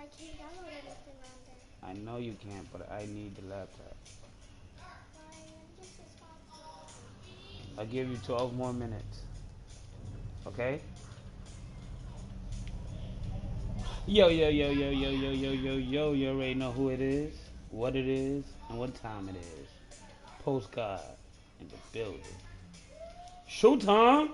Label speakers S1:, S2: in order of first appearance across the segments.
S1: I can't download anything on there.
S2: I know you can't, but I need the laptop.
S1: Why? I'm just responsible.
S2: I'll give you 12 more minutes. Okay? Yo, yo, yo, yo, yo, yo, yo, yo, yo. You already know who it is, what it is, and what time it is. Postcard in the building. Showtime!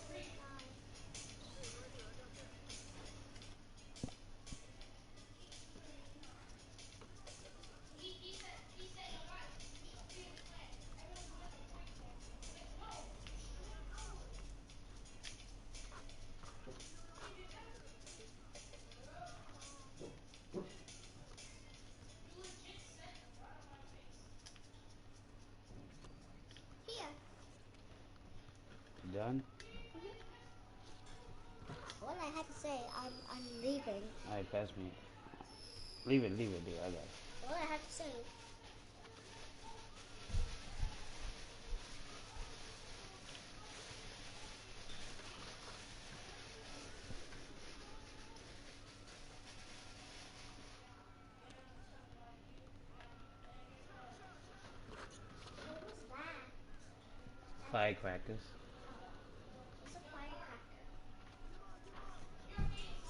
S1: Free time. Here.
S2: Done?
S1: What I had to say, I'm leaving.
S2: Alright, pass me. Leave it, leave it, dude. I got it.
S1: What I had to say. 'What was that?
S2: Firecrackers.
S1: What's a firecracker?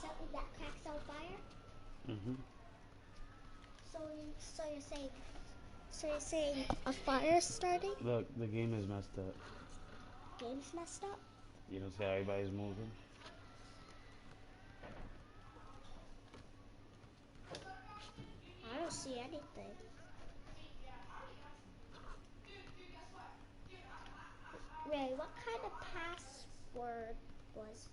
S1: Something that cracks on fire?
S2: Mm-hmm.
S1: So you're saying a fire starting?
S2: Look, the game is messed up.
S1: Game's messed up?
S2: You don't see how everybody's moving?
S1: I don't see anything. Ray, what kind of password was?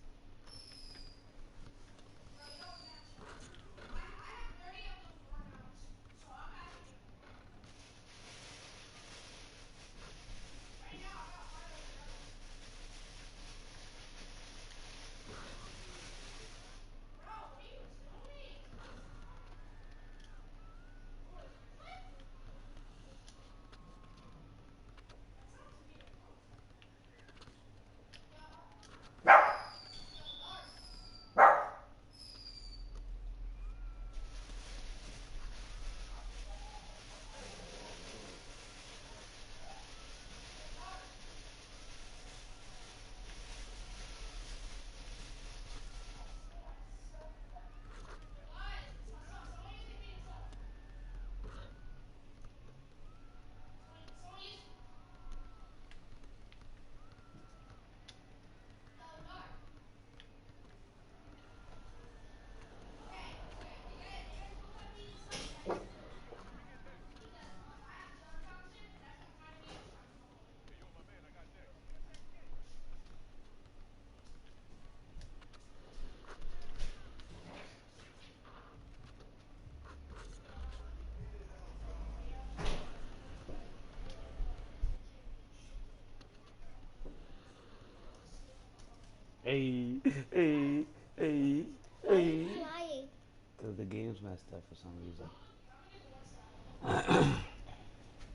S2: Hey, hey, hey,
S1: Why are you
S2: hey.
S1: flying?
S2: Because the game's messed up for some reason.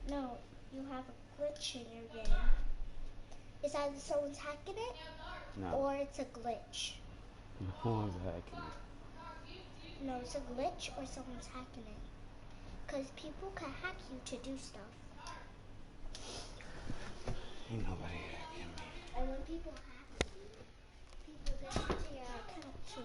S1: No, you have a glitch in your game. Is that someone's hacking it?
S2: No,
S1: Or it's a glitch?
S2: no one's hacking it.
S1: No, it's a glitch or someone's hacking it. Because people can hack you to do stuff.
S2: Ain't nobody hacking me.
S1: And when people hack you, people get into your account too.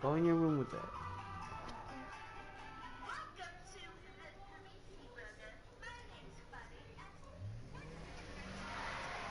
S2: Go in your room with that.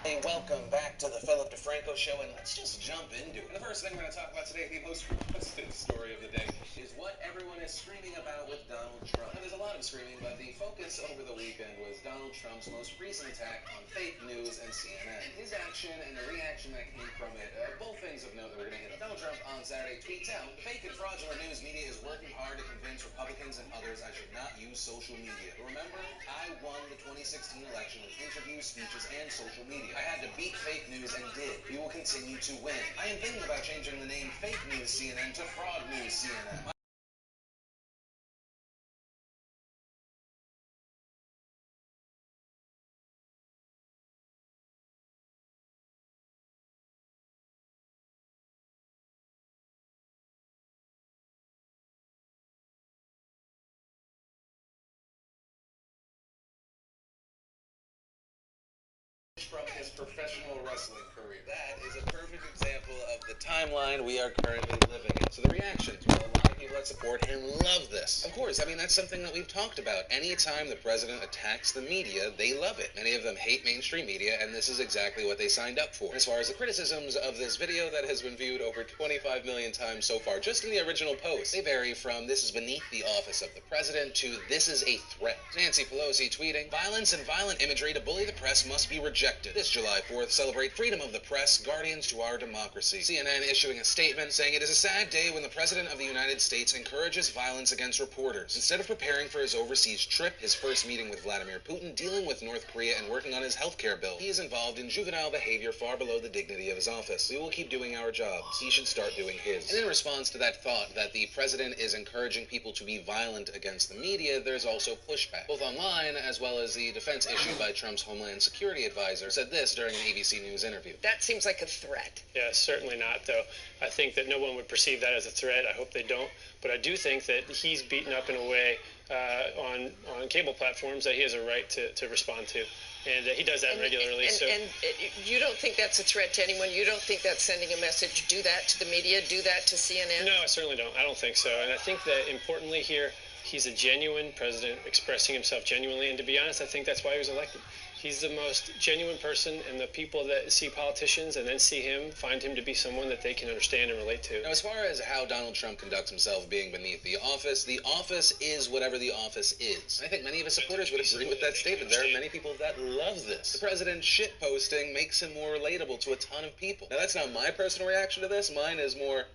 S3: Hey, welcome back to the Philip DeFranco Show, and let's just jump into it. And the first thing we're going to talk about today, the most requested story of the day, is what everyone is screaming about with Donald Trump. Now, there's a lot of screaming, but the focus over the weekend was Donald Trump's most recent attack on fake news and CNN. His action and the reaction that came from it, both things of note that we're going to hit. Donald Trump on Saturday tweets out, "The fake and fraudulent news media is working hard to convince Republicans and others I should not use social media. Remember, I won the 2016 election with interviews, speeches, and social media. I had to beat fake news and did. We will continue to win. I am thinking about changing the name Fake News CNN to Fraud News CNN. From his professional wrestling career. That is a perfect example of the timeline we are currently living in. So the reactions, well, a lot of people that support him love this. Of course, I mean, that's something that we've talked about. Anytime the president attacks the media, they love it. Many of them hate mainstream media, and this is exactly what they signed up for. And as far as the criticisms of this video that has been viewed over 25 million times so far, just in the original post, they vary from "this is beneath the office of the president" to "this is a threat." Nancy Pelosi tweeting, "Violence and violent imagery to bully the press must be rejected. This July 4th, celebrate freedom of the press, guardians to our democracy." CNN issuing a statement saying, "It is a sad day when the President of the United States encourages violence against reporters. Instead of preparing for his overseas trip, his first meeting with Vladimir Putin, dealing with North Korea, and working on his healthcare bill, he is involved in juvenile behavior far below the dignity of his office. We will keep doing our jobs. He should start doing his." And in response to that thought that the president is encouraging people to be violent against the media, there's also pushback, both online as well as the defense issued by Trump's Homeland Security advisor said this during an ABC News interview.
S4: "That seems like a threat."
S5: Yeah, certainly not, though. I think that no one would perceive that as a threat. I hope they don't. But I do think that he's beaten up in a way on cable platforms that he has a right to respond to. And he does that regularly.
S4: And you don't think that's a threat to anyone? You don't think that's sending a message, do that to the media, do that to CNN?
S5: No, I certainly don't. I don't think so. And I think that importantly here, he's a genuine president expressing himself genuinely. And to be honest, I think that's why he was elected. He's the most genuine person, and the people that see politicians and then see him find him to be someone that they can understand and relate to.
S3: Now, as far as how Donald Trump conducts himself being beneath the office is whatever the office is. I think many of his supporters would agree with that statement. There are many people that love this. The president's shitposting makes him more relatable to a ton of people. Now, that's not my personal reaction to this. Mine is more,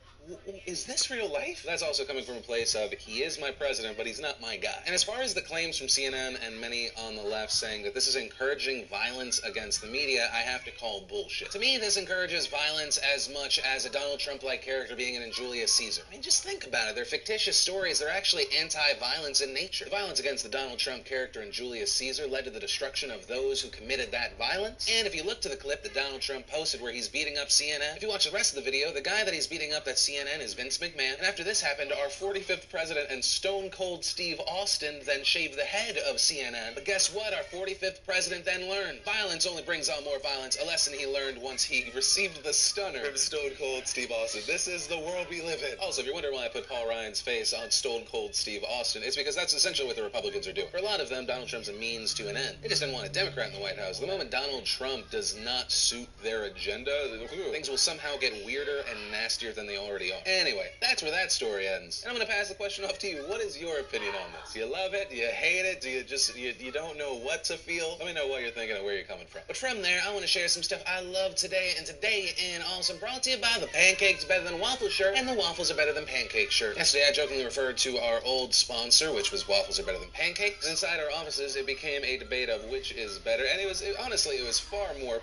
S3: is this real life? That's also coming from a place of, he is my president, but he's not my guy. And as far as the claims from CNN and many on the left saying that this is encouraging violence against the media, I have to call bullshit. To me, this encourages violence as much as a Donald Trump-like character being in Julius Caesar. I mean, just think about it. They're fictitious stories. They're actually anti-violence in nature. The violence against the Donald Trump character in Julius Caesar led to the destruction of those who committed that violence. And if you look to the clip that Donald Trump posted where he's beating up CNN, if you watch the rest of the video, the guy that he's beating up, that's CNN, is Vince McMahon. And after this happened, our 45th president and Stone Cold Steve Austin then shaved the head of CNN. But guess what? Our 45th president then learned. Violence only brings on more violence, a lesson he learned once he received the stunner from Stone Cold Steve Austin. This is the world we live in. Also, if you're wondering why I put Paul Ryan's face on Stone Cold Steve Austin, it's because that's essentially what the Republicans are doing. For a lot of them, Donald Trump's a means to an end. They just didn't want a Democrat in the White House. The moment Donald Trump does not suit their agenda, things will somehow get weirder and nastier than they already are. Anyway, that's where that story ends. And I'm going to pass the question off to you. What is your opinion on this? Do you love it? Do you hate it? Do you just, you don't know what to feel? Let me know what you're thinking and where you're coming from. But from there, I want to share some stuff I love today. And today in Awesome, brought to you by the Pancakes Better Than Waffle shirt and the Waffles Are Better Than Pancake shirt. Yesterday, I jokingly referred to our old sponsor, which was Waffles Are Better Than Pancakes. Inside our offices, it became a debate of which is better. And honestly, it was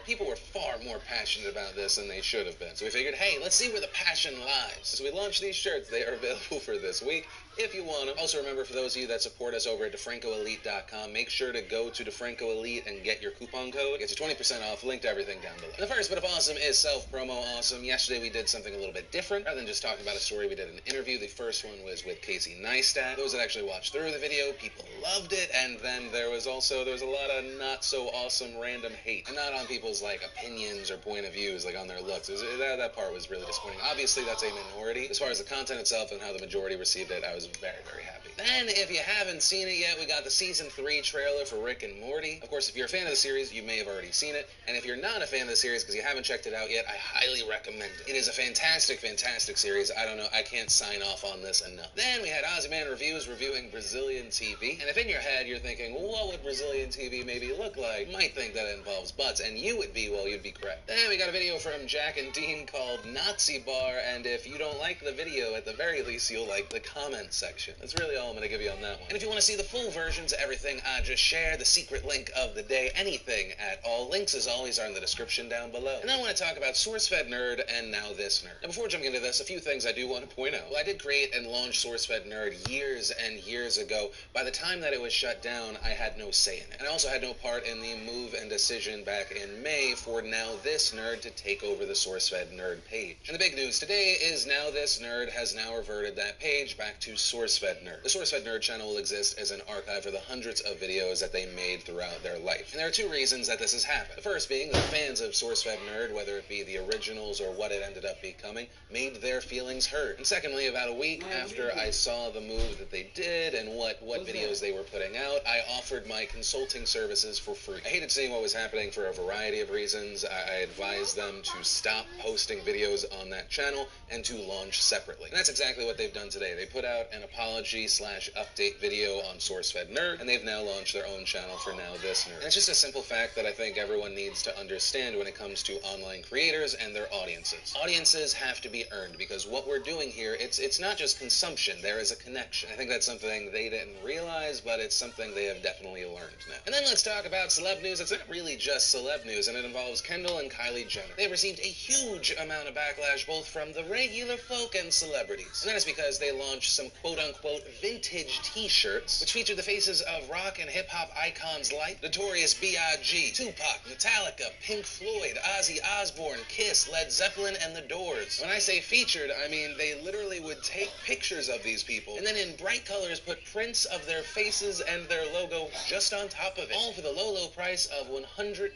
S3: people were far more passionate about this than they should have been. So we figured, hey, let's see where the passion lies. So we launched these shirts. They are available for this week. if you want them. Also remember, for those of you that support us over at DeFrancoElite.com, make sure to go to DeFranco Elite and get your coupon code. It gets you 20% off. Link to everything down below. And the first bit of awesome is self-promo awesome. Yesterday we did something a little bit different. Rather than just talking about a story, we did an interview. The first one was with Casey Neistat. Those that actually watched through the video, people loved it. And then there was a lot of not so awesome random hate. And not on people's like opinions or point of views, like on their looks. That part was really disappointing. Obviously that's a minority. As far as the content itself and how the majority received it, I was very, very happy. Then, if you haven't seen it yet, we got the Season 3 trailer for Rick and Morty. Of course, if you're a fan of the series, you may have already seen it. And if you're not a fan of the series because you haven't checked it out yet, I highly recommend it. It is a fantastic, fantastic series. I don't know, I can't sign off on this enough. Then we had Ozyman Reviews reviewing Brazilian TV. And if in your head you're thinking, well, what would Brazilian TV maybe look like? You might think that it involves butts, and you would be, well, you'd be correct. Then we got a video from Jack and Dean called Nazi Bar, and if you don't like the video, at the very least, you'll like the comment section. That's really all I'm going to give you on that one. And if you want to see the full versions of everything I just shared, the secret link of the day, anything at all, links as always are in the description down below. And then I want to talk about SourceFed Nerd and Now This Nerd. Now before jumping into this, a few things I do want to point out. Well, I did create and launch SourceFed Nerd years and years ago. By the time that it was shut down, I had no say in it. And I also had no part in the move and decision back in May for Now This Nerd to take over the SourceFed Nerd page. And the big news today is Now This Nerd has now reverted that page back to SourceFed Nerd. The SourceFed Nerd channel will exist as an archive for the hundreds of videos that they made throughout their life. And there are two reasons that this has happened. The first being that fans of SourceFed Nerd, whether it be the originals or what it ended up becoming, made their feelings heard. And secondly, about a week after I saw the move that they did and what videos they were putting out, I offered my consulting services for free. I hated seeing what was happening for a variety of reasons. I advised them to stop posting videos on that channel and to launch separately. And that's exactly what they've done today. They put out an apology/update video on SourceFed Nerd, and they've now launched their own channel for Now This Nerd. And it's just a simple fact that I think everyone needs to understand when it comes to online creators and their audiences. Audiences have to be earned, because what we're doing here, it's not just consumption, there is a connection. I think that's something they didn't realize, but it's something they have definitely learned now. And then let's talk about celeb news. It's not really just celeb news, and it involves Kendall and Kylie Jenner. They've received a huge amount of backlash both from the regular folk and celebrities. And that is because they launched some quote-unquote vintage t-shirts, which featured the faces of rock and hip-hop icons like Notorious B.I.G., Tupac, Metallica, Pink Floyd, Ozzy Osbourne, Kiss, Led Zeppelin, and The Doors. When I say featured, I mean they literally would take pictures of these people and then in bright colors put prints of their faces and their logo just on top of it, all for the low, low price of $125.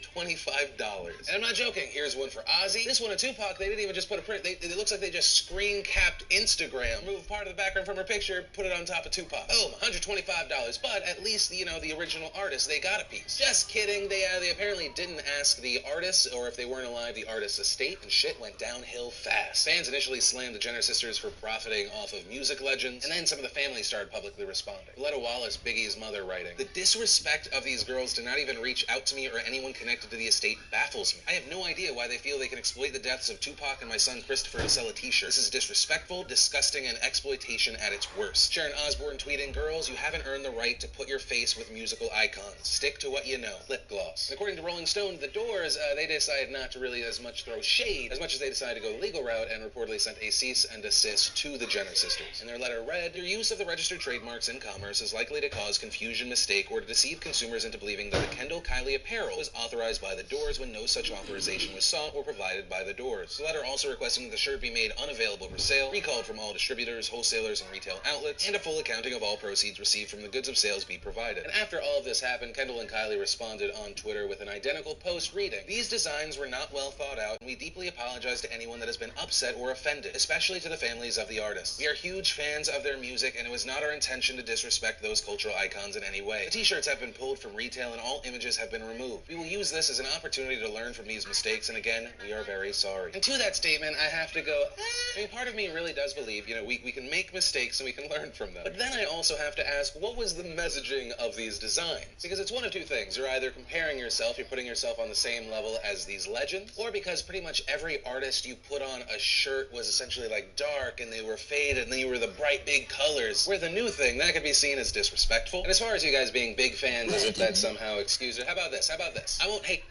S3: And I'm not joking, here's one for Ozzy. This one of Tupac, they didn't even just put a print, it looks like they just screen capped Instagram, removed part of the background from her picture, put it on top of Tupac. Boom, $125. But at least, you know, the original artist, they got a piece. Just kidding, they apparently didn't ask the artists, or if they weren't alive, the artist's estate, and shit went downhill fast. Fans initially slammed the Jenner sisters for profiting off of music legends, and then some of the family started publicly responding. Letta Wallace, Biggie's mother, writing, "The disrespect of these girls to not even reach out to me or anyone connected to the estate baffles me. I have no idea why they feel they can exploit the deaths of Tupac and my son Christopher to sell a t-shirt. This is disrespectful, disgusting, and exploitation at its worst." Sharon Osbourne tweeting, "Girls, you haven't earned the right to put your face with musical icons. Stick to what you know. Lip gloss." According to Rolling Stone, The Doors, they decided not to really as much throw shade as much as they decided to go the legal route and reportedly sent a cease and desist to the Jenner sisters. In their letter read, "Your use of the registered trademarks in commerce is likely to cause confusion, mistake, or to deceive consumers into believing that the Kendall-Kylie apparel was authorized by The Doors when no such authorization was sought or provided by The Doors." The letter also requesting that the shirt be made unavailable for sale, recalled from all distributors, wholesalers, and retail outlets, and a full accounting of all proceeds received from the goods of sales be provided. And after all of this happened, Kendall and Kylie responded on Twitter with an identical post reading, "These designs were not well thought out, and we deeply apologize to anyone that has been upset or offended, especially to the families of the artists. We are huge fans of their music, and it was not our intention to disrespect those cultural icons in any way. The t-shirts have been pulled from retail, and all images have been removed. We will use this as an opportunity to learn from these mistakes, and again, we are very sorry." And to that statement, I have to go, I mean, part of me really does believe, you know, we can make mistakes and we can learn from them. But then I also have to ask, what was the messaging of these designs? Because it's one of two things. You're either comparing yourself, you're putting yourself on the same level as these legends, or because pretty much every artist you put on a shirt was essentially like dark and they were faded and they were the bright big colors. Where the new thing, that could be seen as disrespectful. And as far as you guys being big fans, as if that somehow excused it, how about this? How about this? I won't hate...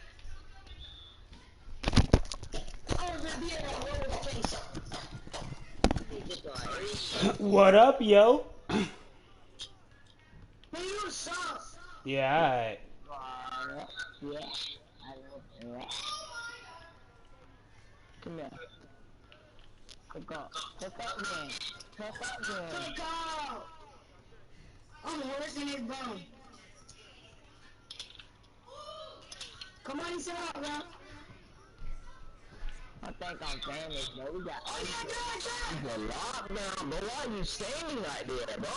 S2: What up, yo? Yeah,
S6: Alright. Yeah. Yeah. Come here. Cook up. Cook up, man. Cook up, man.
S1: Cook up! Oh, what's in his bone? Come on, sit up, bro.
S6: I think I'm famous, bro. We got the lockdown, bro. Why are you standing right there, bro?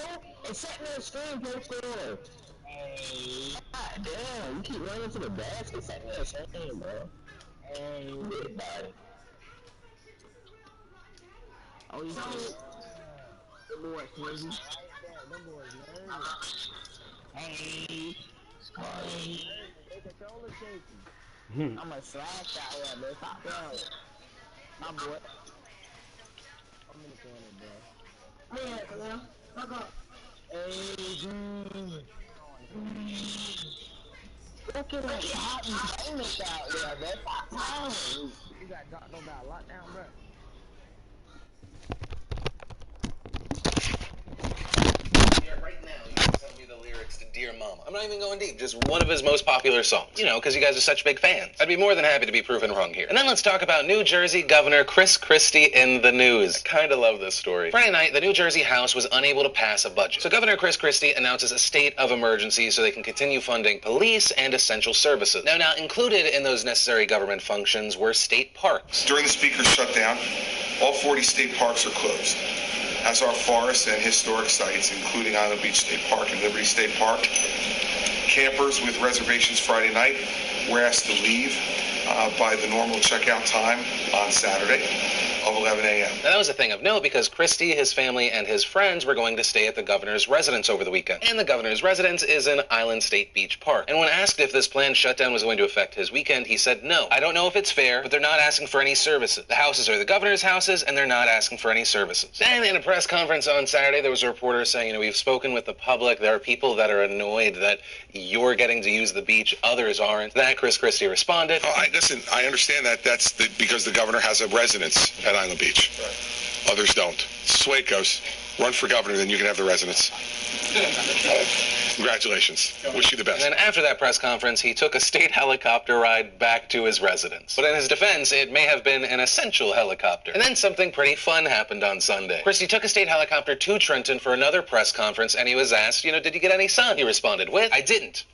S6: And set me a screen poster. Hey, god damn, you keep running to the basket, set me a screen, bro. Hey, big body. Oh, you see? Them boys crazy. Them boys nervous. Hey. Hey. They control the shaky. I'm a slash out here, bro. Stop down. My boy. I'm in the corner, bro.
S1: Yeah, bro. Fuck up.
S6: Hey, look at that hot and famous out there, bro. Stop playing. You got dropped on that lockdown, bro.
S3: Right now, you can tell me the lyrics to Dear Mama. I'm not even going deep, just one of his most popular songs. You know, because you guys are such big fans. I'd be more than happy to be proven wrong here. And then let's talk about New Jersey Governor Chris Christie in the news. I kind of love this story. Friday night, the New Jersey House was unable to pass a budget. So Governor Chris Christie announces a state of emergency so they can continue funding police and essential services. Now, not included in those necessary government functions were state parks.
S7: During the speaker's shutdown, all 40 state parks are closed, as are forests and historic sites, including Island Beach State Park and Liberty State Park. Campers with reservations Friday night were asked to leave by the normal checkout time on Saturday of 11 a.m.
S3: Now, that was a thing of note because Christie, his family, and his friends were going to stay at the governor's residence over the weekend. And the governor's residence is in Island State Beach Park. And when asked if this planned shutdown was going to affect his weekend, he said, no, I don't know if it's fair, but they're not asking for any services. The houses are the governor's houses, and they're not asking for any services. Then in a press conference on Saturday, there was a reporter saying, we've spoken with the public. There are people that are annoyed that you're getting to use the beach, others aren't. That Chris Christie responded.
S7: Listen, I understand that that's because the governor has a residence at Island Beach. Right. Others don't. This is the way it goes. Run for governor, then you can have the residence. Congratulations. Wish you the best.
S3: And then after that press conference, he took a state helicopter ride back to his residence. But in his defense, it may have been an essential helicopter. And then something pretty fun happened on Sunday. Christie took a state helicopter to Trenton for another press conference, and he was asked, did you get any sun? He responded with, I didn't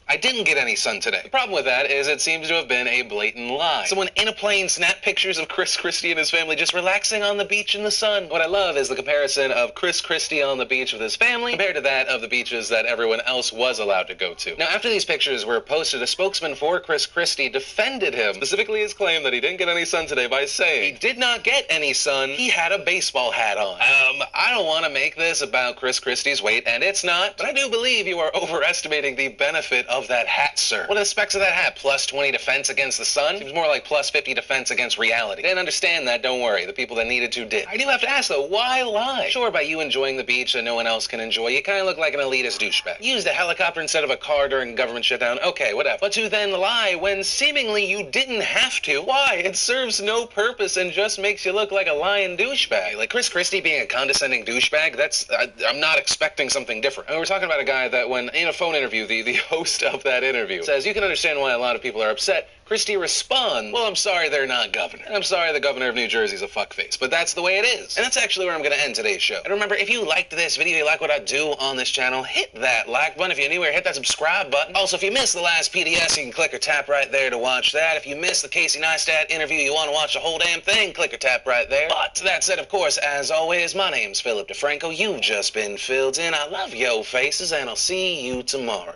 S3: get any sun today. The problem with that is it seems to have been a blatant lie. Someone in a plane snapped pictures of Chris Christie and his family just relaxing on the beach in the sun. What I love is the comparison of Chris Christie on the beach with his family compared to that of the beaches that everyone else was allowed to go to. Now, after these pictures were posted, a spokesman for Chris Christie defended him, specifically his claim that he didn't get any sun today by saying he did not get any sun, he had a baseball hat on. I don't want to make this about Chris Christie's weight, and it's not, but I do believe you are overestimating the benefit of that hat, sir. What are the specs of that hat? Plus 20 defense against the sun? Seems more like plus 50 defense against reality. Didn't understand that, don't worry. The people that needed to did. I do have to ask, though, why lie? Sure, by you enjoying the beach that no one else can enjoy, you kind of look like an elitist douchebag. You used a helicopter instead of a car during government shutdown, okay, whatever. But to then lie when seemingly you didn't have to, why? It serves no purpose and just makes you look like a lying douchebag. Like Chris Christie being a condescending douchebag, I'm not expecting something different. I mean, we're talking about a guy that when in a phone interview, the host of that interview says, you can understand why a lot of people are upset. Christie responds, well, I'm sorry they're not governor. And I'm sorry the governor of New Jersey's a fuckface. But that's the way it is. And that's actually where I'm going to end today's show. And remember, if you liked this video, you like what I do on this channel, hit that like button. If you're new here, hit that subscribe button. Also, if you missed the last PDS, you can click or tap right there to watch that. If you missed the Casey Neistat interview, you want to watch the whole damn thing, click or tap right there. But that said, of course, as always, my name's Philip DeFranco. You've just been filled in. I love yo faces, and I'll see you tomorrow.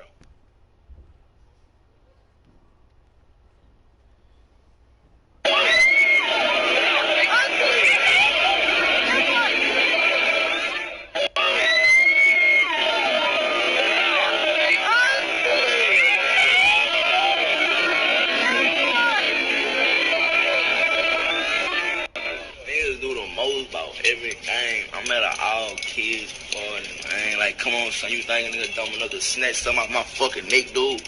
S8: Everything. I'm at an all kids party, man. Like, come on, son. You think a nigga dumb enough to snatch something out my fucking neck, dude?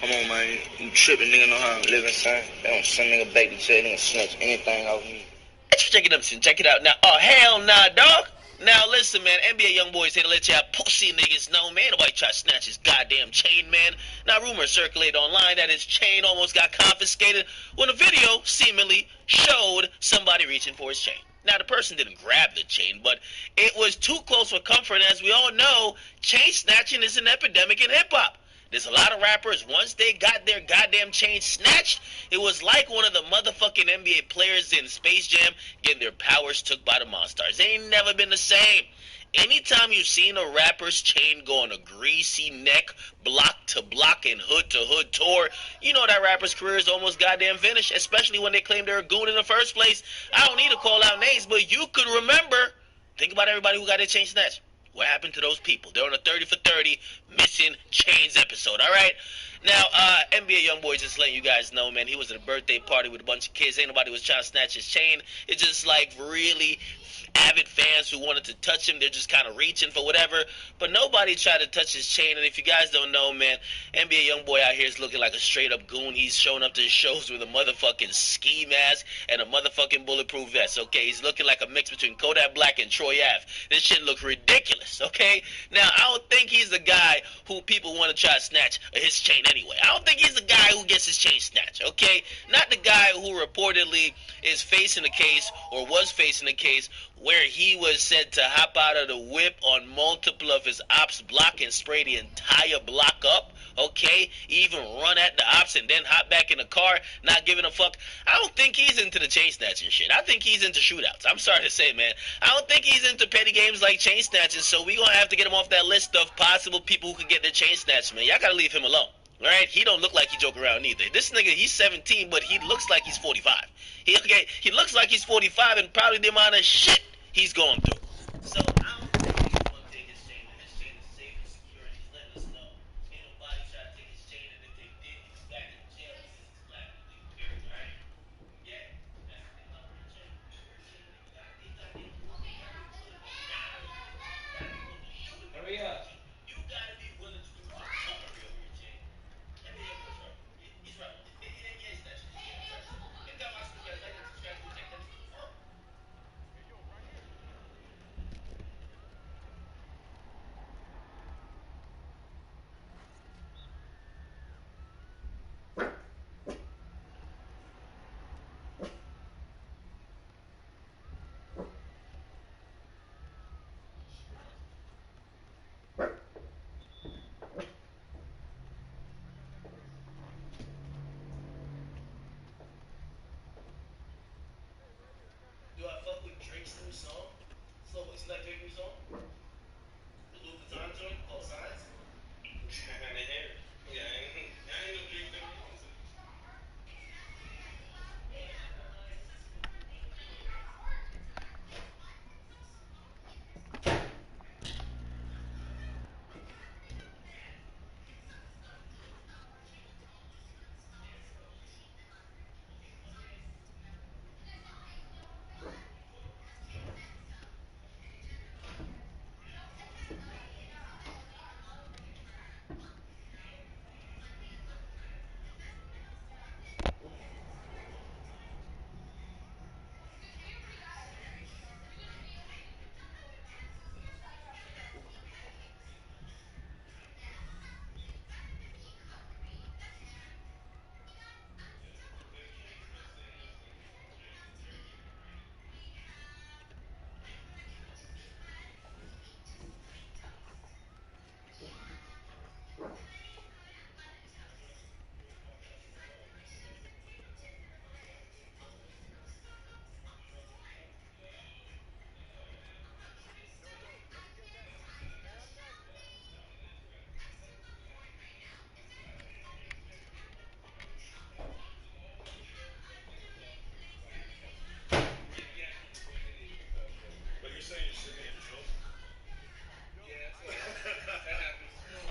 S8: Come on, man. You tripping, nigga know how I'm living, son. They don't send nigga baby check, nigga snatch anything off me.
S9: Check it up, son. Check it out now. Oh, hell nah, dog. Now listen, man, NBA young boys here to let y'all pussy niggas know, man. Nobody try to snatch his goddamn chain, man. Now rumors circulate online that his chain almost got confiscated when a video seemingly showed somebody reaching for his chain. Now the person didn't grab the chain, but it was too close for comfort. And as we all know, chain snatching is an epidemic in hip hop. There's a lot of rappers, once they got their goddamn chain snatched, it was like one of the motherfucking NBA players in Space Jam getting their powers took by the Monstars. They ain't never been the same. Anytime you've seen a rapper's chain go on a greasy neck, block to block and hood to hood tour, you know that rapper's career is almost goddamn finished, especially when they claim they're a goon in the first place. I don't need to call out names, but you could remember. Think about everybody who got their chain snatched. What happened to those people? They're on a 30 for 30 missing chains episode, all right? Now, NBA YoungBoy just letting you guys know, man, he was at a birthday party with a bunch of kids. Ain't nobody was trying to snatch his chain. It's just like really avid fans who wanted to touch him. They're just kind of reaching for whatever. But nobody tried to touch his chain. And if you guys don't know, man, NBA YoungBoy out here is looking like a straight-up goon. He's showing up to his shows with a motherfucking ski mask and a motherfucking bulletproof vest, okay? He's looking like a mix between Kodak Black and Troy Ave. This shit looks ridiculous, okay? Now, I don't think he's the guy who people want to try to snatch his chain anyway. I don't think he's the guy who gets his chain snatched, okay? Not the guy who reportedly is facing a case or was facing a case where he was said to hop out of the whip on multiple of his ops' block and spray the entire block up, okay? Even run at the ops and then hop back in the car, not giving a fuck. I don't think he's into the chain snatching shit. I think he's into shootouts. I'm sorry to say, man. I don't think he's into petty games like chain snatching, so we gonna have to get him off that list of possible people who could get their chain snatched, man. Y'all gotta leave him alone. All right, he don't look like he joke around either. This nigga, he's 17, but he looks like he's 45. He looks like he's 45 and probably the amount of shit he's going through. So I don't think he's gonna take his chain, and his chain is safe and secure, and he's letting us know. Ain't nobody try to take his chain, and if they did, he's back in jail. He's black, period, right? Yeah, that's the thing about the chain. Hurry up. You gotta be willing to do recovery of your chain. He's right. Yes, that's it. And that was the best. I didn't subscribe to take that. Do I fuck with Drake's new song? So, isn't that Drake's new song? The Louis Vuitton joint called Signs? Yeah, I ain't no Drake fan.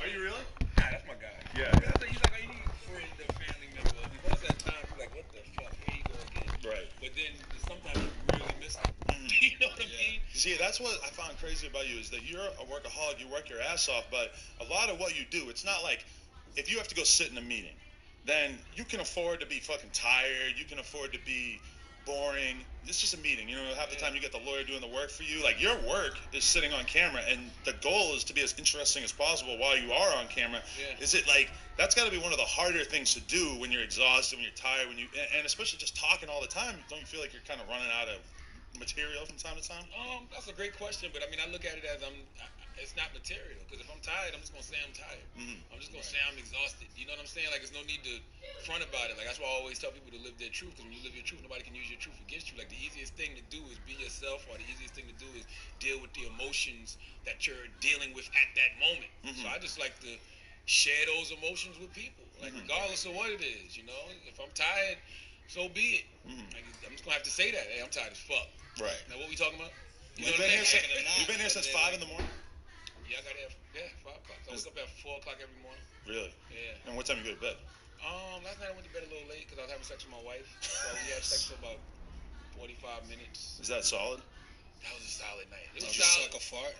S10: Are you really? Nah, that's my guy. Yeah. I think he's like, any friend or family member. Once that time, you're like, what the fuck? Here you go again. Right. But then sometimes you really miss it. You know what I mean?
S11: See, that's what I found crazy about you is that you're a workaholic. You work your ass off, but a lot of what you do, it's not like if you have to go sit in a meeting, then you can afford to be fucking tired. You can afford to be boring. It's just a meeting. You know, half the time you get the lawyer doing the work for you. Like, your work is sitting on camera, and the goal is to be as interesting as possible while you are on camera.
S10: Yeah.
S11: Is it like, that's got to be one of the harder things to do when you're exhausted, when you're tired, and especially just talking all the time. Don't you feel like you're kind of running out of material from time to time?
S10: That's a great question, but I mean, I look at it as it's not material, because if I'm tired, I'm just gonna say I'm tired. I'm just gonna say I'm exhausted. You know what I'm saying? Like, there's no need to front about it. Like, that's why I always tell people to live their truth, because when you live your truth, nobody can use your truth against you. Like, the easiest thing to do is be yourself, or the easiest thing to do is deal with the emotions that you're dealing with at that moment. So I just like to share those emotions with people, like regardless of what it is. You know, if I'm tired, so be it. Like, I'm just gonna have to say that. Hey, I'm tired as fuck.
S11: Right.
S10: Now, what we talking about?
S11: You've been here since 5 in the morning?
S10: Yeah, I got here. 5 o'clock. So I wake up at 4 o'clock every morning.
S11: Really?
S10: Yeah.
S11: And what time you go to bed?
S10: Last night I went to bed a little late because I was having sex with my wife. So we had sex for about 45 minutes.
S11: Is that solid?
S10: That was a solid night. It was
S12: Did you
S10: solid.
S12: suck a fart?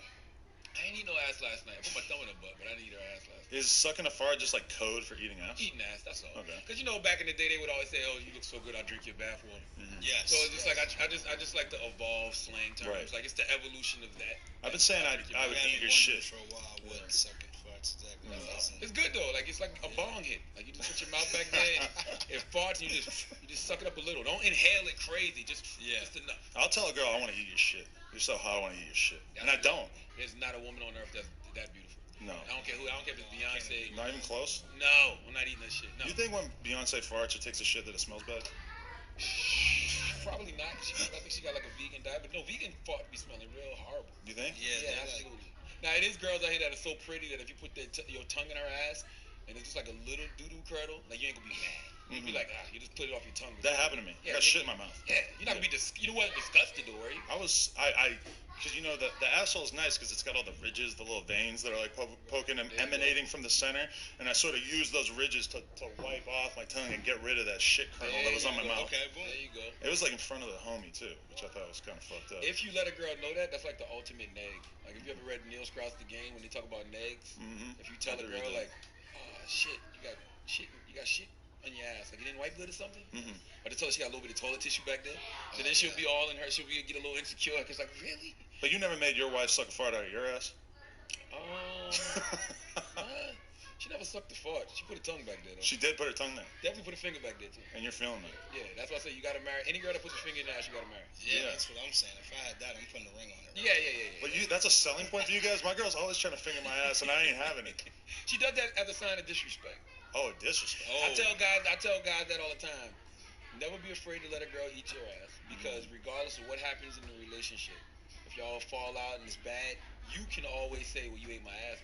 S10: I ain't eat no ass last night. I put my thumb in her butt, but I didn't eat her ass last night.
S11: Is sucking a fart just like code for eating ass?
S10: Eating ass, that's all.
S11: Okay.
S10: Because, you know, back in the day, they would always say, oh, you look so good, I'll drink your bathwater.
S12: Yes.
S10: So it's just like, I just like to evolve slang terms.
S11: Right.
S10: Like, it's the evolution of that.
S11: I've been saying I would eat your shit.
S12: For a while, what sucking farts exactly?
S10: It's good though. Like, it's like a bong hit. Like, you just put your mouth back there, it farts, and you just suck it up a little. Don't inhale it crazy. Just enough.
S11: I'll tell a girl I want to eat your shit. You're so hot, I want to eat your shit. And I don't.
S10: There's not a woman on earth that's that beautiful.
S11: No.
S10: I don't care who. I don't care if it's Beyonce.
S11: Not even close?
S10: No, I'm not eating that shit. No.
S11: You think when Beyonce farts or takes a shit that it smells bad?
S10: Probably not. I think she got like a vegan diet. But no, vegan fart be smelling real horrible.
S11: You think?
S10: Yeah, absolutely. Now, it is girls out here that are so pretty that if you put your tongue in her ass and it's just like a little doo-doo curdle, like, you ain't gonna be mad. You'd be like, you just put it off your tongue.
S11: That happened to me. I got shit in my mouth.
S10: Yeah, you're not gonna be you know what? Disgusted, though, right?
S11: Because, you know, the asshole is nice because it's got all the ridges, the little veins that are like poking and emanating from the center. And I sort of use those ridges to wipe off my tongue and get rid of that shit kernel that was on my mouth.
S10: Okay, boom. There you go.
S11: It was like in front of the homie, too, which I thought was kind of fucked up.
S10: If you let a girl know that, that's like the ultimate neg. Like, if you ever read Neil Strauss The Game, when they talk about negs, if you tell a girl, like, shit, you got shit on your ass. Like, you didn't wipe good or something? Or they tell her she got a little bit of toilet tissue back there. So then she'll be all in her, she'll get a little insecure. Cause like, really?
S11: But you never made your wife suck a fart out of your ass?
S10: She never sucked the fart. She put her tongue back there, though.
S11: She did put her tongue there?
S10: Definitely put her finger back there, too.
S11: And you're feeling that?
S10: Yeah, that's why I say you gotta marry. Any girl that puts her finger in her ass, you gotta marry.
S12: Yeah, that's what I'm saying. If I had that, I'm putting a ring on it.
S10: Yeah.
S11: But that's a selling point for you guys? My girl's always trying to finger my ass, and I ain't having it.
S10: She does that as a sign of disrespect.
S11: Oh, disrespect.
S10: I tell guys that all the time. Never be afraid to let a girl eat your ass, because regardless of what happens in the relationship, if y'all fall out and it's bad, you can always say, well, you ate my ass.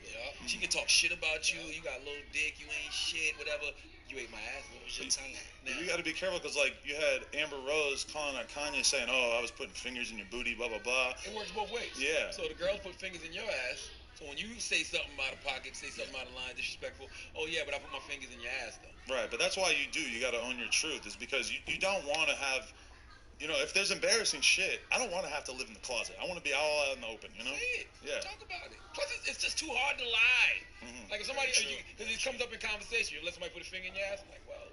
S10: She can talk shit about you. You got a little dick. You ain't shit. Whatever. You ate my ass. What was your tongue at?
S11: You got to be careful because, like, you had Amber Rose calling out Kanye saying, oh, I was putting fingers in your booty, blah, blah, blah.
S10: It works both ways.
S11: Yeah.
S10: So the girls put fingers in your ass. So when you say something out of pocket, say something out of line, disrespectful, oh, yeah, but I put my fingers in your ass, though.
S11: Right. But that's why you got to own your truth, is because you don't want to have... You know, if there's embarrassing shit, I don't want to have to live in the closet. I want to be all out in the open, you know?
S10: Say it.
S11: Yeah.
S10: Talk about it. Plus, it's just too hard to lie. Like, if somebody, because it comes up in conversation, you let somebody put a finger in your ass, I'm like, well,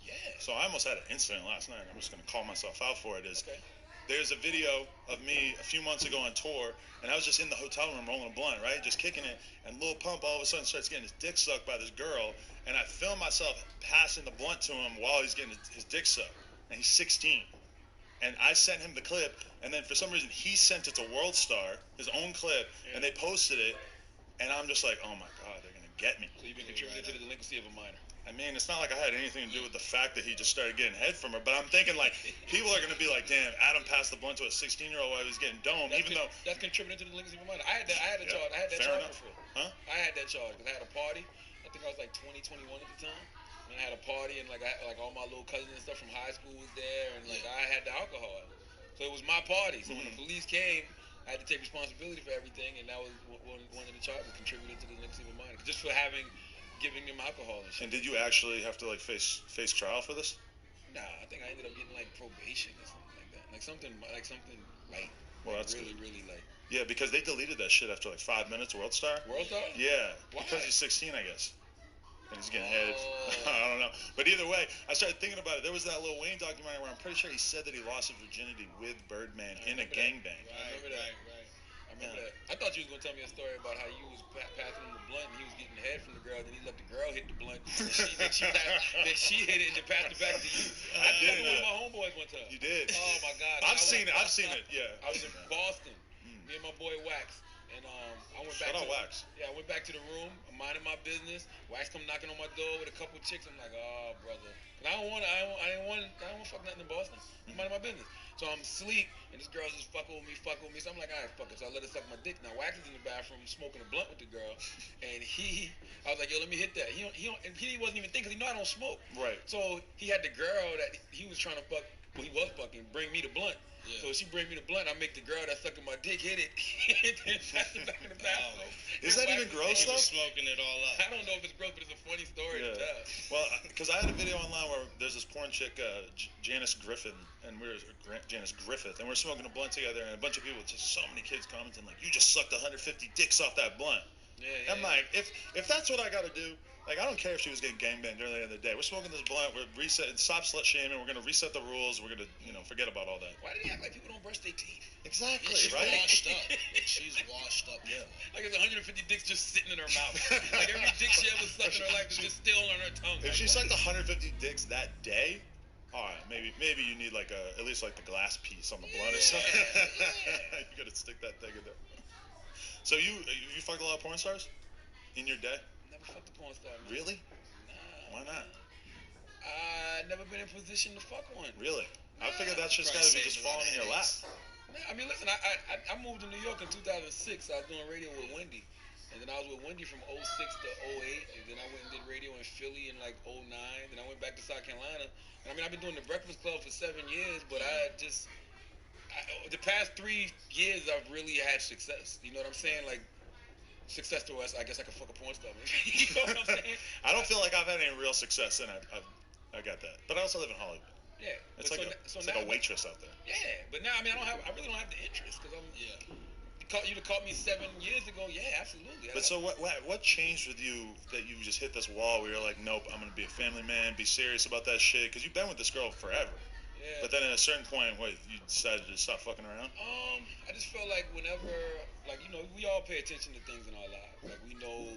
S10: yeah.
S11: So I almost had an incident last night. I'm just going to call myself out for it. There's a video of me a few months ago on tour, and I was just in the hotel room rolling a blunt, right? Just kicking it, and Lil Pump all of a sudden starts getting his dick sucked by this girl, and I film myself passing the blunt to him while he's getting his dick sucked, and he's 16. And I sent him the clip, and then for some reason he sent it to World Star, his own clip, and they posted it, and I'm just like, oh my God, they're going to get me.
S10: So you've been contributing to the delinquency of a minor.
S11: I mean, it's not like I had anything to do with the fact that he just started getting head from her, but I'm thinking, like, people are going to be like, damn, Adam passed the blunt to a 16-year-old while he was getting domed,
S10: That's contributing to the delinquency of a minor. I had that charge. I had that charge before.
S11: Huh?
S10: I had that charge because I had a party. I think I was like 20, 21 at the time. And I had a party, and like all my little cousins and stuff from high school was there, and like I had the alcohol. So it was my party. So when the police came, I had to take responsibility for everything, and that was one of the charges, contributing to the delinquency of a minor, just for giving them alcohol and shit.
S11: And did you actually have to like face trial for this?
S10: Nah, I think I ended up getting like probation or something like that, like something light.
S11: Well, that's
S10: really,
S11: good.
S10: really light.
S11: Yeah, because they deleted that shit after like 5 minutes. World Star.
S10: World Star?
S11: Yeah,
S10: Why?
S11: because he's 16, I guess. and he's getting head. I don't know. But either way, I started thinking about it. There was that Lil Wayne documentary where I'm pretty sure he said that he lost his virginity with Birdman in a gangbang.
S10: I remember that. I remember that. I thought you was gonna tell me a story about how you was passing him the blunt and he was getting head from the girl, then he let the girl hit the blunt, and she hit it and then passed it back to you. I did it with my homeboys one time.
S11: You did?
S10: Oh my God.
S11: I've seen it. Yeah.
S10: I was in Boston. Me and my boy Wax. And I went back.
S11: Shout out Wax.
S10: Yeah, I went back to the room. I'm minding my business. Wax come knocking on my door with a couple chicks. I'm like, oh brother, 'cause I didn't want to fuck nothing in Boston. I'm minding my business. So I'm asleep, and this girl's just fucking with me. So I'm like, all right, fuck it. So I let her suck my dick. Now Wax is in the bathroom smoking a blunt with the girl, and I was like, yo, let me hit that. He wasn't even thinking, 'cause he know I don't smoke.
S11: Right.
S10: So he had the girl that he was trying to fuck. Well, he was fucking. Bring me the blunt. Yeah. So she bring me the blunt. I make the girl that sucking my dick hit it, and then pass it back in the bathroom.
S11: Is that even gross though?
S12: Smoking it all up.
S10: I don't know if it's gross, but it's a funny story to tell.
S11: Well, because I had a video online where there's this porn chick, Janice Griffith, and we're smoking a blunt together, and a bunch of people, just so many kids commenting like, "You just sucked 150 dicks off that blunt."
S10: Yeah.
S11: I'm like, if that's what I got to do. Like, I don't care if she was getting gangbanged earlier in the day. We're smoking this blunt. We're resetting. Stop slut shaming. We're gonna reset the rules. We're gonna, forget about all that.
S10: Why do they act like people don't brush their teeth?
S11: Exactly,
S12: she's
S11: right?
S12: Washed up. She's washed up.
S11: Yeah.
S10: Like there's 150 dicks just sitting in her mouth. Like every dick she ever sucked in her life is just still on her tongue.
S11: If she sucked 150 dicks that day, all right, maybe you need at least the glass piece on the blunt or something. You gotta stick that thing in there. So you fucked a lot of porn stars in your day?
S10: Never fucked a porn star. Man.
S11: Really?
S10: Nah.
S11: Why not?
S10: Never been in position to fuck one.
S11: Really? I figured that's just gotta be just falling in your lap.
S10: Nah, I mean, listen, I moved to New York in 2006. I was doing radio with Wendy. And then I was with Wendy from 06 to 08. And then I went and did radio in Philly in 09. Then I went back to South Carolina. And I mean, I've been doing the Breakfast Club for 7 years, but the past 3 years I've really had success. You know what I'm saying? Like, success to us, I guess I could fuck a porn star. You know what I'm saying?
S11: I don't feel like I've had any real success, and I got that. But I also live in Hollywood.
S10: Yeah.
S11: It's like a waitress out there.
S10: Yeah, but now I mean I really don't have the interest because you'd have caught me 7 years ago. Yeah, absolutely.
S11: But so what changed with you that you just hit this wall where you're like, nope, I'm gonna be a family man, be serious about that shit? Because you've been with this girl forever.
S10: Yeah.
S11: But then at a certain point, you decided to stop fucking around?
S10: I just felt like whenever, we all pay attention to things in our lives. Like, we know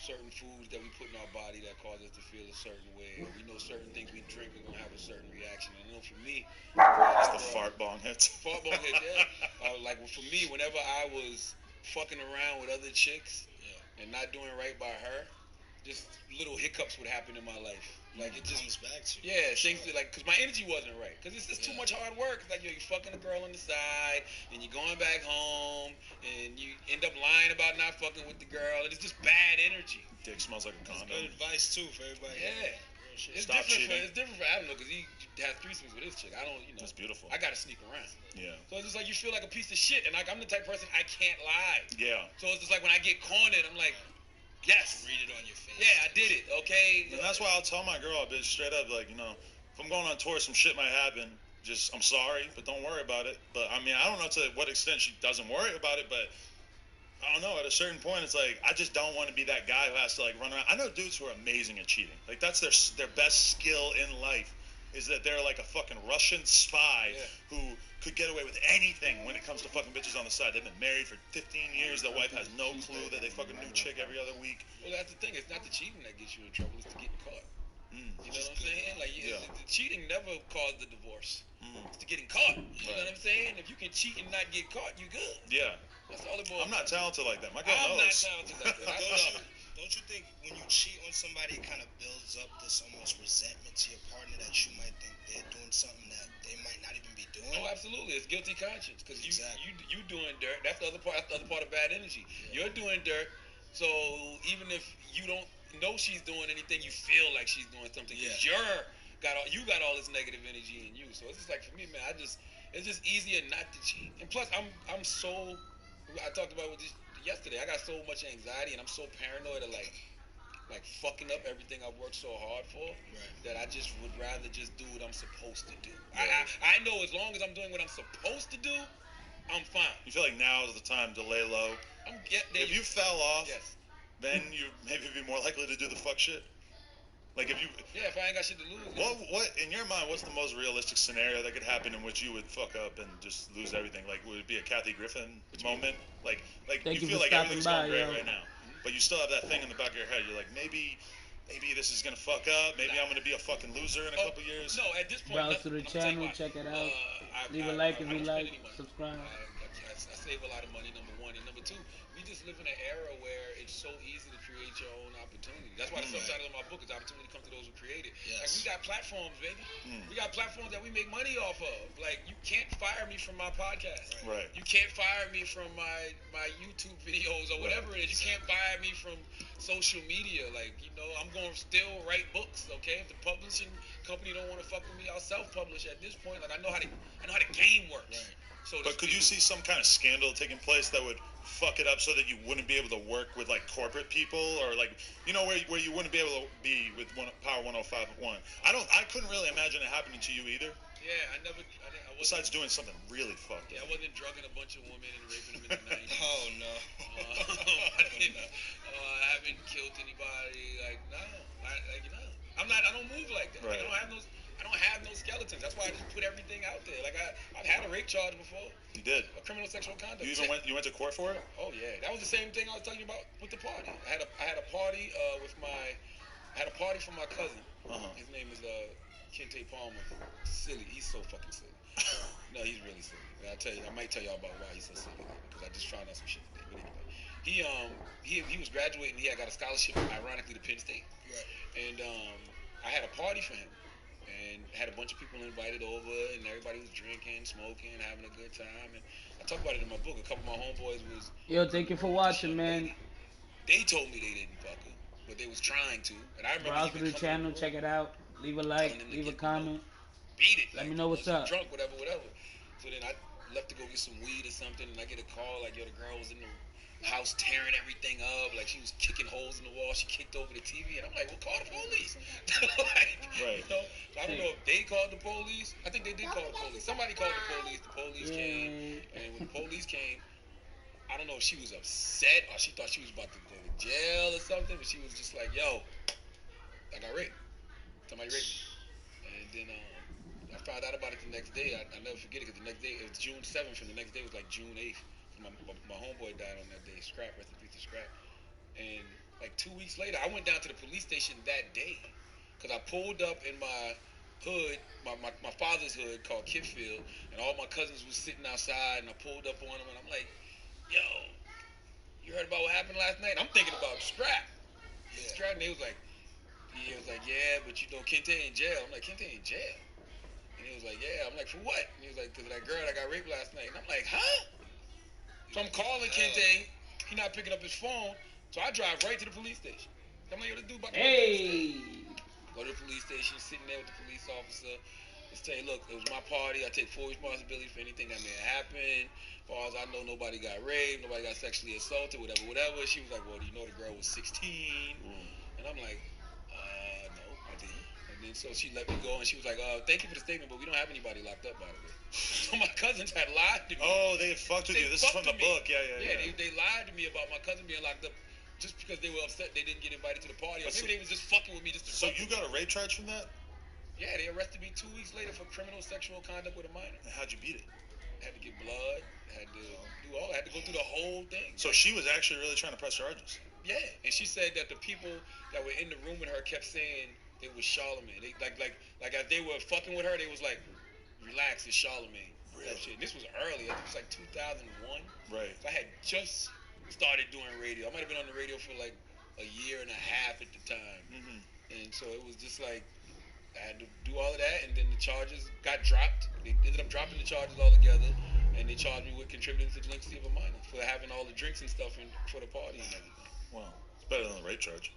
S10: certain foods that we put in our body that cause us to feel a certain way. We know certain things we drink, we're going to have a certain reaction. And I know for me...
S11: It's the fart bong hits.
S10: Fart bong hits, yeah. For me, whenever I was fucking around with other chicks and not doing right by her, just little hiccups would happen in my life. Like, it just
S12: comes back to you.
S10: Yeah, things because my energy wasn't right. Because it's just too much hard work. It's like, you're fucking a girl on the side, and you're going back home, and you end up lying about not fucking with the girl, and it's just bad energy.
S11: Dick smells like a condom.
S12: That's good advice, too, for everybody.
S10: Yeah. It's
S11: Stop cheating.
S10: It's different for Adam, because he has threesomes with his chick. I don't,
S11: That's beautiful.
S10: I got to sneak around.
S11: Yeah.
S10: So it's just like you feel like a piece of shit, and I'm the type of person, I can't lie.
S11: Yeah.
S10: So it's just like when I get cornered, I'm like, yes.
S12: Read it on your face.
S10: Yeah, I did it, okay?
S11: And that's why I'll tell my girl, bitch, straight up, like, if I'm going on tour, some shit might happen. Just, I'm sorry, but don't worry about it. But, I mean, I don't know to what extent she doesn't worry about it, but I don't know. At a certain point, it's like, I just don't want to be that guy who has to, run around. I know dudes who are amazing at cheating. Like, that's their best skill in life, is that they're like a fucking Russian spy who could get away with anything when it comes to fucking bitches on the side. They've been married for 15 years. Their wife has no clue that they fuck a new chick every other week.
S10: Well, that's the thing. It's not the cheating that gets you in trouble. It's the getting caught. You know what I'm saying? Like, the cheating never caused the divorce. It's the getting caught. You know what I'm saying? If you can cheat and not get caught, you good.
S11: Yeah.
S10: That's all it boils
S11: I'm not talented like that. My girl
S10: I'm
S11: knows.
S10: not talented like that.
S12: Don't you think when you cheat on somebody, it kind of builds up this almost resentment to your partner that you might think they're doing something that they might not even be doing?
S10: Oh, absolutely. It's guilty conscience because you doing dirt. That's the other part. That's the other part of bad energy. Yeah. You're doing dirt, so even if you don't know she's doing anything, you feel like she's doing something because you got all this negative energy in you. So it's just like for me, man. It's just easier not to cheat. And plus, I talked about this yesterday. I got so much anxiety and I'm so paranoid of like fucking up everything I've worked so hard for that I just would rather just do what I'm supposed to do. I know as long as I'm doing what I'm supposed to do, I'm fine.
S11: You feel like now is the time to lay low? If you fell off, then you maybe be more likely to do the fuck shit? Like, if you...
S10: Yeah, if I ain't got shit to lose.
S11: What in your mind, what's the most realistic scenario that could happen in which you would fuck up and just lose everything? Like, would it be a Kathy Griffin moment? Like
S2: Thank
S11: you
S2: you
S11: feel
S2: for
S11: like everything's
S2: stopping
S11: going
S2: by,
S11: great right now, but you still have that thing in the back of your head. You're like, maybe this is gonna fuck up. Maybe I'm gonna be a fucking loser in a couple years.
S10: No, at this point,
S2: Browse to the channel, check it out. Leave a like if you like, subscribe.
S10: I save a lot of money, number one. And number two, we just live in an era where it's so easy to create your own opportunity. That's why the subtitle of my book is Opportunity Comes to Those Who Create It.
S12: Yes.
S10: Like, we got platforms, baby. We got platforms that we make money off of. Like, you can't fire me from my podcast.
S11: Right.
S10: You can't fire me from my YouTube videos or whatever it is. You can't fire me from social media. Like, you know, I'm going to still write books, okay? If the publishing company don't want to fuck with me, I'll self-publish at this point. Like, I know how the game works.
S12: Right.
S10: So
S11: But could you see some kind of scandal taking place that would fuck it up so that you wouldn't be able to work with like corporate people, or like, you know, where you wouldn't be able to be with Power 105.1? I couldn't really imagine it happening to you either.
S10: Yeah, I wasn't,
S11: Besides doing something really fucked
S10: yeah,
S11: up.
S10: I wasn't drugging a bunch of women and raping them in the 90s.
S12: Oh no.
S10: I haven't killed anybody. Like, no. I don't move like that.
S11: Right.
S10: Like, I don't have no skeletons. That's why I just put everything out there. Like, I've had a rape charge before.
S11: You did.
S10: A criminal sexual conduct.
S11: You went to court for it?
S10: Oh yeah, that was the same thing I was telling you about with the party. I had a party for my cousin. His name is Kente Palmer. Silly. He's so fucking silly. No, he's really silly. I might tell y'all about why he's so silly, because I just found out some shit today. But anyway, he was graduating. He had got a scholarship, ironically, to Penn State.
S12: Right.
S10: And I had a party for him, and had a bunch of people invited over, and everybody was drinking, smoking, having a good time. And I talk about it in my book. A couple of my homeboys was.
S2: Yo, thank you for watching, man.
S10: They told me they didn't fuck her, but they was trying to. And I remember.
S2: Browse to the channel, check it out. Leave a like, leave a comment.
S10: Beat it.
S2: Let me know what's up.
S10: Drunk, whatever. So then I left to go get some weed or something, and I get a call like, yo, the girl was in the house tearing everything up, like she was kicking holes in the wall. She kicked over the TV, and I'm like, well, call the police. Like,
S11: right.
S10: You know? So I don't know if they called the police. I think they did call the police. Somebody called the police. The police came, and when the police came, I don't know if she was upset or she thought she was about to go to jail or something, but she was just like, yo, I got raped. Somebody raped me. And then I found out about it the next day. I'll never forget it, because the next day, it was June 7th, and the next day was like June 8th. My homeboy died on that day. Scrap, rest in peace to Scrap. And like 2 weeks later, I went down to the police station that day, because I pulled up in my hood, my father's hood called Kitfield, and all my cousins was sitting outside, and I pulled up on them, and I'm like, yo, you heard about what happened last night? I'm thinking about Scrap. Yeah. Scrap, and they was like, yeah, but you know, Kente in jail. I'm like, Kente in jail? And he was like, yeah. I'm like, for what? And he was like, because of that girl that got raped last night. And I'm like, huh? So I'm calling Kente. He not picking up his phone. So I drive right to the police station. I'm like, yo, this dude about to go to the police station. Go to the police station, sitting there with the police officer. Just say, look, it was my party. I take full responsibility for anything that may have happened. As far as I know, nobody got raped. Nobody got sexually assaulted, whatever. She was like, well, do you know the girl was 16? And I'm like, no, I didn't. And then so she let me go, and she was like, thank you for the statement, but we don't have anybody locked up, by the way. So my cousins had lied to me.
S11: Oh, they fucked with you. This is from the book. Yeah.
S10: They lied to me about my cousin being locked up just because they were upset they didn't get invited to the party. Or maybe they was just fucking with me just to
S11: So you got a rape charge from that?
S10: Yeah, they arrested me 2 weeks later for criminal sexual conduct with a minor.
S11: And how'd you beat it?
S10: Had to get blood. Had to go through the whole thing.
S11: So she was actually really trying to press charges.
S10: Yeah, and she said that the people that were in the room with her kept saying it was Charlemagne. They like as they were fucking with her, they was like, relax, it's Charlemagne. Really? Shit. This was early. I think it was like 2001.
S11: Right.
S10: So I had just started doing radio. I might have been on the radio for like a year and a half at the time.
S11: Mm-hmm.
S10: And so it was just like I had to do all of that, and then the charges got dropped. They ended up dropping the charges altogether, and they charged me with contributing to delinquency of a minor for having all the drinks and stuff for the party and everything.
S11: Wow, it's better than the rape charge.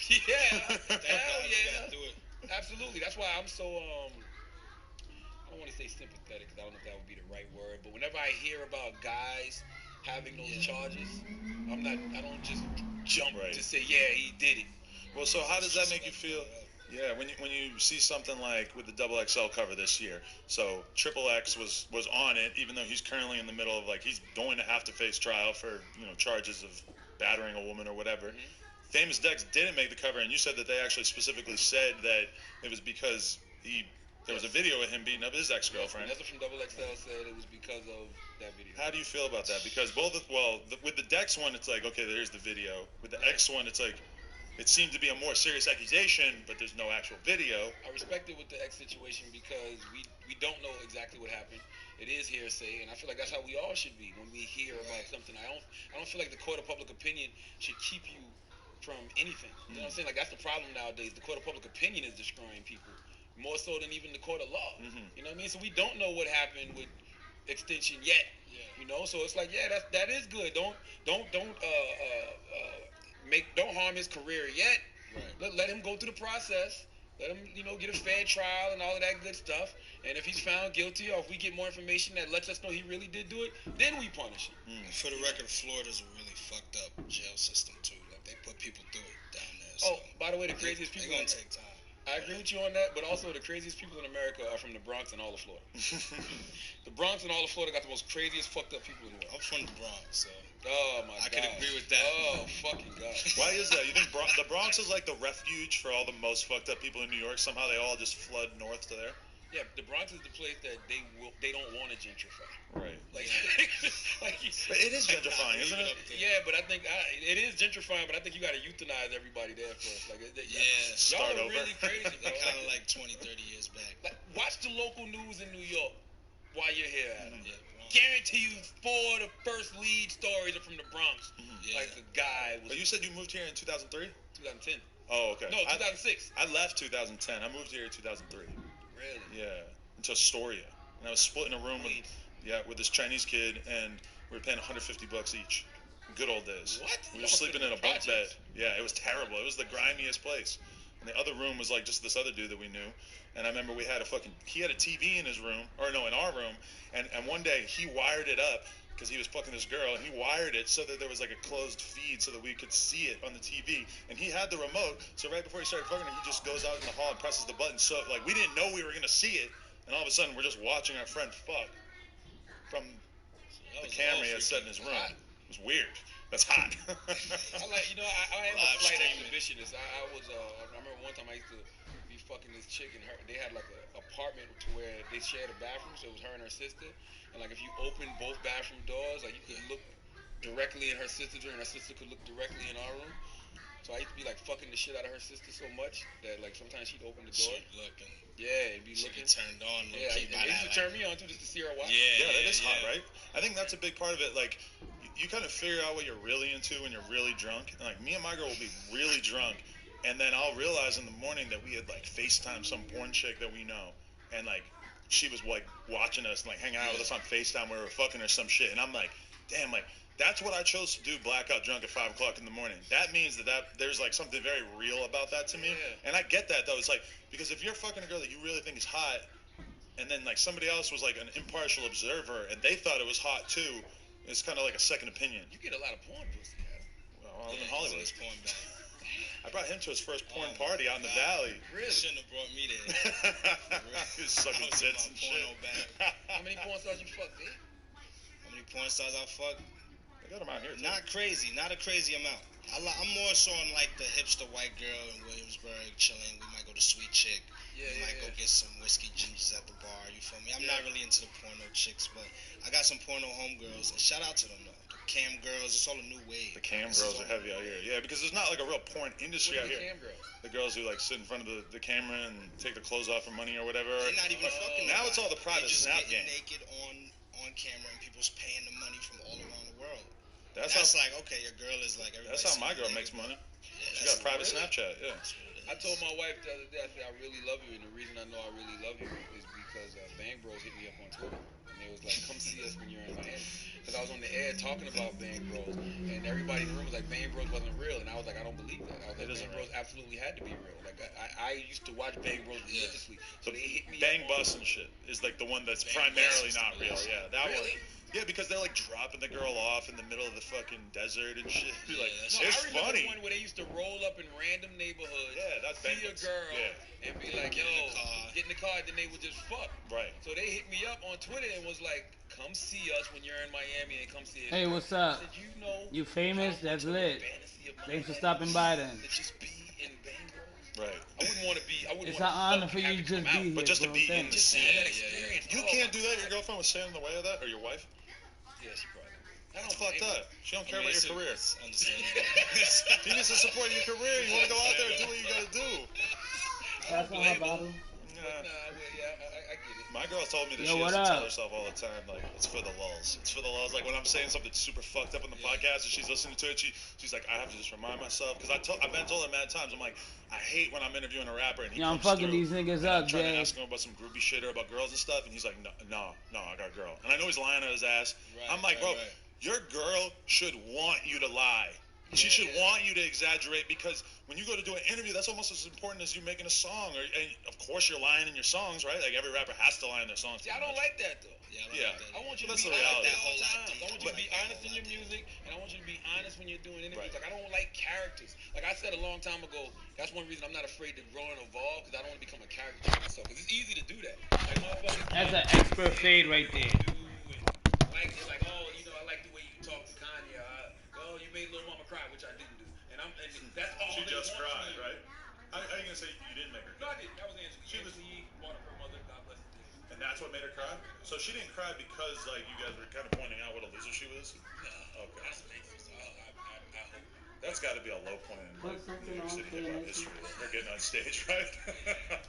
S10: Yeah, hell yeah. Do it. Absolutely. That's why I'm so I don't want to say sympathetic, because I don't know if that would be the right word, but whenever I hear about guys having those charges, I don't just jump to say, yeah, he did it.
S11: Well, so how does that make you feel? Yeah, when you see something like with the XXL cover this year, so XXX was on it, even though he's currently in the middle of, like, he's going to have to face trial for, charges of battering a woman or whatever. Famous Dex didn't make the cover, and you said that they actually specifically said that it was because there was a video of him beating up his ex-girlfriend.
S10: Another from Double XL said it was because of that video.
S11: How do you feel about that? Because with the Dex one, it's like, okay, there's the video. With the X one, it's like, it seemed to be a more serious accusation, but there's no actual video.
S10: I respect it with the X situation because we don't know exactly what happened. It is hearsay, and I feel like that's how we all should be when we hear about something. I don't feel like the court of public opinion should keep you from anything. You know what I'm saying? Like, that's the problem nowadays. The court of public opinion is destroying people more so than even the court of law. You know what I mean? So we don't know what happened with extension yet. You know, so it's like, yeah, that is good. Don't harm his career yet. Let him go through the process. Let him, get a fair trial and all of that good stuff. And if he's found guilty, or if we get more information that lets us know he really did do it, then we punish him.
S12: For the record, Florida's a really fucked up jail system too. Like, they put people through it down there. So
S10: by the way, the craziest people.
S12: They're gonna take time.
S10: I agree with you on that, but also the craziest people in America are from the Bronx and all of Florida. The Bronx and all of Florida got the most craziest fucked up people in the world.
S12: I'm from the Bronx, so
S10: I
S12: could agree with that.
S10: Oh, fucking God.
S11: Why is that? You think the Bronx is like the refuge for all the most fucked up people in New York? Somehow they all just flood north to there?
S10: Yeah, the Bronx is the place that they don't want to gentrify.
S11: Right.
S10: Like,
S11: but it is gentrifying, isn't it?
S10: Yeah, but I think it is gentrifying. But I think you got to euthanize everybody there first. Like,
S12: start
S10: y'all are
S12: over.
S10: really crazy, bro.
S12: Kind of like 20, 30 years back.
S10: Like, watch the local news in New York while you're here, Adam. Guarantee you 4 of the first lead stories are from the Bronx. Like, the guy was.
S11: But you said you moved here in 2003?
S10: 2010.
S11: Oh, okay.
S10: No, 2006.
S11: I left 2010. I moved here in 2003.
S10: Really?
S11: Yeah, into Astoria, and I was splitting a room with this Chinese kid, and we were paying $150 each. Good old days.
S10: What?
S11: We were sleeping in a bunk bed. Yeah, it was terrible. It was the grimiest place. And the other room was like just this other dude that we knew. And I remember he had a TV in his room, in our room, and one day he wired it up because he was fucking this girl, and he wired it so that there was like a closed feed so that we could see it on the TV. And he had the remote, so right before he started fucking her, he just goes out in the hall and presses the button. So like we didn't know we were gonna see it, and all of a sudden we're just watching our friend fuck from the camera he had set in his room. It was weird. That's hot.
S10: I am a flight exhibitionist. I remember one time I used to be fucking this chick, and they had like an apartment to where they shared a bathroom, so it was her and her sister. And like if you open both bathroom doors, like you could look directly in her sister's room, and her sister could look directly in our room. So I used to be like fucking the shit out of her sister so much that like sometimes she'd open the door.
S12: She'd looking.
S10: Yeah, it'd be
S12: She'd
S10: looking.
S12: get turned on.
S10: Yeah, it used to turn me on too, just to see her watch.
S11: Yeah, that is hot, right? I think that's a big part of it. Like, you kind of figure out what you're really into when you're really drunk. And like me and my girl will be really drunk, and then I'll realize in the morning that we had like FaceTime some porn chick that we know, and like she was like watching us and like hanging out with us on FaceTime where we were fucking or some shit. And I'm like, damn, like that's what I chose to do, blackout drunk at 5 o'clock in the morning. That means that there's like something very real about that to me. Yeah. And I get that though. It's like, because if you're fucking a girl that you really think is hot, and then like somebody else was like an impartial observer and they thought it was hot too, it's kind of like a second opinion.
S10: You get a lot of porn pussy, Adam.
S11: Well, I live in Hollywood.
S12: Porn bag.
S11: I brought him to his first porn party out in the valley.
S10: Really?
S12: Shouldn't have brought me there.
S11: He was sucking tits and shit.
S10: How many porn stars you fucked, dude?
S12: How many porn stars I fucked?
S11: I got them out here too.
S12: Not crazy. Not a crazy amount. I'm more so on like the hipster white girl in Williamsburg chilling. We might go to Sweet Chick. We might go get some whiskey gingers at the bar. You feel me? I'm not really into the porno chicks, but I got some porno homegirls. And shout out to them though. The cam girls, it's all a new wave.
S11: The cam girls are heavy out here. Yeah, because there's not like a real porn industry out here.
S10: Cam girls?
S11: The girls who like sit in front of the camera and take the clothes off for money or whatever.
S12: They're not even fucking.
S11: Now it's all the private snap game.
S12: Naked on camera and people's paying the money from all around the world.
S11: That's
S12: like, okay, your girl is like everybody.
S11: That's how my girl makes money. She got private Snapchat, yeah.
S10: I told my wife the other day, I said, I really love you, and the reason I know I really love you is because Bang Bros hit me up on Twitter, and they was like, come see us when you're in Miami. Because I was on the air talking about Bang Bros, and everybody in the room was like, Bang Bros wasn't real, and I was like, I don't believe that. I was like, Bang Bros absolutely had to be real. Like, I used to watch Bang Bros religiously, so they hit me
S11: Bang Bus and shit is like the one that's primarily not real, yeah. That
S10: really?
S11: one. Yeah, because they're like dropping the girl off in the middle of the fucking desert and shit. Like,
S10: no,
S11: it's
S10: I remember
S11: funny.
S10: the one where they used to roll up in random neighborhoods,
S11: that's
S10: see a girl, and be like, yo, get in the car, then they would just fuck.
S11: Right.
S10: So they hit me up on Twitter and was like, come see us when you're in Miami and come see us.
S2: Hey, what's up?
S10: I said, you know,
S2: You famous? That's lit. Thanks for stopping by then.
S10: To just be in Bangor.
S11: Right.
S10: I wouldn't want to be.
S2: It's an honor for you to just be here,
S11: but just to
S2: bro.
S11: be in the scene.
S10: Experience.
S11: You can't do that. Your girlfriend was standing in the way of that, or your wife?
S10: Yeah, she probably.
S11: That's fucked up. She don't care about your career.
S12: Understandable.
S11: He needs to support your career. You want to go out there and do what you gotta do.
S2: Pass on my bottle.
S10: I get it.
S11: My girl told me that
S2: Yo,
S11: she has
S2: what
S11: to
S2: up?
S11: tell herself all the time, like, it's for the lulls. It's for the lulls. Like, when I'm saying something super fucked up on the podcast and she's listening to it, she's like, I have to just remind myself. Because I've been told her mad times, I'm like, I hate when I'm interviewing a rapper and he
S2: I'm
S11: comes
S2: fucking
S11: through,
S2: these niggas
S11: and
S2: up,
S11: I'm trying
S2: Jay.
S11: to ask him about some groupie shit or about girls and stuff, and he's like, no, I got a girl. And I know he's lying to his ass. I'm like, bro, your girl should want you to lie. She should want you to exaggerate, because when you go to do an interview, that's almost as important as you making a song. And of course, you're lying in your songs, right? Like, every rapper has to lie in their songs.
S10: See, I don't like that, though.
S11: Yeah.
S10: I want you to
S11: That's
S10: be
S11: the
S10: honest
S11: reality.
S10: at all times. I want you to be honest in your music, and I want you to be honest when you're doing interviews. Like, I don't like characters. Like I said a long time ago, that's one reason I'm not afraid to grow and evolve, because I don't want to become a caricature of myself. Because it's easy to do that. Like, motherfuckers.
S2: That's an expert fade right there.
S10: Like, oh, you know, I like the way you talk to Kanye. Oh, you made Lil Mama cry, which I didn't do. And that's all.
S11: She just cried, right? How are you gonna say you didn't make her
S10: No,
S11: cry?
S10: I didn't. That was Angela. She was brought up her mother. God bless her.
S11: And that's what made her cry? So she didn't cry because, like, you guys were kind of pointing out what a loser she was?
S10: No.
S11: Okay.
S10: That's amazing. So I hope.
S11: That's got to be a low point in like, New York City hip-hop history. Her getting on stage, right?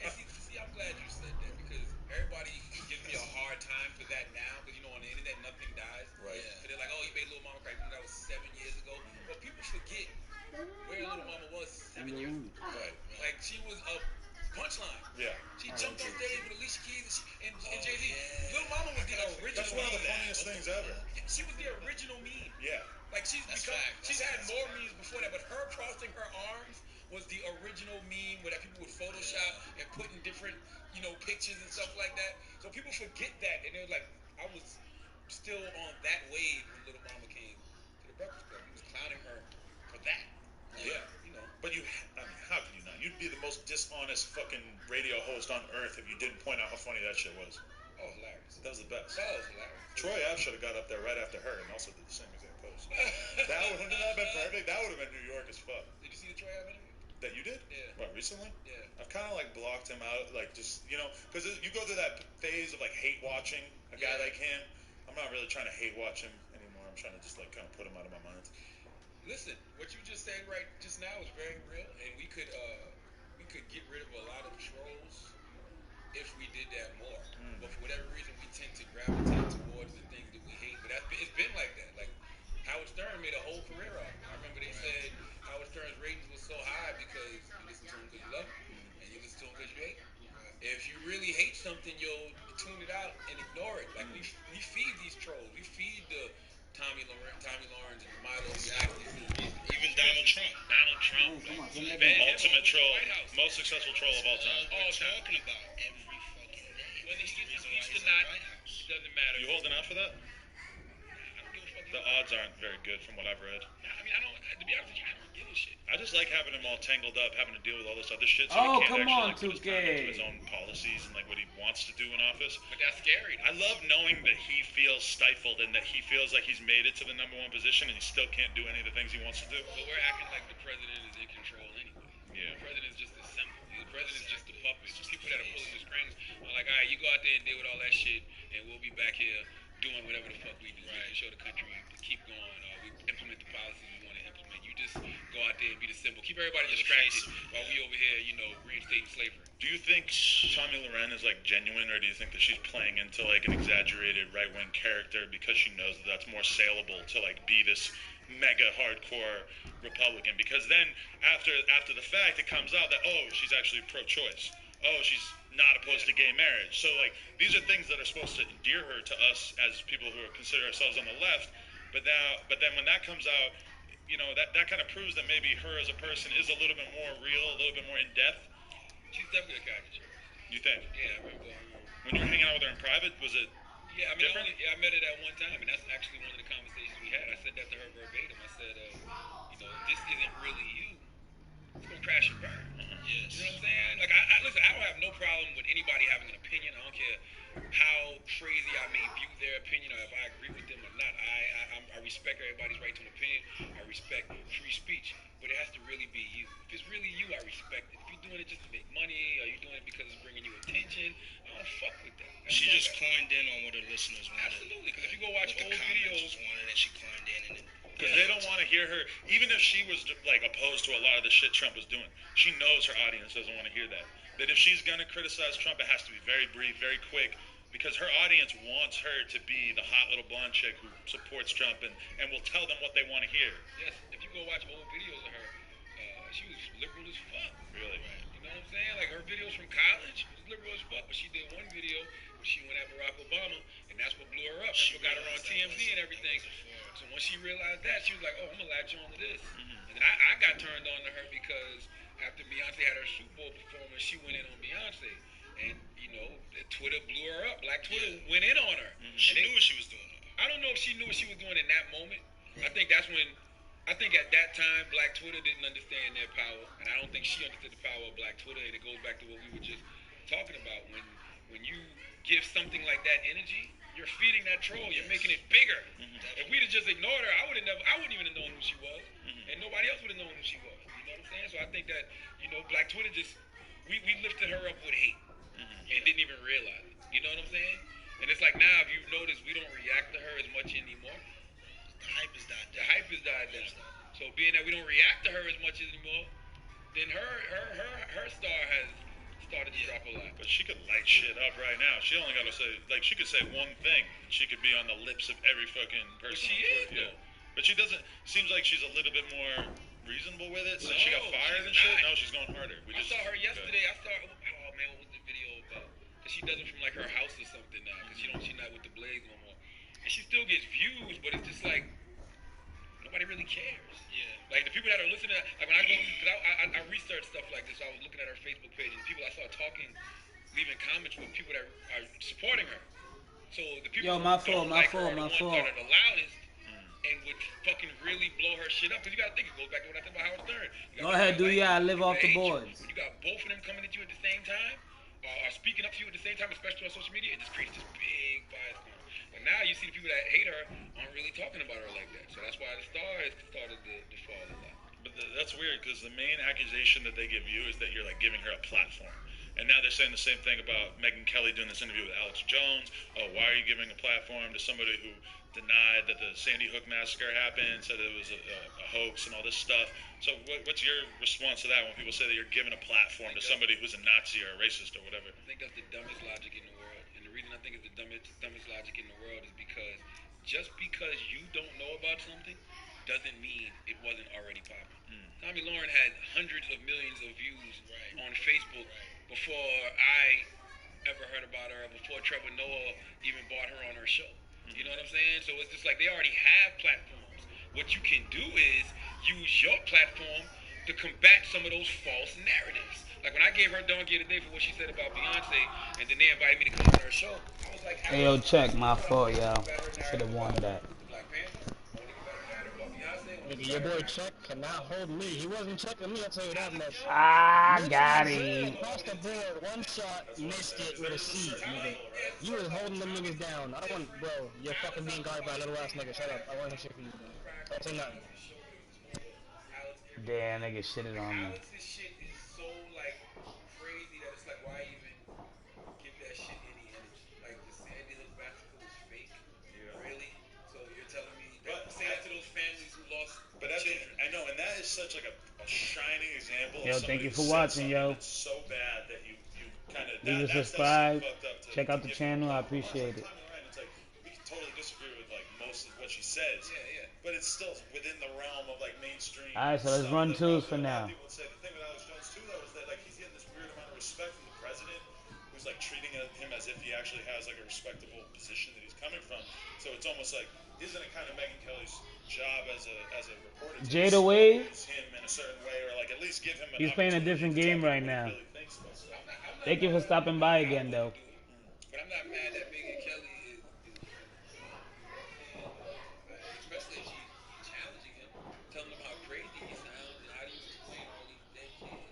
S10: And see, I'm glad you said that, because everybody gives me a hard time for that now, because, you know, on the internet, nothing dies.
S11: Right.
S10: So they're like, oh, you made Lil Mama cry. That was 7 years ago. But people forget where Lil Mama was 7 years ago.
S11: Right.
S10: Like, she was a punchline.
S11: Yeah.
S10: She jumped on stage with Alicia Keys and Jay-Z. Lil Mama was the original.
S11: That's one of the funniest things ever.
S10: She was the original meme.
S11: Yeah.
S10: Like, she's had more memes before that, but her crossing her arms was the original meme where that people would Photoshop and put in different, you know, pictures and stuff like that. So people forget that, and they're like, I was still on that wave when Little Mama came to the Breakfast Club. He was clowning her for that.
S11: Yeah.
S10: You know.
S11: But how could you not? You'd be the most dishonest fucking radio host on earth if you didn't point out how funny that shit was.
S10: Oh, hilarious.
S11: That was the best.
S10: That was hilarious.
S11: Troy Ave should have got up there right after her and also did the same exact post. That wouldn't have been perfect. That would have been New York as fuck.
S10: Did you see the Troy Ave interview?
S11: That you did?
S10: Yeah.
S11: What, recently?
S10: Yeah.
S11: I've kind of like blocked him out, like just, you know, because you go through that phase of like hate watching a guy like him. I'm not really trying to hate watch him anymore. I'm trying to just like kind of put him out of my mind.
S10: Listen, what you just said right just now is very real, and we could get rid of a lot of trolls if we did that more. But for whatever reason, we tend to gravitate towards the things that we hate. But it's been like that. Like, Howard Stern made a whole career out of it. I remember they said Howard Stern's ratings was so high because you listen to him because you love him, and you listen to him because you hate him. If you really hate something, you'll tune it out and ignore it. Like, we feed these trolls. We feed the Tommy Lawrence and the Milo
S12: Even Donald Trump.
S11: Ultimate troll, most successful troll of all time.
S12: All talking about every fucking day.
S10: When he doesn't matter.
S11: You holding out for that? The odds aren't very good from what I've read.
S10: I mean, to be honest with you, I don't give a shit.
S11: I just like having him all tangled up, having to deal with all this other shit. So
S2: Oh,
S11: he can't
S2: come on,
S11: actually, like, put his time
S2: 2K.
S11: into his own policies and like what he wants to do in office.
S10: But that's scary.
S11: I love knowing that he feels stifled and that he feels like he's made it to the #1 position and he still can't do any of the things he wants to do.
S10: But we're acting like the president is in control anyway.
S11: Yeah.
S10: The president's just a symbol. The president's just the puppet. Just people that are pulling the strings are like, all right, you go out there and deal with all that shit, and we'll be back here doing whatever the fuck we do. Right. To show the country to keep going. We implement the policies we want to implement. You just go out there and be the symbol. Keep everybody distracted while we over here, you know, reinstating slavery.
S11: Do you think Tommy Loren is like genuine, or do you think that she's playing into like an exaggerated right-wing character because she knows that that's more saleable to like be this mega hardcore Republican? Because then after the fact, it comes out that she's actually pro-choice. She's not opposed to gay marriage. So like these are things that are supposed to endear her to us as people who consider ourselves on the left. But then when that comes out, you know, that kind of proves that maybe her as a person is a little bit more real, a little bit more in depth.
S10: She's definitely a caricature.
S11: You think?
S10: Yeah, I remember.
S11: When you were hanging out with her in private, was it?
S10: Yeah, I mean,
S11: different?
S10: I met her at one time, and that's actually one of the conversations we had. I said that to her verbatim. I said, you know, this isn't really you. It's gonna crash and burn.
S12: Yes.
S10: You know what I'm saying? Like, listen, I don't have no problem with anybody having an opinion. I don't care how crazy I may view their opinion or if I agree with them or not. I respect everybody's right to an opinion. I respect free speech. But it has to really be you. If it's really you, I respect it. If you're doing it just to make money or you're doing it because it's bringing you attention, I don't fuck with that.
S12: She just coined in on what her listeners wanted.
S10: Absolutely, because if you go watch
S12: what
S10: old
S12: the
S10: videos,
S12: wanted, and she coined in and
S11: because they don't want to hear her, even if she was like opposed to a lot of the shit Trump was doing. She knows her audience doesn't want to hear that. That if she's gonna criticize Trump, it has to be very brief, very quick, because her audience wants her to be the hot little blonde chick who supports Trump and will tell them what they want to hear.
S10: yes, if you go watch old videos of her, she was liberal as fuck.
S11: Really?
S10: You know what I'm saying? Like her videos from college was liberal as fuck, but she did one video where she went at Barack Obama, and that's what blew her up. That's what got her on TMZ and everything. So when she realized that, she was like, oh, I'm gonna latch on to this. And then I got turned on to her because after Beyonce had her Super Bowl performance, she went in on Beyonce. And, you know, Twitter blew her up. Black Twitter went in on her.
S12: She knew what she was doing.
S10: I don't know if she knew what she was doing in that moment. I think that's when, I think at that time, Black Twitter didn't understand their power. And I don't think she understood the power of Black Twitter. And it goes back to what we were just talking about. When you give something like that energy, you're feeding that troll. You're making it bigger. If we'd have just ignored her, I wouldn't even have known who she was. And nobody else would have known who she was. You know what I'm saying? So I think that, you know, Black Twitter just, we lifted her up with hate. And didn't even realize it. You know what I'm saying? And it's like now, if you've noticed, we don't react to her as much anymore.
S12: The hype is died down.
S10: The hype has died down. So being that we don't react to her as much anymore, then her star has started to drop a lot.
S11: But she could light shit up right now. She only got to say, like, she could say one thing. She could be on the lips of every fucking person.
S10: But she is, though.
S11: But she doesn't, seems like she's a little bit more reasonable with it. Since she got fired and shit, no, she's going harder.
S10: I saw her yesterday. Oh man, what was the video about? Because she does it from like her house or something now. Because she's not with the Blaze no more. And she still gets views, but it's just like, nobody really cares.
S12: Yeah.
S10: Like the people that are listening, like when I go, because I research stuff like this. So I was looking at her Facebook page, and the people I saw talking, leaving comments with people that are supporting her. So the people
S2: my
S10: who
S2: fault.
S10: that are the loudest and would fucking really blow her shit up. Because you got to think, it goes back to what I said about Howard Stern.
S2: Go ahead, do ya. I live off the boards.
S10: When you got both of them coming at you at the same time, or speaking up to you at the same time, especially on social media, it just creates this big bias. But now you see the people that hate her aren't really talking about her like that. So that's why the star has started to fall a lot.
S11: But that's weird because the main accusation that they give you is that you're like giving her a platform. And now they're saying the same thing about Megyn Kelly doing this interview with Alex Jones. Oh, why are you giving a platform to somebody who denied that the Sandy Hook massacre happened, said it was a hoax and all this stuff? So what's your response to that when people say that you're giving a platform to somebody who's a Nazi or a racist or whatever?
S10: I think that's the dumbest logic in the world. And the reason I think it's the dumbest logic in the world is because just because you don't know about something doesn't mean it wasn't already popular. Tommy Lauren had hundreds of millions of views on Facebook before I ever heard about her, before Trevor Noah even brought her on her show. You know what I'm saying? So it's just like they already have platforms. What you can do is use your platform to combat some of those false narratives. Like when I gave her donkey of the day for what she said about Beyonce, and then they invited me to come on her show, I was like,
S2: hey, yo, check my fault, yo. Should have won that.
S6: Nigga, your boy Chuck cannot hold me. He wasn't checking me, I'll tell you that much.
S2: Got him.
S6: Across the board, one shot, missed it with a C, nigga. You was holding them niggas down. I don't want, bro, you're fucking being guarded by a little ass nigga. Shut up. I want to shit for you, bro. Don't say nothing.
S2: Damn, nigga shitted on me.
S10: Alex's shit is so, like, crazy that it's like, why even give that shit any energy? Like, the Sandy Hook massacre was fake? Really? So you're telling me that, say that to those families who lost children?
S11: I know, and that is such like a shining example.
S2: Yo, thank you for watching, yo.
S11: It's so bad that you kind of
S2: leave a subscribe. Check out the channel. I appreciate it.
S11: It's like we can totally disagree with like most of what she says. But it's still within the realm of like mainstream.
S2: Alright, so let's run twos for now.
S11: People would say the thing with Alex Jones too, though, is that like he's getting this weird amount of respect from the president, who's like treating him as if he actually has like a respectable position that he's coming from. So it's almost like, isn't it kind of Megyn Kelly's job as a reporter to
S2: Jada Wade,
S11: him in a certain way, or like at least give him an
S2: he's playing a different game right now. Thank you for stopping by again, though.
S10: But I'm not mad that Megyn Kelly is especially if she's challenging him, telling him how crazy he sounds and how do you explain all these dead kids.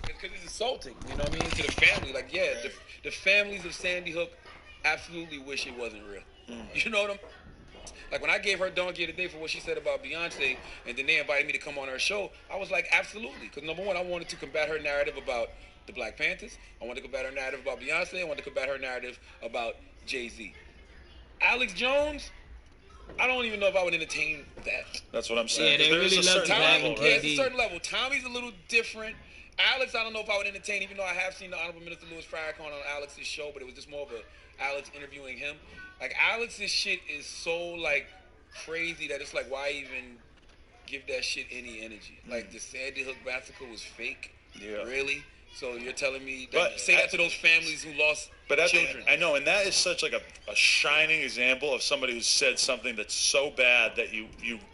S10: Because it's insulting, you know what I mean, to the family. Like, yeah, the families of Sandy Hook absolutely wish it wasn't real. You know what I'm? Like when I gave her donkey of the day for what she said about Beyonce, and then they invited me to come on her show, I was like, absolutely. Because number one, I wanted to combat her narrative about the Black Panthers. I wanted to combat her narrative about Beyonce. I wanted to combat her narrative about Jay-Z. Alex Jones, I don't even know if I would entertain that.
S11: That's what I'm saying.
S2: Yeah, they really love to have
S10: Yeah,
S2: KD.
S10: it's a certain level. Tommy's a little different. Alex, I don't know if I would entertain, even though I have seen the Honorable Minister Louis Farrakhan on Alex's show, but it was just more of a Alex interviewing him. Like, Alex's shit is so, like, crazy that it's like, why even give that shit any energy? Like, the Sandy Hook massacre was fake?
S11: Yeah.
S10: Really? So you're telling me that, say that to those families who lost children.
S11: I know, and that is such like a shining example of somebody who said something that's so bad that you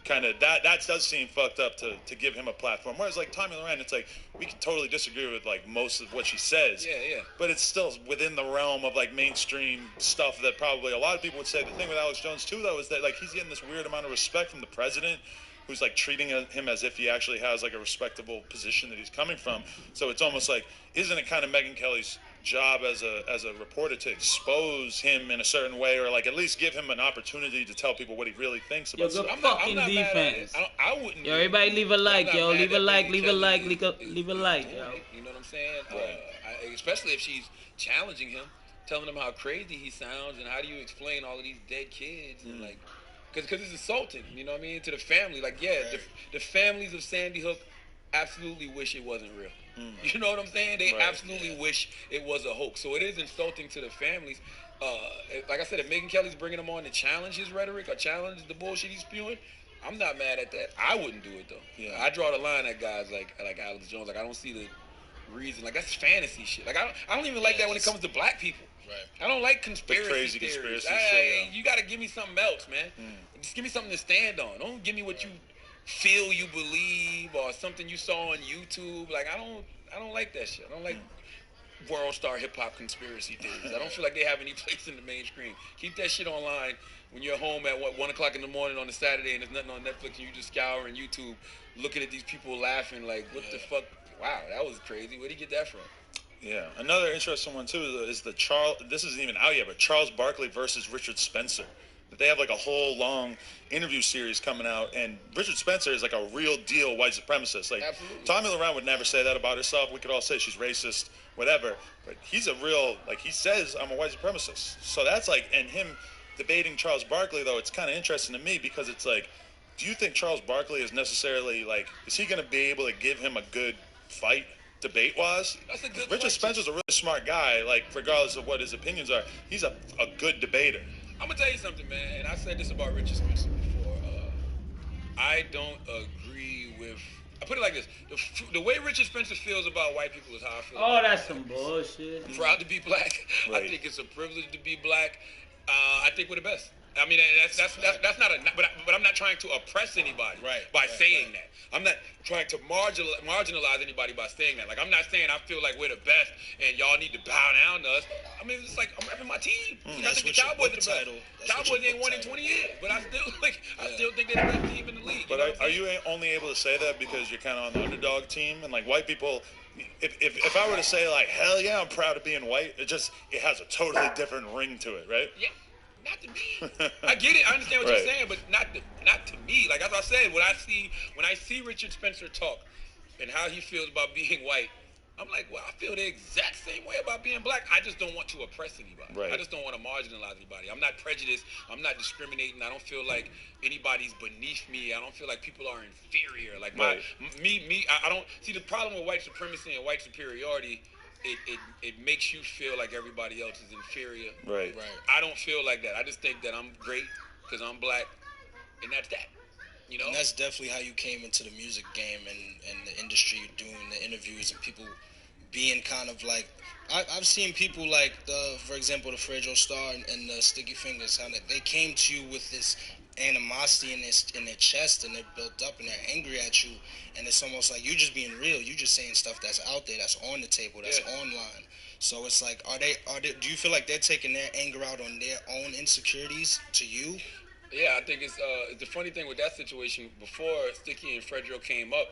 S11: kind of that does seem fucked up to give him a platform. Whereas like Tomi Lahren, it's like we can totally disagree with like most of what she says.
S10: Yeah.
S11: But it's still within the realm of like mainstream stuff that probably a lot of people would say. The thing with Alex Jones too, though, is that like he's getting this weird amount of respect from the president, who's like treating him as if he actually has like a respectable position that he's coming from. So it's almost like, isn't it kind of Megyn Kelly's job as a reporter to expose him in a certain way, or like at least give him an opportunity to tell people what he really thinks about
S2: Yo,
S11: stuff?
S2: good fucking defense.
S10: I wouldn't.
S2: Yo, everybody leave a like, yo. Leave a like, leave a like, leave a like, yo.
S10: You know what I'm saying? Especially if she's challenging him, telling him how crazy he sounds, and how do you explain all of these dead kids, and like, because it's insulting, you know what I mean, to the family. Like, yeah, the families of Sandy Hook absolutely wish it wasn't real. You know what I'm saying? They absolutely wish it was a hoax. So it is insulting to the families. Like I said, if Megyn Kelly's bringing him on to challenge his rhetoric or challenge the bullshit he's spewing, I'm not mad at that. I wouldn't do it though. Yeah. I draw the line at guys like Alex Jones. Like, I don't see the reason. Like, that's fantasy shit. Like, I don't even like that when it comes to black people. Right. I don't like conspiracy theories. You got to give me something else, man. Just give me something to stand on. Don't give me what you feel you believe or something you saw on YouTube. Like, I don't like that shit. I don't like world star hip hop conspiracy theories. I don't feel like they have any place in the mainstream. Keep that shit online when you're home at 1 o'clock in the morning on a Saturday and there's nothing on Netflix and you just scouring YouTube, looking at these people laughing like, what the fuck? Wow, that was crazy. Where'd he get that from?
S11: Yeah, another interesting one too is the this isn't even out yet, but Charles Barkley versus Richard Spencer. They have like a whole long interview series coming out, and Richard Spencer is like a real deal white supremacist. Like, Tomi Lahren would never say that about herself. We could all say she's racist, whatever, but he's a real, like, he says, I'm a white supremacist. So that's like, and him debating Charles Barkley, though, it's kind of interesting to me because it's like, do you think Charles Barkley is necessarily like, is he going to be able to give him a good fight debate-wise?
S10: That's a good
S11: Richard Spencer's a really smart guy, like, regardless of what his opinions are. He's a good debater.
S10: I'm gonna tell you something, man, and I said this about Richard Spencer before. I don't agree with. I put it like this: the way Richard Spencer feels about white people is how I feel.
S2: Oh, that's some bullshit.
S10: I'm proud to be black. Right. I think it's a privilege to be black. I think we're the best. I mean, that's not a. But I'm not trying to oppress anybody by saying that. I'm not trying to marginalize anybody by saying that. Like, I'm not saying I feel like we're the best and y'all need to bow down to us. I mean, it's like I'm repping my team. I think the Cowboys are the best. Cowboys ain't won in 20 years, but I still think they're the best team in the league.
S11: But are you only able to say that because you're kind of on the underdog team, and like white people? If I were to say like, hell yeah, I'm proud of being white, it has a totally different ring to it, right?
S10: Yeah. Not to me. I get it. I understand what you're saying, but not to me. Like, as I said, when I see Richard Spencer talk and how he feels about being white, I'm like, well, I feel the exact same way about being black. I just don't want to oppress anybody. Right. I just don't want to marginalize anybody. I'm not prejudiced. I'm not discriminating. I don't feel like anybody's beneath me. I don't feel like people are inferior. Like, I don't see the problem with white supremacy and white superiority. It makes you feel like everybody else is inferior.
S11: Right.
S10: I don't feel like that. I just think that I'm great because I'm black, and that's that. You know?
S12: And that's definitely how you came into the music game and the industry, doing the interviews and people being kind of like, I've seen people like, for example, the Fragile Star and the Sticky Fingers, how they came to you with this animosity in their chest, and they're built up and they're angry at you, and it's almost like you're just being real. You're just saying stuff that's out there, that's on the table, that's online. So it's like, are they? Do you feel like they're taking their anger out on their own insecurities to you?
S10: Yeah, I think it's the funny thing with that situation. Before Sticky and Fredro came up,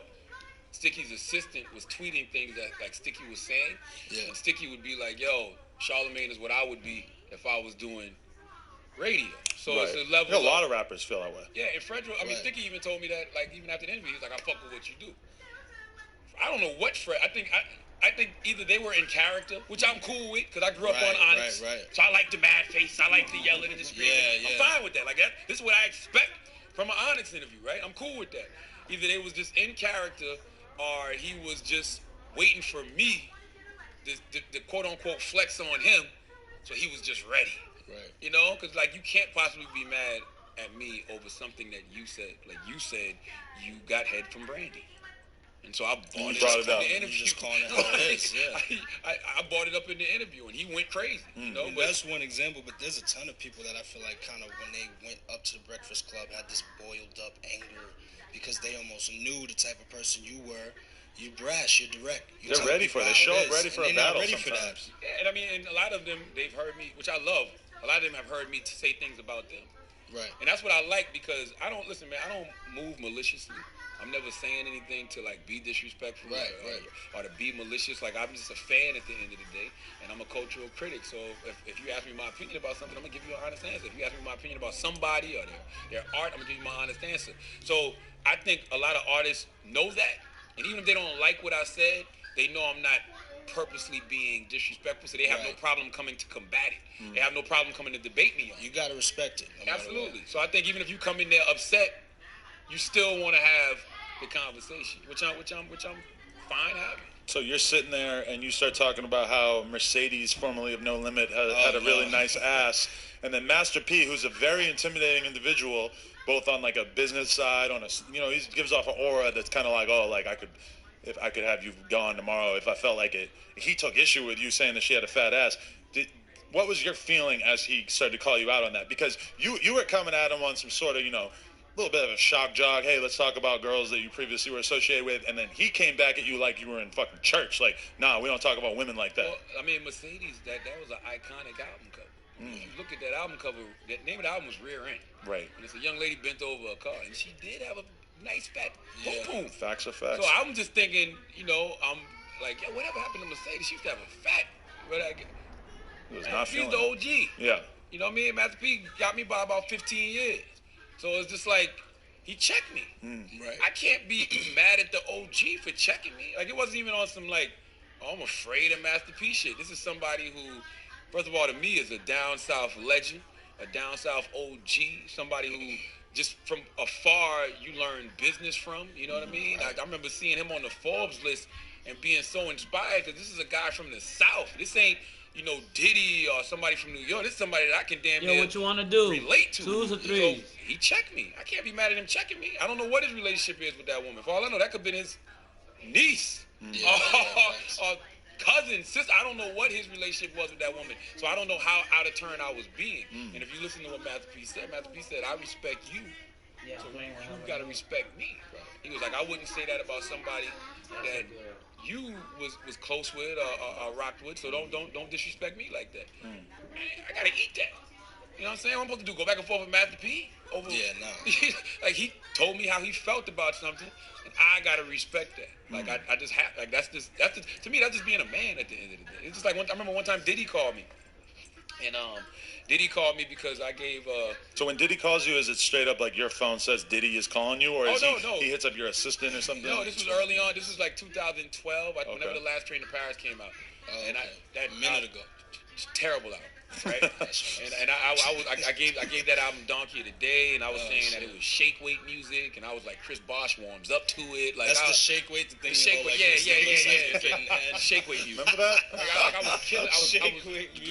S10: Sticky's assistant was tweeting things that like Sticky was saying, and Sticky would be like, "Yo, Charlemagne is what I would be if I was doing radio. So
S11: Right.
S10: it's a level.
S11: You know, a lot of rappers feel that way.
S10: Yeah, and Fredro, I mean, Sticky even told me that, like, even after the interview, he was like, I fuck with what you do. I don't know what Fred, I think either they were in character, which I'm cool with, because I grew up on Onyx.
S12: Right.
S10: So I like the mad face, I like the yelling and the screaming.
S12: Yeah.
S10: I'm fine with that. Like, this is what I expect from an Onyx interview, right? I'm cool with that. Either they was just in character, or he was just waiting for me, the quote-unquote flex on him, so he was just ready.
S12: Right.
S10: You know, because like you can't possibly be mad at me over something that you said. Like you said, you got head from Brandy, and so I brought it up in the interview.
S12: You just calling it how it is. Yeah.
S10: I brought it up in the interview, and he went crazy. You know, but
S12: that's one example. But there's a ton of people that I feel like kind of when they went up to the Breakfast Club had this boiled up anger because they almost knew the type of person you were. You brash, you're direct.
S11: They're ready for it. They show up ready for a battle
S12: ready
S11: sometimes.
S12: for that.
S10: Yeah, and I mean, and a lot of them, they've heard me, which I love. A lot of them have heard me say things about them.
S12: Right.
S10: And that's what I like because I don't move maliciously. I'm never saying anything to like be disrespectful or to be malicious. Like I'm just a fan at the end of the day, and I'm a cultural critic. So if you ask me my opinion about something, I'm gonna give you an honest answer. If you ask me my opinion about somebody or their art, I'm gonna give you my honest answer. So I think a lot of artists know that, and even if they don't like what I said, they know I'm not purposely being disrespectful, so they have no problem coming to combat it. They have no problem coming to debate me on it.
S12: You gotta respect it. No
S10: Absolutely. So I think even if you come in there upset, you still want to have the conversation, which I'm fine having.
S11: So you're sitting there and you start talking about how Mercedes, formerly of No Limit, had a really nice ass, and then Master P, who's a very intimidating individual, both on like a business side, he gives off an aura that's kind of like, if I could have you gone tomorrow if I felt like it. He took issue with you saying that she had a fat ass. What was your feeling as he started to call you out on that? Because you were coming at him on some sort of, little bit of a shock jog. Hey, let's talk about girls that you previously were associated with. And then he came back at you like you were in fucking church. Like, nah, we don't talk about women like that.
S10: Well, I mean, Mercedes, that was an iconic album cover. If you look at that album cover, the name of the album was Rear End.
S11: Right.
S10: And it's a young lady bent over a car, and she did have a nice fat boom.
S11: Facts are facts.
S10: So I'm just thinking, I'm like, yo, whatever happened to Mercedes? She used to have a fat.
S11: It was not
S10: She's
S11: feeling
S10: the
S11: it.
S10: OG.
S11: Yeah.
S10: You know what I mean? Master P got me by about 15 years. So it's just like, he checked me.
S12: Right.
S10: I can't be mad at the OG for checking me. Like, it wasn't even on some, like, oh, I'm afraid of Master P shit. This is somebody who, first of all, to me, is a down south legend, a down south OG, somebody who just from afar you learn business from, you know what I mean? I remember seeing him on the Forbes list and being so inspired because this is a guy from the South. This ain't, Diddy or somebody from New York. This is somebody that I can damn near
S2: what you want to do?
S10: Relate to.
S2: 2s or 3s?
S10: So he checked me. I can't be mad at him checking me. I don't know what his relationship is with that woman. For all I know, that could have been his niece or cousin, sister. I don't know what his relationship was with that woman. So I don't know how out of turn I was being. And if you listen to what Master P said, I respect you. So you got to respect me. He was like, I wouldn't say that about somebody that you was close with or rocked with, so don't disrespect me like that. I gotta eat that. You know what I'm saying? What I'm supposed to do? Go back and forth with Master P? Like he told me how he felt about something, and I gotta respect that. Like I just have like that's to me that's just being a man at the end of the day. It's just like I remember one time Diddy called me, and Diddy called me because I gave.
S11: So when Diddy calls you, is it straight up like your phone says Diddy is calling you, or is he hits up your assistant or something?
S10: No, this was early on. This was like 2012, whenever the last Train to Paris came out. That minute ago, terrible album, right? and I gave that album Donkey of the Day, and I was saying that it was shake weight music, and I was like Chris Bosh warms up to it. Like
S12: that's the shake weight thing.
S10: Shake weight, yeah. Shake weight music.
S11: Remember that?
S10: I was killing.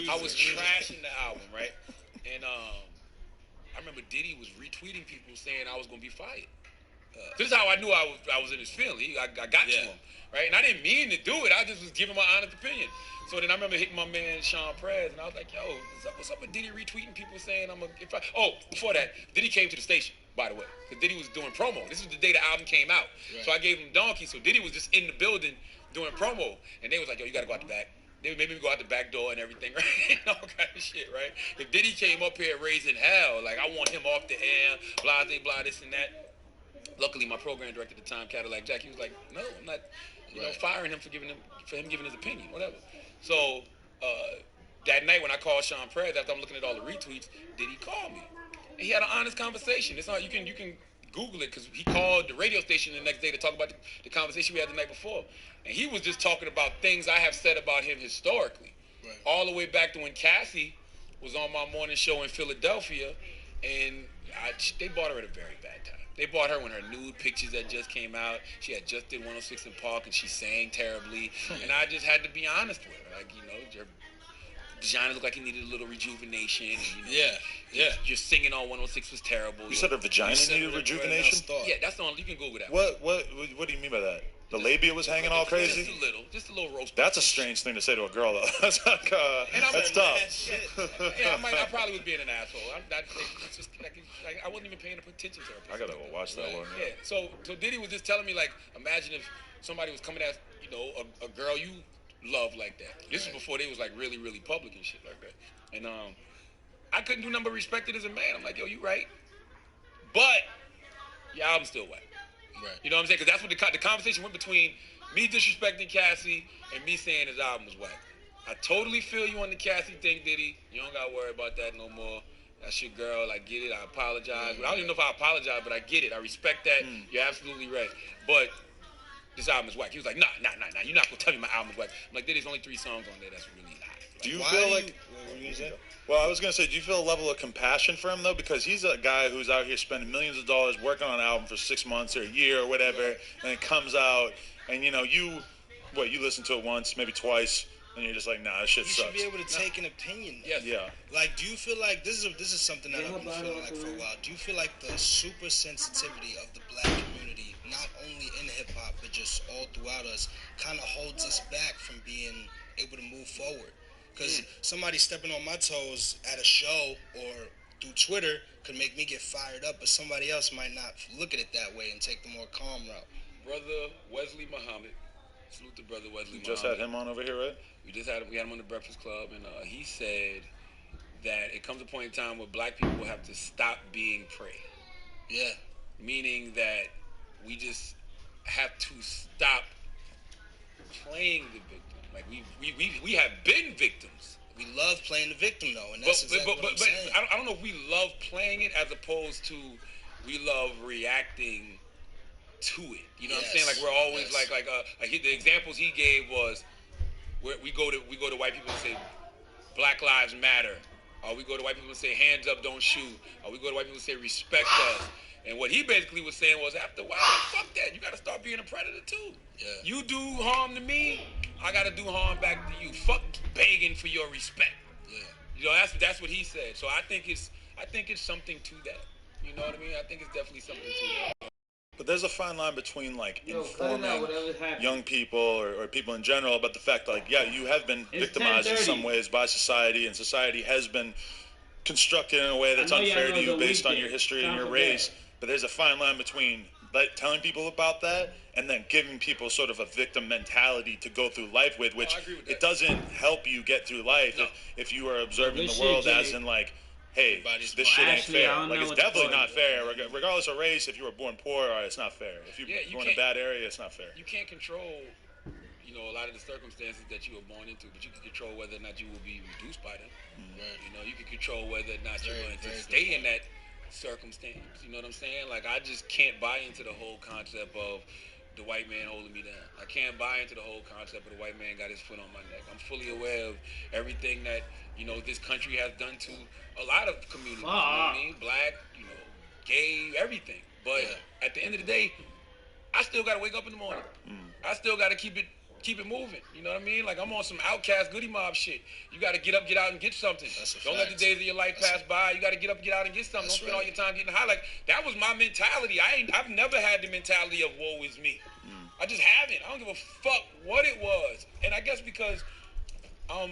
S10: I was trashing the album, right? And I remember Diddy was retweeting people saying I was gonna be fired. This is how I knew I was in his feeling. I got to him, right? And I didn't mean to do it. I just was giving my honest opinion. So then I remember hitting my man Sean Prez, and I was like, "Yo, what's up with Diddy retweeting people saying I'm a?" Before that, Diddy came to the station, by the way, because Diddy was doing promo. This was the day the album came out, so I gave him Donkey. So Diddy was just in the building doing promo, and they was like, "Yo, you gotta go out the back." They made me go out the back door and everything, right? All kind of shit, right? If Diddy came up here raising hell, like I want him off the air, blah, blah, this and that. Luckily, my program director at the time, Cadillac Jack, he was like, "No, I'm not, firing him for him giving his opinion, whatever." So that night when I called Sean Perez after I'm looking at all the retweets, did he call me? And he had an honest conversation. It's not you can Google it because he called the radio station the next day to talk about the conversation we had the night before, and he was just talking about things I have said about him historically, all the way back to when Cassie was on my morning show in Philadelphia, and they bought her at a very bad time. They bought her when her nude pictures had just came out. She had just did 106 in Park, and she sang terribly. And I just had to be honest with her. Like, your vagina looked like it needed a little rejuvenation. And, your singing on 106 was terrible.
S11: You said her vagina needed rejuvenation?
S10: Yeah, that's on. You can Google that.
S11: What do you mean by that? The labia was hanging all crazy?
S10: Just a little roast.
S11: That's a strange thing to say to a girl, though. That's like, that's tough.
S10: I probably was being an asshole. I wasn't even paying attention to her.
S11: I gotta go watch that one.
S10: Yeah. So Diddy was just telling me, like, imagine if somebody was coming at, a girl you love like that. This was before they was like really, really public and shit like that. And I couldn't do nothing but respect it as a man. I'm like, yo, you right, but your album's still whack. Right. You know what I'm saying? Because that's what the conversation went between me disrespecting Cassie and me saying his album was whack. I totally feel you on the Cassie thing, Diddy. You don't gotta worry about that no more. That's your girl. I get it. I apologize. I don't even know if I apologize, but I get it. I respect that. You're absolutely right. But this album is whack. He was like, nah. You're not gonna tell me my album is whack. I'm like, Diddy's only 3 songs on there. That's really hot.
S11: Do you feel like? What were you gonna say? Well, I was gonna say, do you feel a level of compassion for him though? Because he's a guy who's out here spending millions of dollars working on an album for 6 months or a year or whatever, and it comes out, and you listen to it once, maybe twice, and you're just like, nah, this shit sucks.
S12: You should be able to take an opinion.
S11: Yeah.
S12: Like, do you feel like this is something that I've been feeling like for a while? Do you feel like the super sensitivity of the black community, not only in hip hop but just all throughout us, kind of holds us back from being able to move forward? Because somebody stepping on my toes at a show or through Twitter could make me get fired up, but somebody else might not look at it that way and take the more calm route.
S10: Brother Wesley Muhammad. Salute to Brother Wesley Muhammad.
S11: Just had him on over here, right?
S10: We had him on the Breakfast Club, and he said that it comes a point in time where black people have to stop being prey.
S12: Yeah.
S10: Meaning that we just have to stop playing the victim. Like, we have been victims.
S12: We love playing the victim, though, and that's exactly what I'm saying.
S10: I don't know if we love playing it as opposed to we love reacting to it. You know what I'm saying? Like, we're always like the examples he gave was where we go to white people and say Black Lives Matter, or we go to white people and say hands up, don't shoot, or we go to white people and say respect us. And what he basically was saying was, after a while, fuck that. You got to start being a predator too. Yeah. You do harm to me, I got to do harm back to you. Fuck begging for your respect. Yeah. That's what he said. So I think it's something to that. You know what I mean? I think it's definitely something to that.
S11: But there's a fine line between informing young people or people in general about the fact that you have been victimized in some ways by society, and society has been constructed in a way that's unfair to you based on your history and your race. But there's a fine line between telling people about that and then giving people sort of a victim mentality to go through life with, which it doesn't help you get through life if you are observing the world as in hey, this shit ain't fair. It's definitely not fair. Regardless of race, if you were born poor, it's not fair. If you're born in a bad area, it's not fair.
S10: You can't control, a lot of the circumstances that you were born into, but you can control whether or not you will be reduced by them. You can control whether or not you're going to stay in that circumstance. You know what I'm saying? Like, I just can't buy into the whole concept of the white man holding me down. I can't buy into the whole concept of the white man got his foot on my neck. I'm fully aware of everything that, this country has done to a lot of communities. You know what I mean? Black, gay, everything. But at the end of the day, I still got to wake up in the morning. I still got to keep it moving. You know what I mean? Like, I'm on some Outcast Goody Mob shit. You got to get up, get out, and get something. Don't let the days of your life pass by. You got to get up, get out, and get something. Don't spend all your time getting high. Like, that was my mentality. I've never had the mentality of woe is me. I just haven't. I don't give a fuck what it was. And I guess because I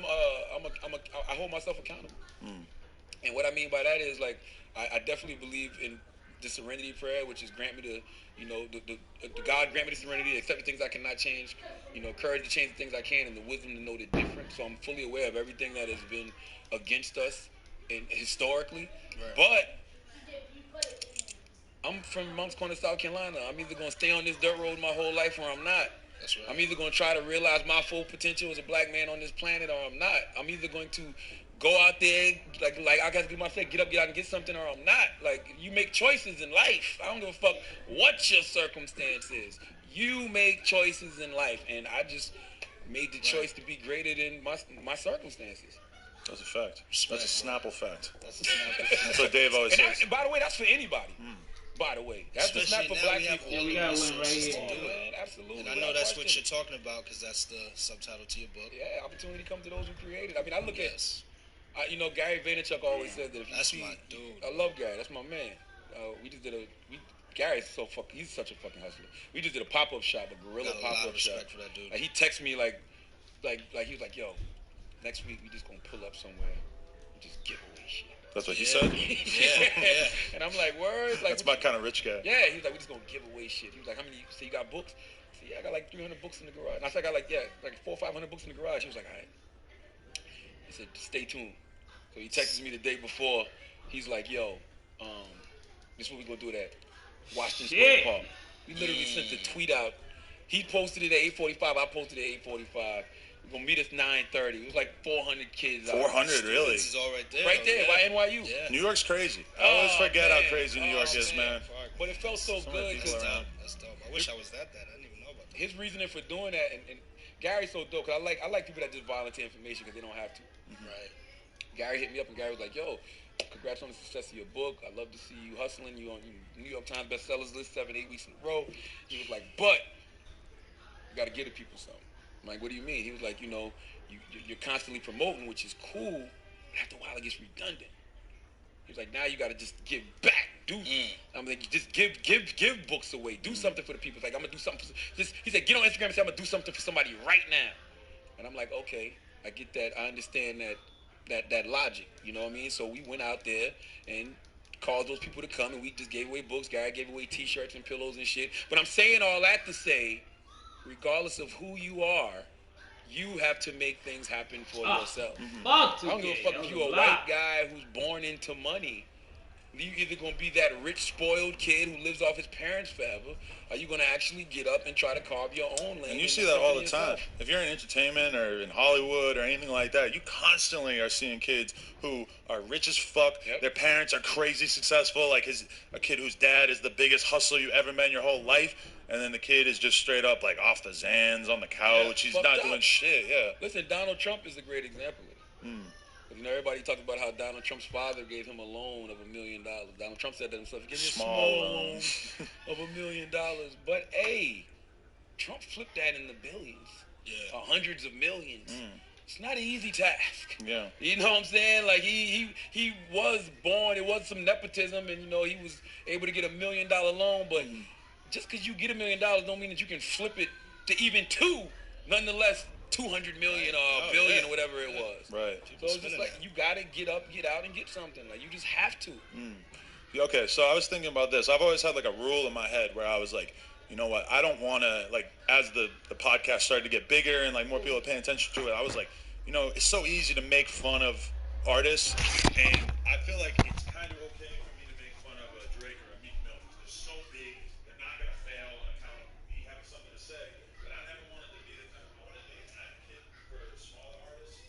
S10: hold myself accountable. And what I mean by that is, like, I definitely believe in the serenity prayer, which is grant me the God grant me the serenity to accept the things I cannot change, courage to change the things I can, and the wisdom to know the difference. So I'm fully aware of everything that has been against us historically. But I'm from Moncks Corner, South Carolina. I'm either going to stay on this dirt road my whole life or I'm not.
S12: That's right.
S10: I'm either going to try to realize my full potential as a black man on this planet, or I'm not. I'm either going to go out there, like I got to do my thing, get up, get out, and get something, or I'm not. Like, you make choices in life. I don't give a fuck what your circumstance is. You make choices in life, and I just made the choice to be greater than my circumstances.
S11: That's a fact. That's a Snapple fact.
S12: That's a Snapple fact.
S11: That's what Dave always says.
S10: And by the way, that's for anybody. By the way, that's just not for black people.
S12: We have all the resources to do it.
S10: Absolutely.
S12: And I know that's what you're talking about because that's the subtitle to your book.
S10: Yeah, opportunity comes to those who create it. I mean, I look at, Gary Vaynerchuk always said that if you see,
S12: my dude.
S10: I love Gary. That's my man. We just did Gary's he's such a fucking hustler. We just did a pop-up shop, a gorilla pop-up shop.
S12: For that dude.
S10: Like, he texted me like he was like, yo, next week we just gonna pull up somewhere and just give away shit.
S11: That's what he said?
S10: Yeah. And I'm like, word? Like,
S11: that's my kind of rich guy.
S10: Yeah, he was like, we just gonna give away shit. He was like, how many, so you got books? I said, yeah, I got like 300 books in the garage. And I said, I got like 400 or 500 books in the garage. He was like, all right. He said, stay tuned. So he texted me the day before. He's like, yo, this is what we gonna do at Washington Square Park. We literally sent the tweet out. He posted it at 8:45. I posted it at 8:45. We're gonna meet us 9:30. It was like 400 kids.
S11: 400, really?
S12: This is all right there.
S10: Right there, by NYU.
S12: Yeah.
S11: New York's crazy. I always forget how crazy New York is, man.
S10: But it felt so good.
S12: That's dope. I wish I was that. I didn't even know about that.
S10: His reasoning for doing that, and Gary's so dope, because I like people that just volunteer information because they don't have to.
S12: Right.
S10: Gary hit me up, and Gary was like, yo, congrats on the success of your book. I love to see you hustling. You on New York Times bestsellers list 7-8 weeks in a row. He was like, but you got to give the people something. I'm like, what do you mean? He was like, you're constantly promoting, which is cool, but after a while it gets redundant. He was like, now you got to just give back. I'm like, just give books away. Do something for the people. He's like, I'm going to do something. He said, get on Instagram and say, I'm going to do something for somebody right now. And I'm like, okay, I get that. I understand that logic. You know what I mean? So we went out there and called those people to come, and we just gave away books. Gary gave away T-shirts and pillows and shit. But I'm saying all that to say, regardless of who you are, you have to make things happen for yourself. I don't give a fuck if you're a white guy who's born into money. You either gonna be that rich, spoiled kid who lives off his parents forever, or you gonna actually get up and try to carve your own lane.
S11: And you see that all the time. If you're in entertainment or in Hollywood or anything like that, you constantly are seeing kids who are rich as fuck. Yep. Their parents are crazy successful. Like a kid whose dad is the biggest hustler you ever met in your whole life. And then the kid is just straight up like off the Zans on the couch. He's not doing shit. Yeah.
S10: Listen, Donald Trump is a great example of it. Everybody talks about how Donald Trump's father gave him a loan of $1 million. Donald Trump said that himself. He gave me a small loan of $1 million. But Trump flipped that in the billions, hundreds of millions. It's not an easy task.
S11: Yeah.
S10: You know what I'm saying? Like he was born. It was some nepotism, and he was able to get $1 million loan. But just because you get $1 million don't mean that you can flip it to even two. Nonetheless, 200 million or a billion or whatever it was.
S11: Right.
S10: So it's just like you gotta get up, get out, and get something. Like you just have to.
S11: Okay, so I was thinking about this. I've always had like a rule in my head where I was like, you know what? I don't want to, like, as the podcast started to get bigger and like more people are paying attention to it, I was like, it's so easy to make fun of artists, and I feel like it's kind of okay for me to make fun of a Drake or a Meek Mill because they're so big, they're not gonna fail on account of me having something to say. But I never wanted to be the type. I wanted to be an advocate for smaller artists.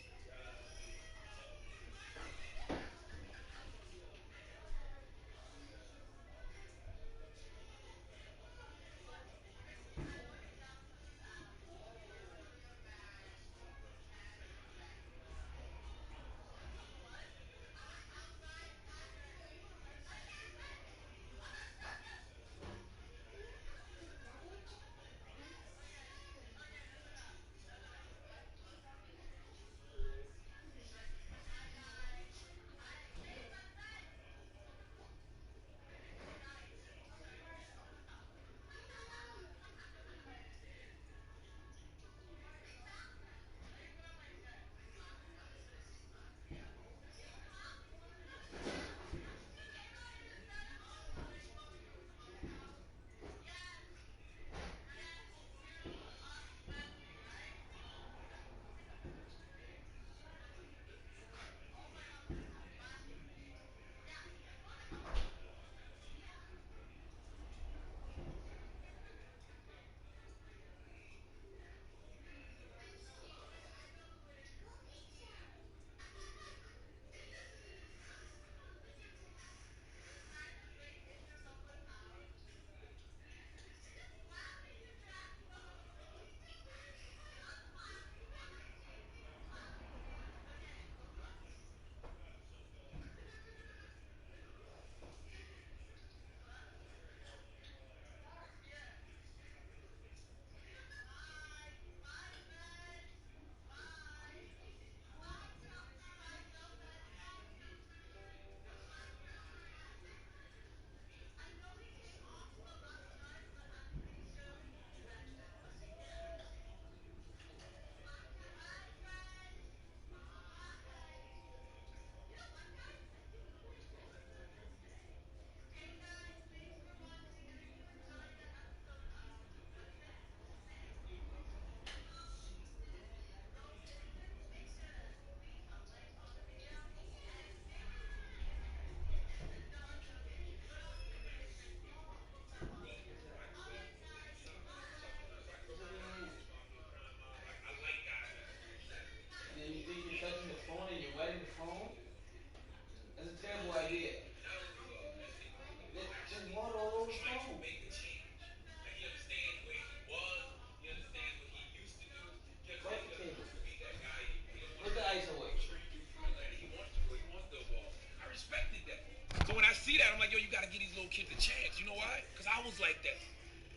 S10: like, yo, you gotta give these little kids a chance. You know why? Because I was like that.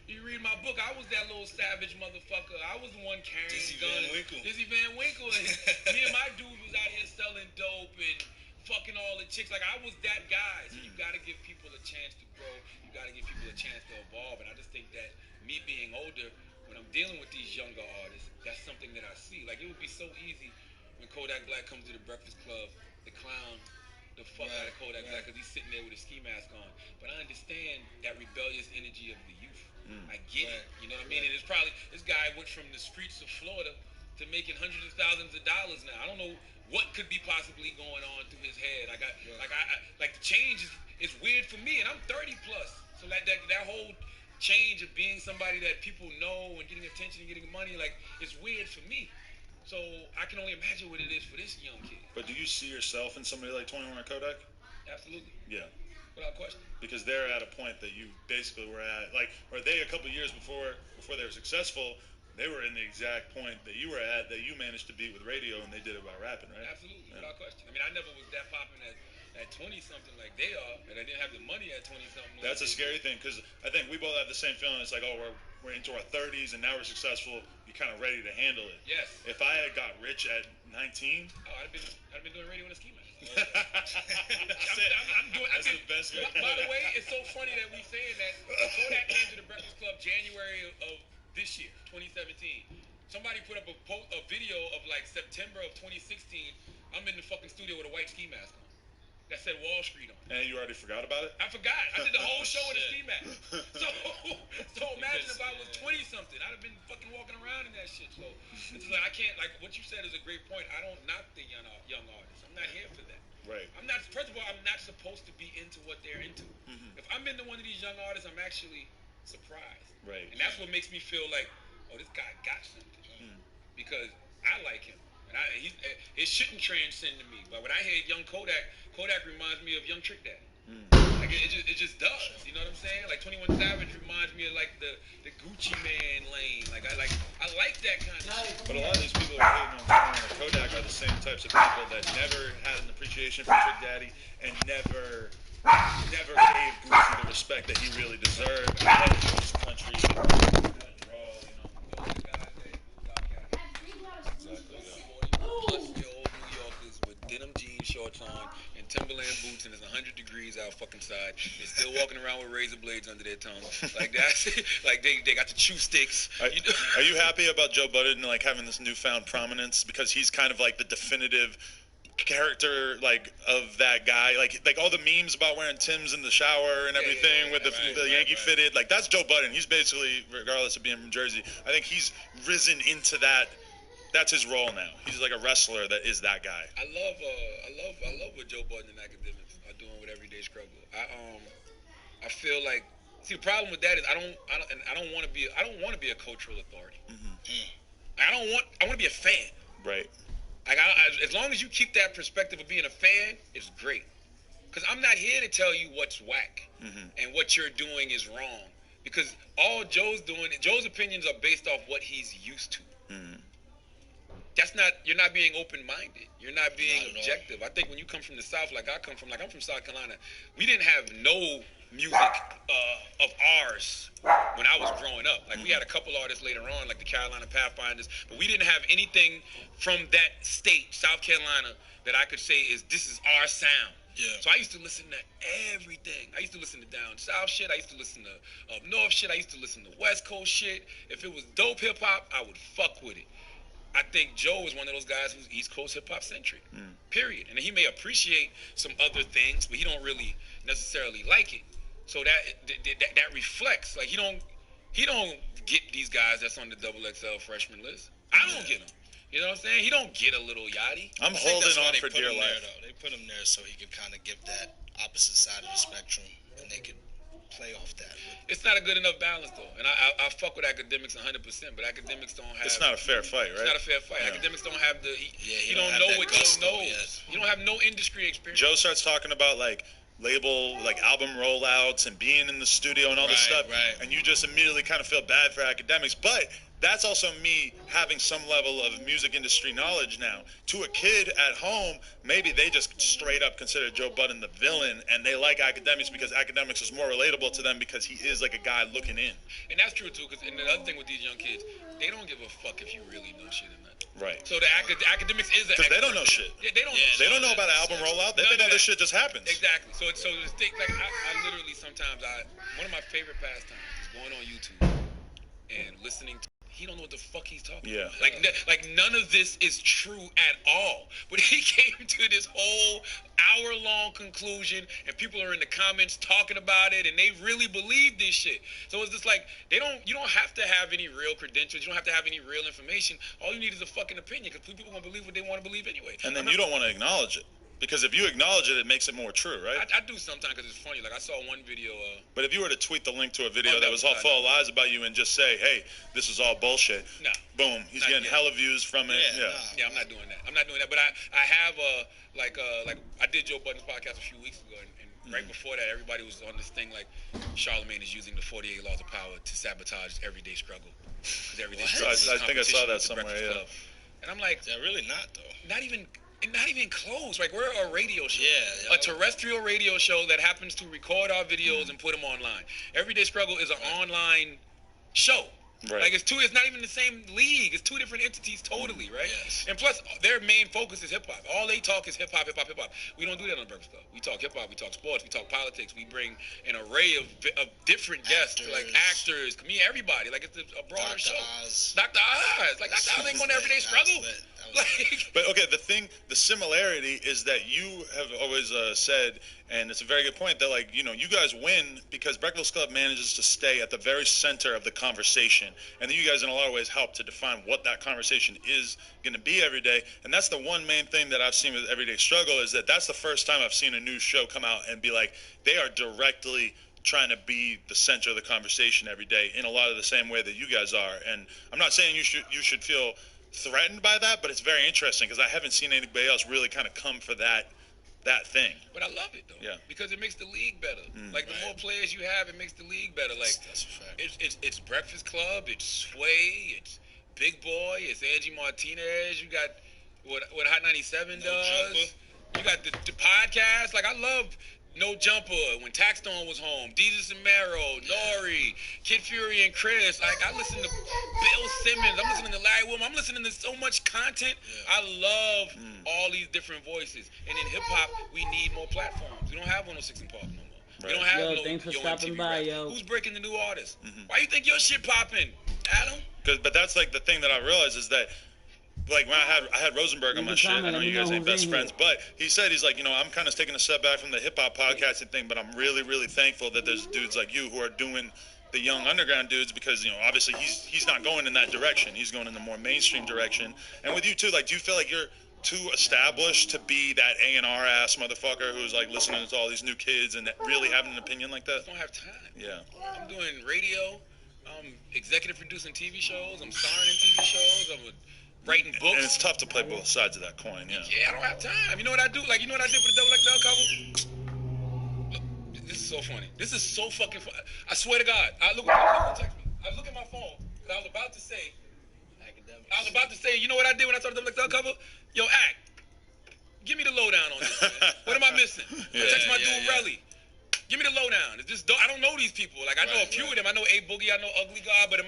S10: You read my book, I was that little savage motherfucker. I was the one carrying guns. Dizzy Van Winkle. And me and my dude was out here selling dope and fucking all the chicks. Like, I was that guy. So you gotta give people a chance to grow. You gotta give people a chance to evolve. And I just think that me being older, when I'm dealing with these younger artists, that's something that I see. Like, it would be so easy when Kodak Black comes to the Breakfast Club, the clown the fuck out of Kodak Black because he's sitting there with a ski mask on. But I understand that rebellious energy of the youth. I get it. You know what I mean? And it's probably, this guy went from the streets of Florida to making hundreds of thousands of dollars now. I don't know what could be possibly going on through his head. Like the change is weird for me, and I'm 30 plus. So like that whole change of being somebody that people know and getting attention and getting money, like, it's weird for me. So I can only imagine what it is for this young kid.
S11: But do you see yourself in somebody like 21 Kodak?
S10: Absolutely.
S11: Yeah.
S10: Without question.
S11: Because they're at a point that you basically were at, like, or they a couple years before they were successful, they were in the exact point that you were at, that you managed to beat with radio, and they did it by rapping, right?
S10: Absolutely, without question. I mean, I never was that popping at 20-something like they are, and I didn't have the money at 20-something.
S11: That's a scary thing, because I think we both have the same feeling. It's like, oh, we're into our 30s, and now we're successful. You're kind of ready to handle it.
S10: Yes.
S11: If I had got rich at 19,
S10: I'd have been doing radio in a ski mask.
S11: That's the best guy.
S10: By the way, it's so funny that we saying that Kodak came to the Breakfast Club January of this year, 2017. Somebody put up a video of like September of 2016. I'm in the fucking studio with a white ski mask on that said Wall Street on.
S11: And you already forgot about it?
S10: I forgot. I did the whole show with a ski mask. So imagine if I was 20-something. I'd have been fucking walking around in that shit. So it's like, I can't, like, what you said is a great point. I don't knock the young artists. I'm not here for that.
S11: Right.
S10: I'm not, first of all, I'm not supposed to be into what they're into. If I'm into one of these young artists, I'm actually surprised.
S11: Right.
S10: And that's what makes me feel like, oh, this guy got something. Because I like him. And it shouldn't transcend to me. But when I hear young Kodak reminds me of Young Trick Daddy. Like it just does. You know what I'm saying? Like 21 Savage reminds me of like the Gucci Man lane. Like I like that kind of shit.
S11: But a lot of these people that are hating on Kodak are the same types of people that never had an appreciation for Trick Daddy and never gave Gucci the respect that he really deserved in this country.
S10: Denim jeans, shorts on, and Timberland boots, and it's 100 degrees out fucking side. They're still walking around with razor blades under their tongue. Like that. Like they got the chew sticks.
S11: Are you happy about Joe Budden like having this newfound prominence? Because he's kind of like the definitive character like of that guy. Like all the memes about wearing Timbs in the shower and everything with the Yankee fitted. Like that's Joe Budden. He's basically, regardless of being from Jersey, I think he's risen into that. That's his role now. He's like a wrestler that is that guy.
S10: I love what Joe Budden and academics are doing with Everyday Struggle. I feel like, see, the problem with that is I don't want to be a cultural authority. I want to be a fan.
S11: Right.
S10: Like as long as you keep that perspective of being a fan, it's great. Because I'm not here to tell you what's whack and what you're doing is wrong. Because all Joe's opinions are based off what he's used to. You're not being open-minded. You're not being objective. I think when you come from the South, like I'm from South Carolina, we didn't have no music of ours when I was growing up. Like we had a couple artists later on, like the Carolina Pathfinders, but we didn't have anything from that state, South Carolina, that I could say this is our sound. Yeah. So I used to listen to everything. I used to listen to down south shit. I used to listen to up north shit. I used to listen to West Coast shit. If it was dope hip-hop, I would fuck with it. I think Joe is one of those guys who's East Coast hip-hop centric, period. And he may appreciate some other things, but he don't really necessarily like it. So that reflects, like he don't get these guys that's on the XXL freshman list. I don't get them. You know what I'm saying? He don't get a little Yachty.
S11: I'm holding on for dear life.
S12: They put him there so he could kind of give that opposite side of the spectrum, and they could play off that.
S10: It's not a good enough balance though, and I fuck with academics 100%, but academics don't have.
S11: It's not a fair fight, right?
S10: It's not a fair fight. Yeah. Academics don't have the. He don't know what Joe knows. You don't have no industry experience.
S11: Joe starts talking about like album rollouts and being in the studio and all this stuff, and you just immediately kind of feel bad for academics. But that's also me having some level of music industry knowledge now. To a kid at home, maybe they just straight up consider Joe Budden the villain, and they like Academics because Academics is more relatable to them because he is like a guy looking in.
S10: And that's true too, because and the other thing with these young kids, they don't give a fuck if you really know shit or not.
S11: Right.
S10: So the Academics is the
S11: because they don't know shit.
S10: Yeah, they don't.
S11: They don't know about an album rollout. They think all this shit just happens.
S10: Exactly. So the thing, like I literally sometimes one of my favorite pastimes is going on YouTube and listening to. He don't know what the fuck he's talking about. Like none of this is true at all. But he came to this whole hour-long conclusion, and people are in the comments talking about it, and they really believe this shit. So it's just like you don't have to have any real credentials. You don't have to have any real information. All you need is a fucking opinion, because people gonna believe what they want to believe anyway.
S11: And then you don't want to acknowledge it. Because if you acknowledge it, it makes it more true, right?
S10: I do sometimes because it's funny. Like I saw one video.
S11: But if you were to tweet the link to a video that was all full of lies about you and just say, "Hey, this is all bullshit," boom, he's getting hella views from it.
S10: Yeah, I'm not doing that. But I have like I did Joe Budden's podcast a few weeks ago, and right before that, everybody was on this thing like Charlemagne is using the 48 laws of power to sabotage everyday struggle. Because everyday struggle is
S11: I think I saw that
S10: with the
S11: somewhere.
S10: Breakfast Club. And I'm like,
S12: they're really not though.
S10: Not even close. Like we're a radio show, a terrestrial radio show that happens to record our videos and put them online. Everyday Struggle is an online show.
S11: Right.
S10: Like it's not even the same league. It's two different entities totally, right?
S12: Yes.
S10: And plus, their main focus is hip hop. All they talk is hip hop, hip hop, hip hop. We don't do that on the Breakfast Club. We talk hip hop, we talk sports, we talk politics. We bring an array of different guests, like actors, comedians, everybody. Like it's a broader show. Dr. Oz. Like Dr. Oz ain't going to Everyday Struggle.
S11: But okay, the similarity is that you have always said, and it's a very good point, that like, you know, you guys win because Breakfast Club manages to stay at the very center of the conversation, and then you guys in a lot of ways help to define what that conversation is going to be every day. And that's the one main thing that I've seen with Everyday Struggle, is that that's the first time I've seen a new show come out and be like, they are directly trying to be the center of the conversation every day in a lot of the same way that you guys are. And I'm not saying you should feel threatened by that, but it's very interesting because I haven't seen anybody else really kind of come for that thing.
S10: But I love it though, because it makes the league better. Like the more players you have, it makes the league better. Like
S12: that's a fact.
S10: It's Breakfast Club, it's Sway, it's Big Boy, it's Angie Martinez. You got what Hot 97 does. You got the podcast. Like I love No Jumper, when Taxstone was home, Jesus and Mero, Nori, Kid Fury and Chris. Like I listen to Bill Simmons, I'm listening to Larry Wilmore, I'm listening to so much content. I love all these different voices. And in hip hop, we need more platforms. We don't have 106 in Park no more. We don't have
S2: thanks for stopping by, yo.
S10: Who's breaking the new artists? Why you think your shit popping, Adam?
S11: But that's like the thing that I realized is that, like when I had Rosenberg on my shit. I know you guys ain't best friends, but he's like, you know, I'm kind of taking a step back from the hip hop podcasting thing, but I'm really, really thankful that there's dudes like you who are doing the young underground dudes, because, you know, obviously he's not going in that direction. He's going in the more mainstream direction. And with you too, like, do you feel like you're too established to be that A&R ass motherfucker who's like listening to all these new kids and really having an opinion like that?
S10: I don't have time.
S11: Yeah.
S10: I'm doing radio. I'm executive producing TV shows. I'm starring in TV shows. I'm writing books.
S11: And it's tough to play both sides of that coin,
S10: Yeah, I don't have time. You know what I do? Like, you know what I did for the Double XL cover? Look, this is so funny. This is so fucking funny. I swear to God. I look at my phone, and I was about to say, you know what I did when I saw the Double XL cover? Yo, Act, give me the lowdown on this, man. What am I missing? I text my dude, Relly. Give me the lowdown. It's just, I don't know these people. Like, I know a few of them. I know A Boogie. I know Ugly God. But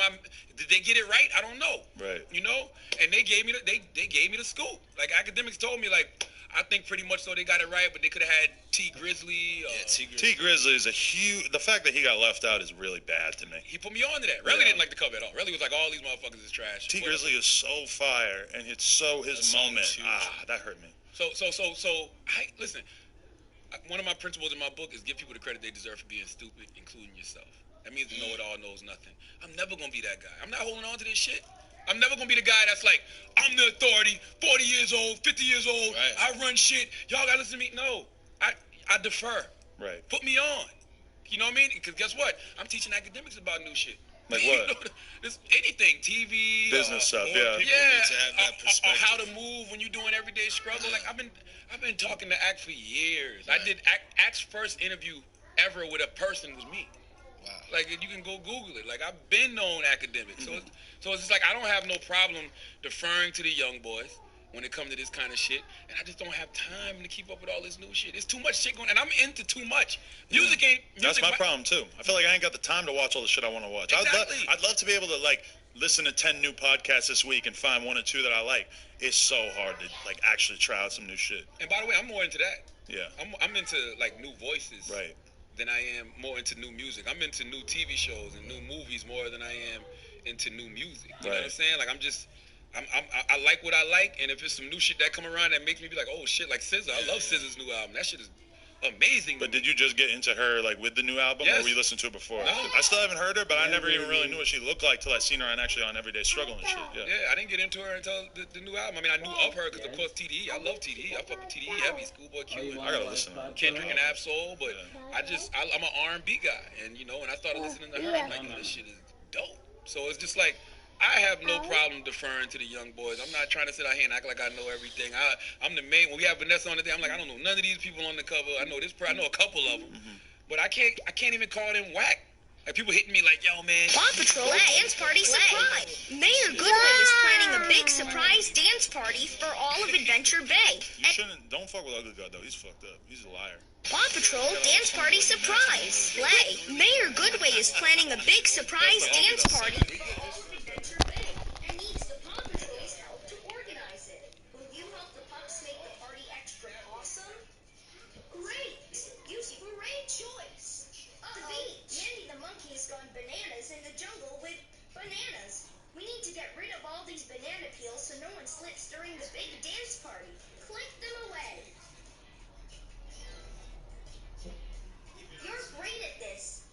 S10: did they get it right? I don't know.
S11: Right.
S10: You know? And they gave me they gave me the scoop. Like, Academics told me, like, I think pretty much so they got it right, but they could have had T Grizzly.
S11: T Grizzly is a huge. The fact that he got left out is really bad to me.
S10: He put me on to that. Relly didn't like the cover at all. Relly was like, all these motherfuckers is trash.
S11: T Grizzly is so fire, and it's so his moment. That hurt me.
S10: So, listen. One of my principles in my book is give people the credit they deserve for being stupid, including yourself. That means the know-it-all knows nothing. I'm never going to be that guy. I'm not holding on to this shit. I'm never going to be the guy that's like, I'm the authority, 40 years old, 50 years old, I run shit, y'all got to listen to me. No, I defer.
S11: Right.
S10: Put me on. You know what I mean? Because guess what? I'm teaching Academics about new shit.
S11: Like what?
S10: Anything, TV,
S11: business stuff,
S10: need to have that perspective. How to move when you're doing everyday struggle. Like I've been talking to Act for years. I did Act's first interview ever with a person was me.
S12: Wow.
S10: Like, you can go Google it. Like, I've been known academic. So it's just like I don't have no problem deferring to the young boys when it comes to this kind of shit, and I just don't have time to keep up with all this new shit. It's too much shit going, and I'm into too much. Music ain't.
S11: That's my problem too. I feel like I ain't got the time to watch all the shit I want to watch.
S10: Exactly.
S11: I'd love to be able to like listen to 10 new podcasts this week and find one or two that I like. It's so hard to like actually try out some new shit.
S10: And by the way, I'm more into that.
S11: Yeah.
S10: I'm into like new voices.
S11: Right.
S10: Than I am more into new music. I'm into new TV shows and new movies more than I am into new music. You know what I'm saying? Like I like what I like, and if there's some new shit that come around that makes me be like, oh shit, like SZA. I love SZA's new album. That shit is amazing.
S11: But did you just get into her like with the new album, or were you listening to it before?
S10: No.
S11: I still haven't heard her, but I never even really knew what she looked like till I seen her on Everyday Struggle and shit.
S10: Yeah, I didn't get into her until the new album. I mean, I knew of her because of course TDE. I love TDE. I fuck with TDE heavy. Schoolboy Q.
S11: I gotta listen to her.
S10: Kendrick and Absol, but I'm an R&B guy, and you know, when I started listening to her, I'm like, this shit is dope. So it's just like, I have no problem deferring to the young boys. I'm not trying to sit out here and act like I know everything. I'm the main. When we have Vanessa on the thing, I'm like, I don't know none of these people on the cover. I know this. I know a couple of them, but I can't even call them whack. Like, people hitting me like, yo, man.
S13: Paw Patrol dance party surprise. Mayor Goodway is planning a big surprise dance party for all of Adventure Bay.
S11: You shouldn't. Don't fuck with Ugly God though. He's fucked up. He's a liar.
S13: Paw Patrol dance party surprise. Slay. Mayor Goodway is planning a big surprise dance party for all of Adventure Bay and needs the Paw Patrol's help to organize it. Will you help the pups make the party extra awesome? Great. Use great choice. The beach. Mandy the monkey has gone bananas in the jungle with bananas. We need to get rid of all these banana peels so no one slips during the big dance party. Click them away. You're great at this.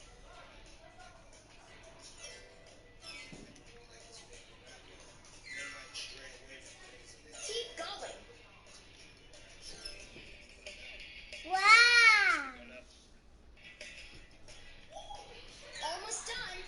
S13: Keep going.
S1: Wow.
S13: Almost done.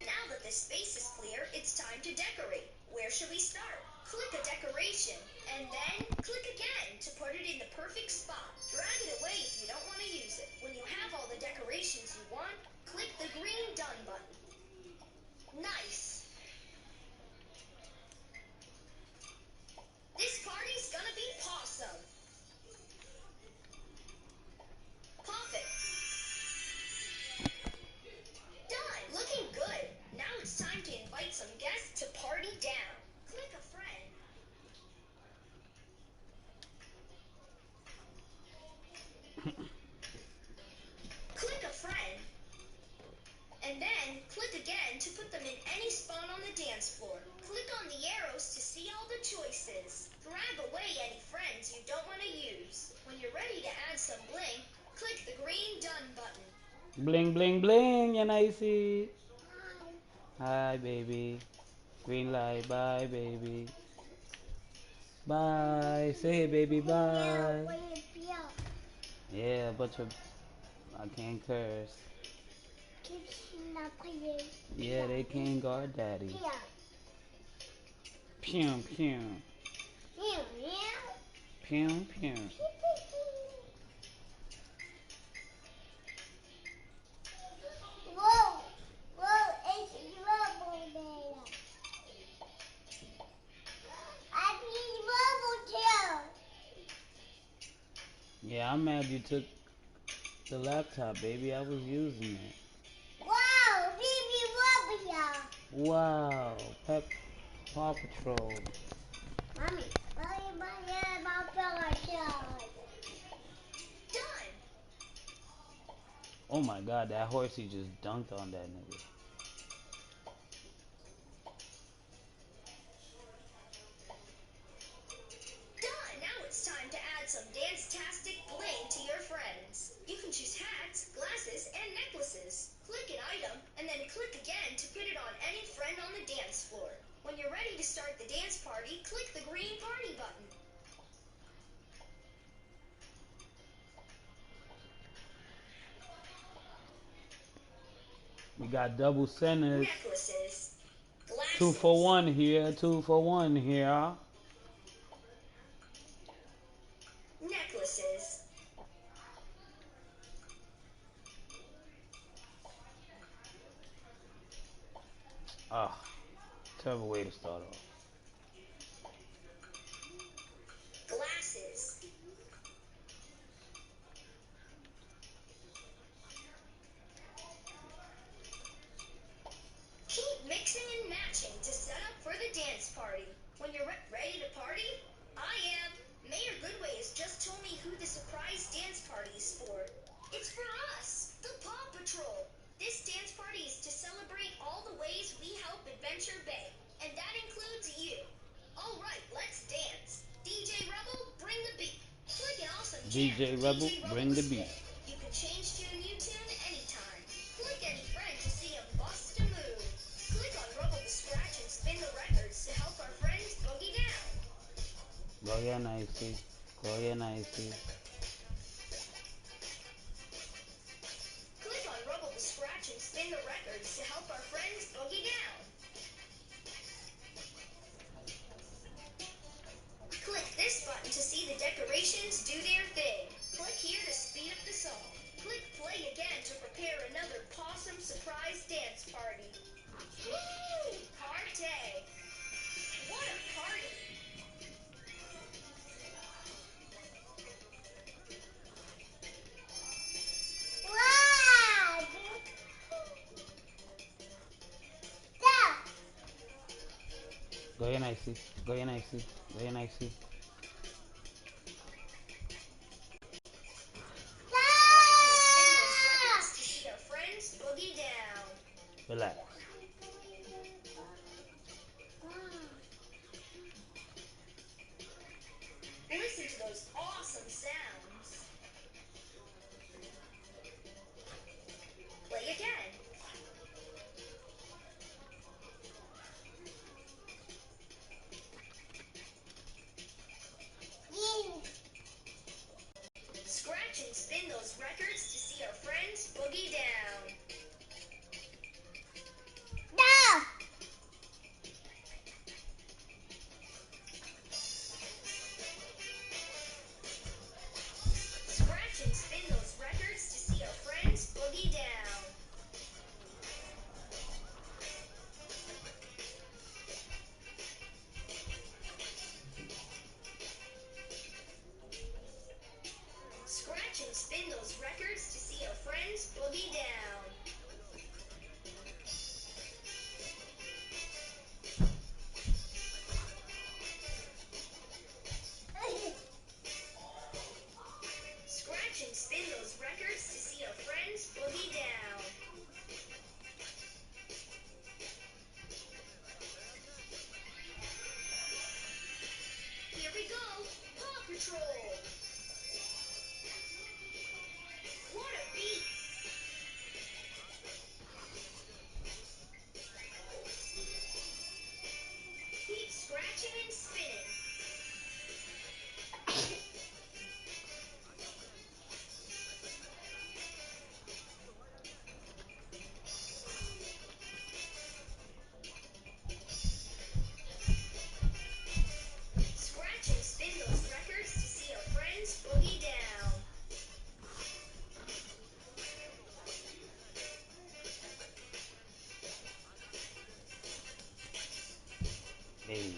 S13: Now that the space is clear, it's time to decorate. Where should we start? Click a decoration, and then click again to put it in the perfect spot. Drag it away if you don't want to use it. When you have all the decorations you want, click the green Done button. Nice. This party's gonna be awesome. Pop it. Done. Looking good. Now it's time to invite some guests to party down. Click a friend. Click a friend. And then click again to put them in any spot on the dance floor. Click on the arrows to see all the choices. Drag away any friends you don't want to use. When you're ready to add some bling, click the green Done button.
S2: Bling, bling, bling, and I see. Hi, baby. Green light, bye, baby. Bye. Say it, baby, bye. Yeah, but I can't curse. Yeah, they can't guard daddy. Pew, pew. Pew, pew.
S1: Whoa, it's rubble there. I need rubble too.
S2: Yeah, I'm mad you took the laptop, baby. I was using it.
S1: Wow, baby rubble, y'all.
S2: Wow, Paw Patrol.
S1: Mommy,
S13: Done.
S2: Oh my God, that horsey just dunked on that nigga.
S13: Done. Now it's time to add some dance-tastic bling to your friends. You can choose hats, glasses, and necklaces. Click an item, and then click again to put it on any friend on the dance floor. When you're ready to start the dance party, click the green party button.
S2: We got double centers.
S13: Necklaces. Glasses.
S2: 2 for 1 here, 2 for 1 here.
S13: Necklaces.
S2: Ah, terrible way to start off.
S13: Glasses. Keep mixing and matching to set up for the dance party. When you're ready to party, I am. Mayor Goodway has just told me who the surprise dance party is for. It's for us, the Paw Patrol. This dance party is to celebrate all the ways we help Adventure Bay, and that includes you. All right, let's dance. DJ Rebel, bring the beat. Click an awesome jam.
S2: DJ Rebel, bring the beat.
S13: You can change to a new tune anytime. Click any friend to see 'em bust a move. Click on Rebel to scratch and spin the records to help our friends boogie down.
S2: Go here nicely. Go here nicely.
S13: Click on Rebel to scratch and spin the records to help our friends boogie down. Click this button to see the decorations do their thing. Click here to speed up the song. Click play again to prepare another Possum surprise dance party. Woo! Party! What a party!
S1: Wow!
S2: Go here nicely. Go here nicely. Go here nicely.
S13: To see our friends boogie down.
S2: Relax.
S13: Listen to those awesome sounds. Play again. Scratch and spin those records to see our friends boogie down.
S1: No!
S13: Scratch and spin those records to see our friends boogie down. Scratch and spin those records to see our friends boogie down. Scratch and spin those records to see our friends boogie down. Here we go, Paw Patrol. What a beat! Keep scratching and spinning. Scratch and spin those records to see our friends boogie down.
S2: Hey.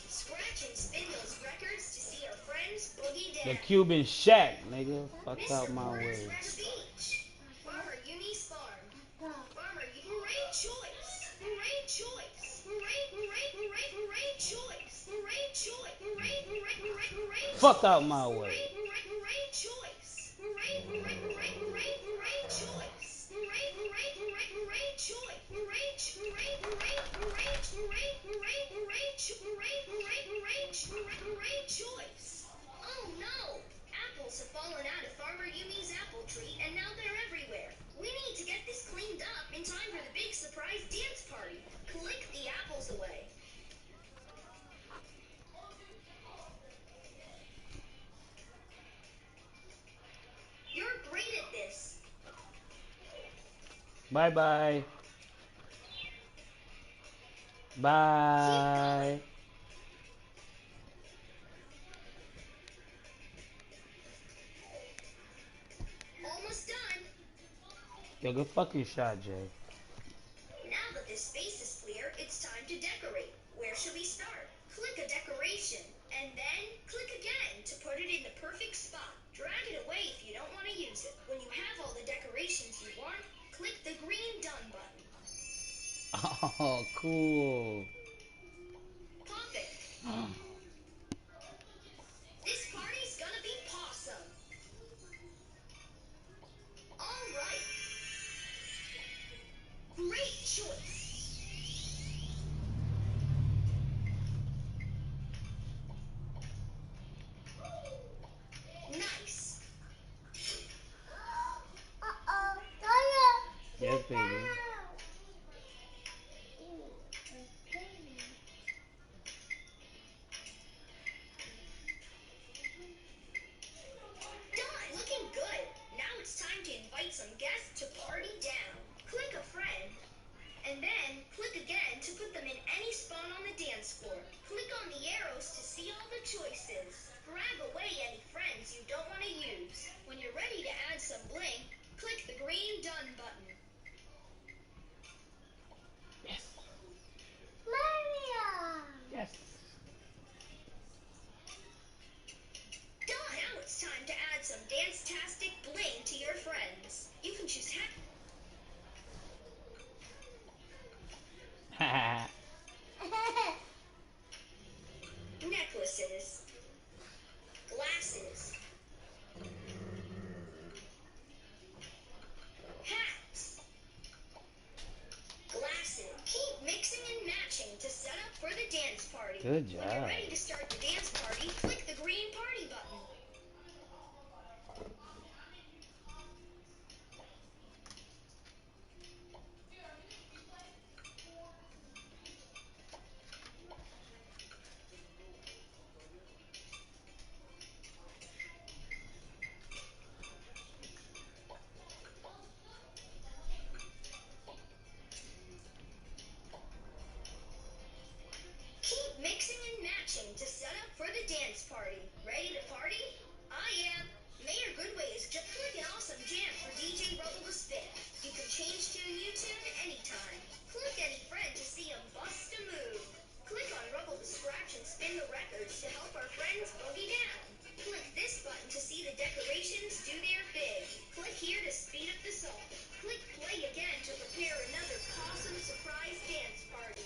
S13: Scratch and spin those records to see our friends boogie
S2: The
S13: down.
S2: Cuban shack, nigga. Fuck out my
S13: Mr.
S2: way.
S13: Porter's Fresh Beach. Farmer Yumi's Farm. Farmer Hooray choice. Hooray choice. Hooray, hooray, hooray, hooray choice. Hooray choice. Hooray, hooray, hooray, hooray.
S2: Fuck out my way.
S13: Hooray, hooray, hooray choice. Hooray, hooray, hooray, hooray, hooray choice. Hooray, hooray, hooray, hooray choice. Hooray, hooray, hooray, hooray, hooray, hooray, hooray, hooray, hooray, hooray, hooray choice. Oh no! Apples have fallen out of Farmer Yumi's apple tree, and now they're everywhere. We need to get this cleaned up in time for the big surprise dance party. Click the apples away. You're great at this.
S2: Bye bye. Bye.
S13: Almost done.
S2: Yo, good fucking shot, Jay.
S13: Now that this to restart. Click a decoration, and then click again to put it in the perfect spot. Drag it away if you don't want to use it. When you have all the decorations you want, click the green done button.
S2: Oh, cool.
S13: Pop it. This party's gonna be awesome. All right. Great choice. Nice.
S2: Yes, baby.
S13: Done. Looking good. Now it's time to invite some guests to party down. Click a friend, and then click again to put them in any spot on the dance floor. Click on the arrows to see all the choices. Grab away any friends you don't want to use. When you're ready to add some bling, click the green done button.
S2: Yes.
S1: Mario.
S2: Yes.
S13: Done. Now it's time to add some dance-tastic bling to your friends. You can choose necklaces, glasses, hats, glasses. Keep mixing and matching to set up for the dance party.
S2: Good
S13: When you're
S2: job.
S13: ready to start the dance party, click the green party button. Keep mixing and matching to set up for the dance party. Ready to party? I am. Mayor Goodway is just click an awesome jam for DJ Rubble to spin. You can change to a new tune anytime. Click any friend to see him bust a move. Click on Rubble to scratch and spin the records to help our friends boogie down. Click this button to see the decorations do their big. Click here to speed up the song. Click play again to prepare another awesome surprise dance party.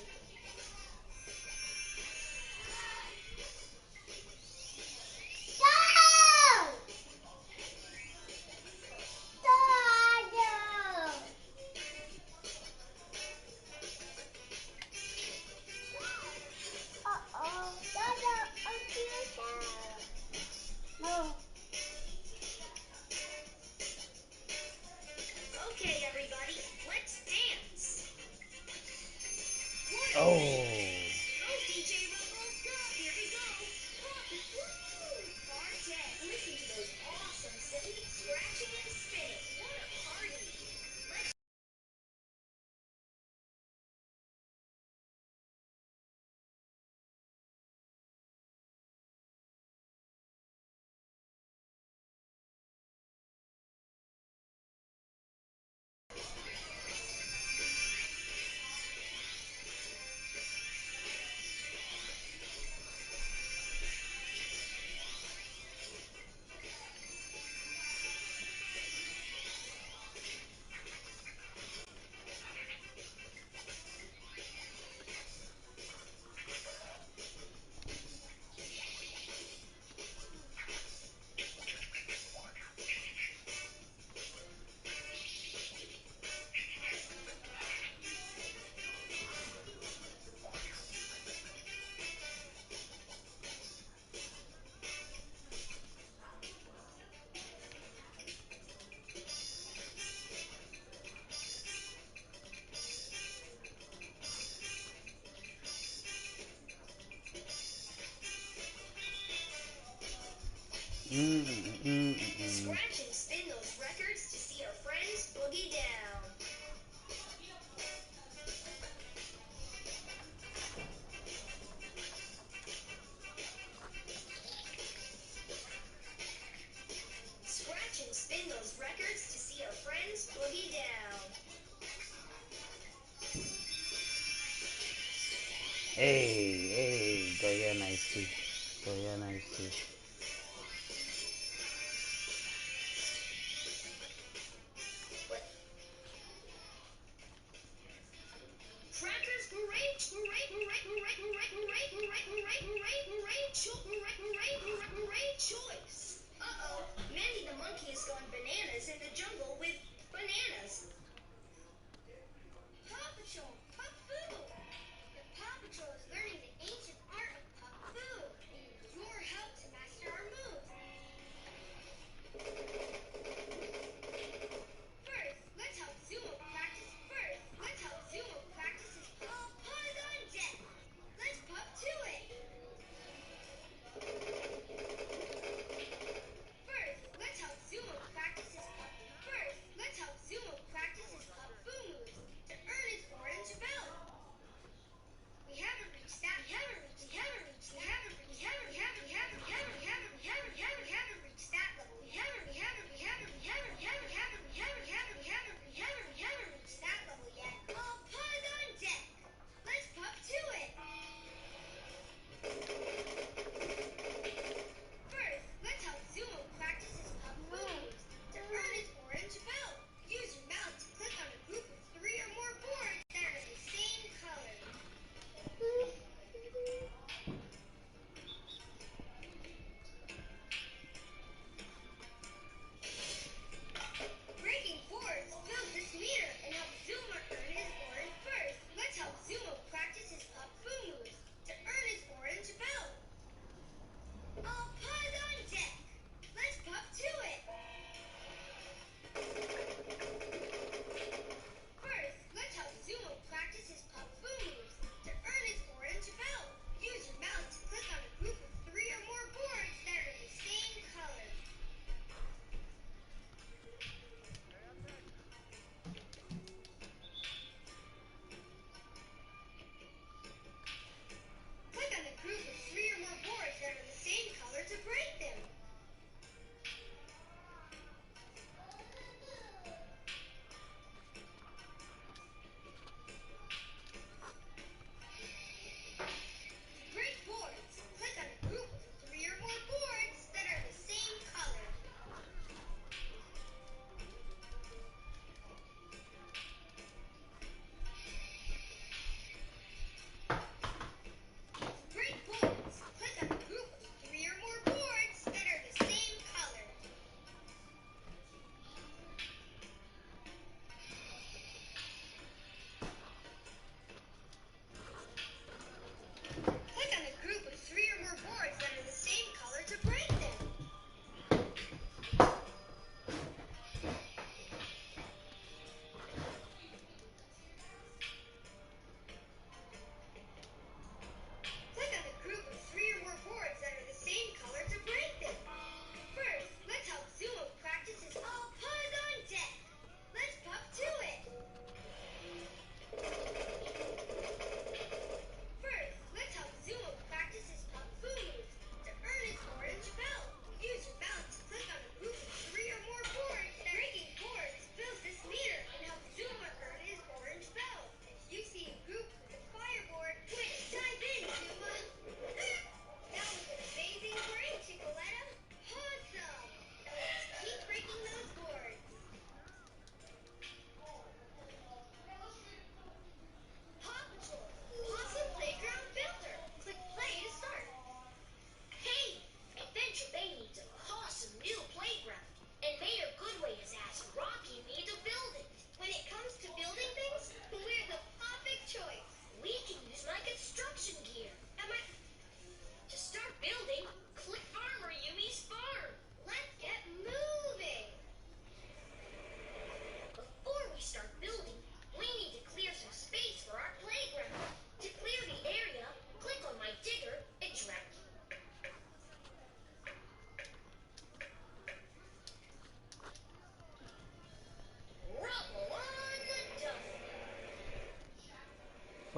S13: Okay, everybody, let's dance.
S2: Oh.
S13: Go, DJ Rubble. Go, here we go. Woo! Party. Listen to those awesome sounds, scratching and spinning. What a party. Let's scratch and spin those records to see our friends boogie down. Scratch and spin those records to see our friends boogie down.
S2: Hey,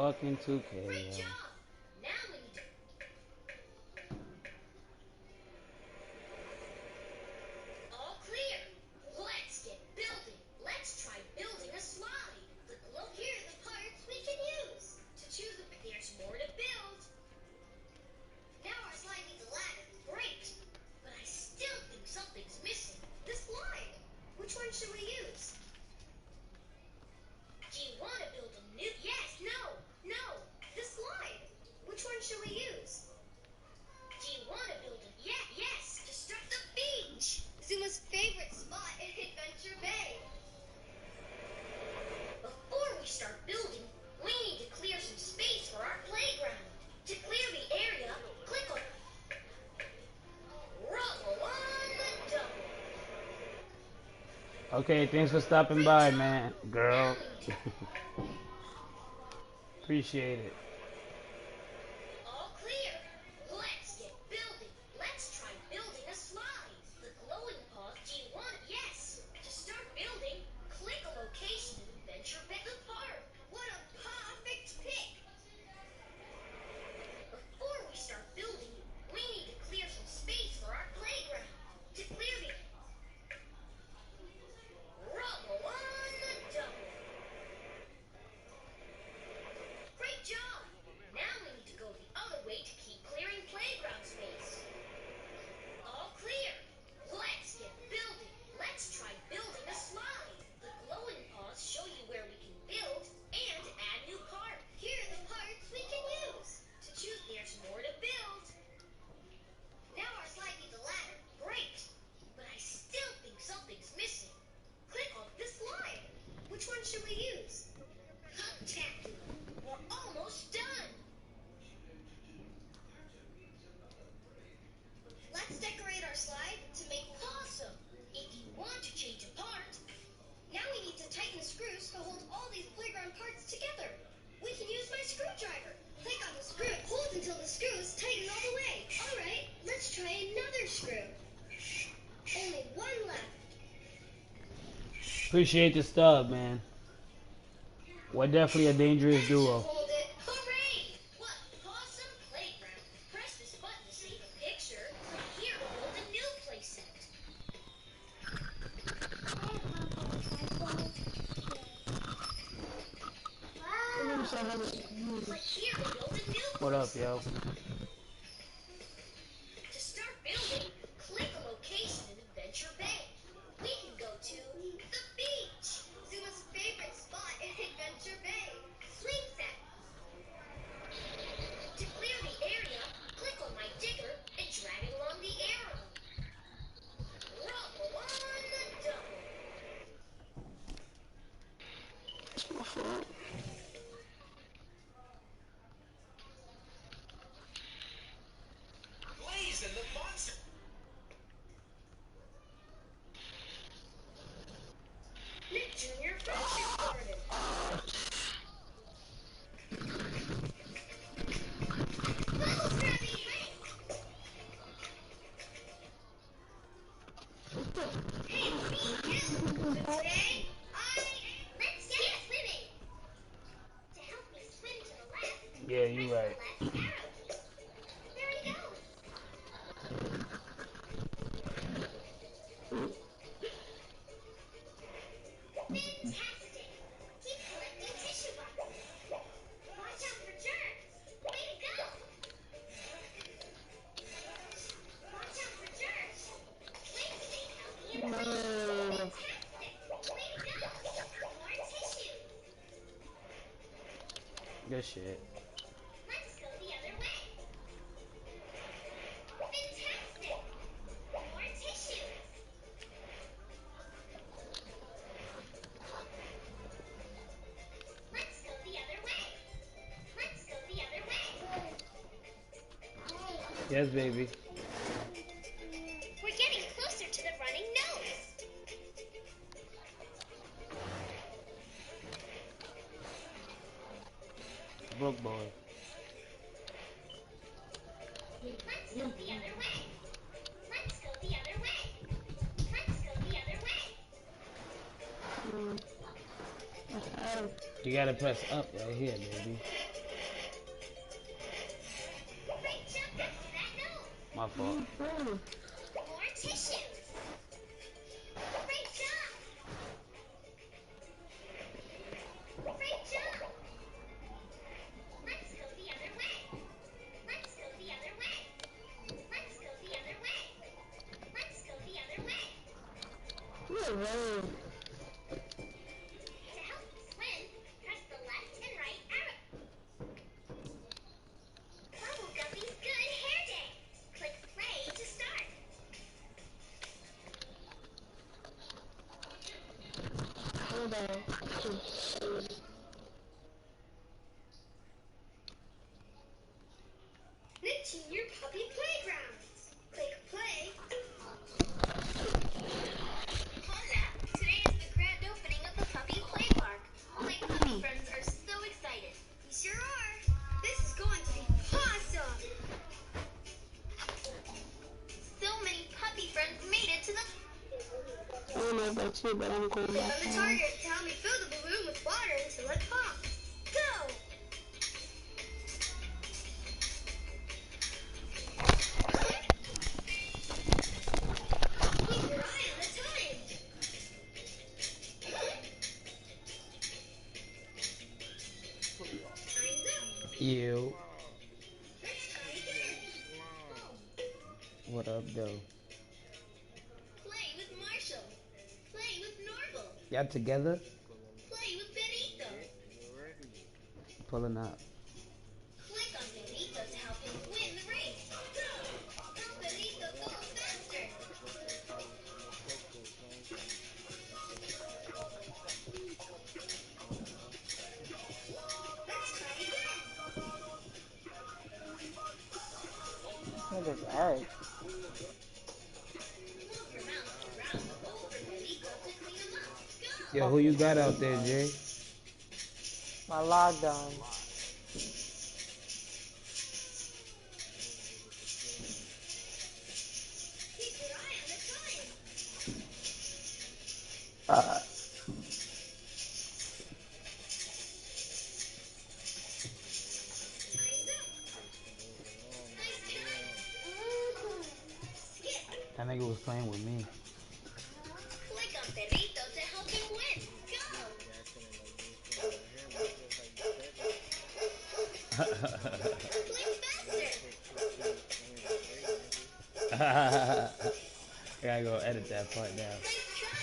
S2: fucking 2K, yo.
S13: All clear. Let's get building. Let's try building a slide. The glow here are the parts we can use. To choose a there's more to build. Now our slide needs a ladder. Great. But I still think something's missing. The slide. Which one should we use? Do you want to build a new? Yes. No. No. The slide. Which one should we use? Do you want to build a? Yeah. Yes. To start the beach. Zuma's favorite spot in Adventure Bay. Before we start building, we need to clear some space for our playground. To clear the area, click on Rubble on the Double.
S2: Okay, thanks for stopping by, man. Girl. Appreciate it.
S13: All clear. Let's get building. Let's try building a slide. The glowing paws. Do you want? Yes. To start building, click a location in Adventure Bay. The park. What a perfect pick. Before we start building, we need to clear some space for our playground. To clear the Rubble on the Double. Great job. Now we need to go the other way to keep clearing playground space. All clear. Let's get building. Let's try building a slide. The glowing paws show you where we can build and add new parts. Here are the parts we can use. To choose, there's more to build. Now our slide needs a ladder. Great. But I still think something's missing. Click on the slide. Which one should we use? Spectacular. We're almost done. Let's decorate our slide to make it awesome. If you want to change a part, now we need to tighten the screws to hold all these playground parts together. We can use my screwdriver. Click on the screw, hold until the screws tighten all the way. All right, let's try another screw. Only one left.
S2: Appreciate the stub, man. We're definitely a dangerous duo.
S13: Hold it. Hooray! What awesome playground. Press this button to save a picture. Here we build a new playset. But here we build a new
S2: What up, yo?
S13: To start building, click a location in Adventure Bay. We can go to the beach. Zuma's favorite spot in Adventure Bay. Swing set. To clear the area, click on my digger and drag it along the arrow. Rubble on the Double.
S10: Blaze and the monster.
S13: Nick Jr. Friendship Garden. Bubble Scrubby. Hey, me too. So today, let's get swimming. To help me swim to the left,
S2: Yeah, you right.
S13: left arrow. There we go. Fantastic. Keep collecting tissue boxes. Watch out for germs. Way to go. Watch out for germs. Way to stay healthy and clean. Fantastic. Way to go. More tissue.
S2: Good shit.
S13: Let's go the other way. Fantastic. More tissue. Let's go the other way. Let's go the other way.
S2: Yes, baby.
S13: We're getting closer to the running nose.
S2: Broke boy.
S13: Let's go the other way. Let's go the other way. Let's go the other way.
S2: You gotta press up right here, baby. fault.
S13: More tissues. Great job. Great job. Let's go the other way. Let's go the other way. Let's go the other way. Let's go the other way. To help you swim, press the left and right arrow. Bubble Guppy's Good Hair Day. Click play to start.
S6: Hold on.
S13: The Junior Puppy Playgrounds. Click play. Hola! Today is the grand opening of the Puppy Play Park. All my puppy friends are so excited. We sure are. This is going to be awesome. So many puppy friends made it to the...
S6: I don't know about you, but I'm going
S13: Click
S6: back
S13: on the
S6: home.
S13: target to help me fill the balloon with water until it pops. Go! Keep your eye on the time. Time's up.
S2: You.
S13: Let's try again.
S2: What up, though?
S13: Play with Marshall. Play with Norval.
S2: Y'all together?
S13: Play with Benito.
S2: Pulling up.
S13: Click on Benito to help him win the race. Go! Help Benito go faster. Let's try again.
S6: Look at that.
S13: Move your mouse around over Benito to clean him up. Go!
S2: Yo, who you got out there, Jay?
S6: My lockdown.
S13: Keep your eye on the time. Time's up. Nice time. Skip.
S2: That nigga was playing with me.
S13: Click on Benito to help him win. Go! Click faster.
S2: Gotta go edit that part now.
S13: Nice try.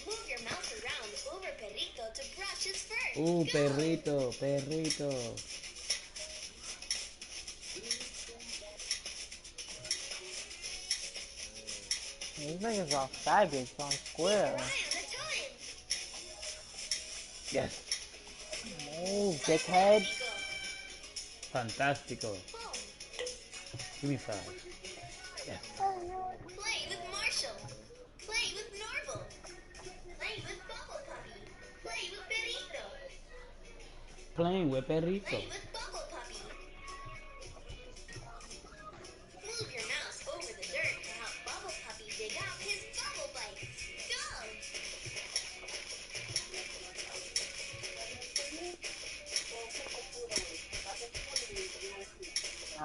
S13: Move your mouse around over Perrito to brush his fur. Go.
S2: Perrito, perrito.
S6: These niggas are faggots on square.
S13: Eye on the time.
S2: Yes.
S6: Move, dickhead.
S2: Fantastico. Give me 5. Yes.
S13: Play with Marshall. Play with Norval. Play with Bubble Puppy. Play with Perrito.
S2: Playing with perrito.
S13: Play with Bubble Puppy. Move your mouse over the dirt to help Bubble Puppy dig out his bubble bites. Go!
S6: I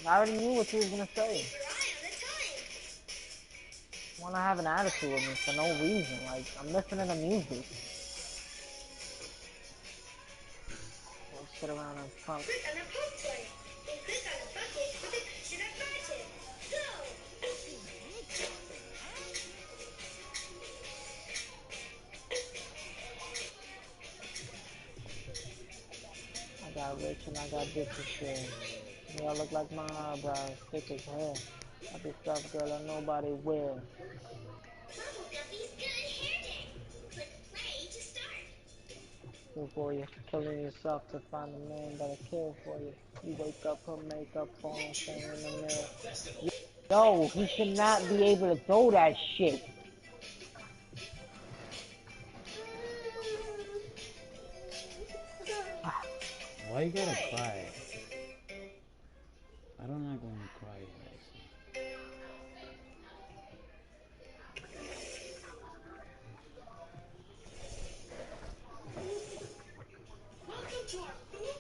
S6: already knew what you was gonna say.
S13: Keep your eye on the time.
S6: Wanna have an attitude with me for no reason. Like, I'm listening to music. Don't sit around and front.
S13: Click on the poke toy. And click on the bucket with the picture of Barton. Go!
S6: I got rich and I got bitches shit. Me, I look like my eyebrows, thick as hair. I be stuff girl that nobody wear.
S13: Bubble Guppy's Good Hair Day. Click play to start.
S6: Before you killing yourself to find a man that'll care for you. You wake up, put makeup on, stand in the mirror. Yo, he should not be able to throw that shit.
S2: Why you gotta cry? I don't like when you cry, Alexi.
S13: Welcome to our food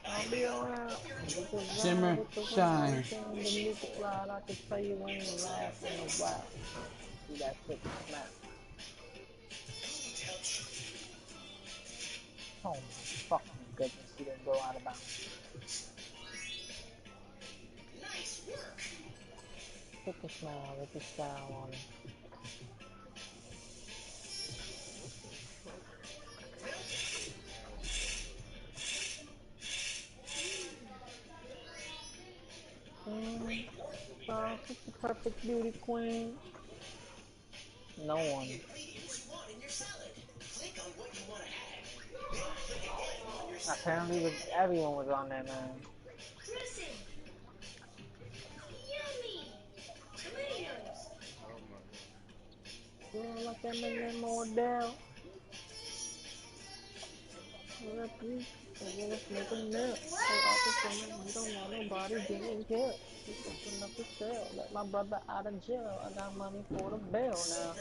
S6: I'll be around.
S2: Shimmer, shine.
S6: Beneath the cloud, I can tell you ain't last in a while. See that quick snap. Oh my fucking goodness, he didn't go out of bounds.
S13: Nice work.
S6: Put the smile with the style on it. Oh, she's the perfect beauty queen. No one. Apparently, everyone was on there, man.
S13: Dressing. Yummy. Tomatoes.
S6: Girl, like that man Modell. What up, you? Let's make a nut. You don't want nobody getting killed. You open up the cell. Let my brother out of jail. I got money for the bail now.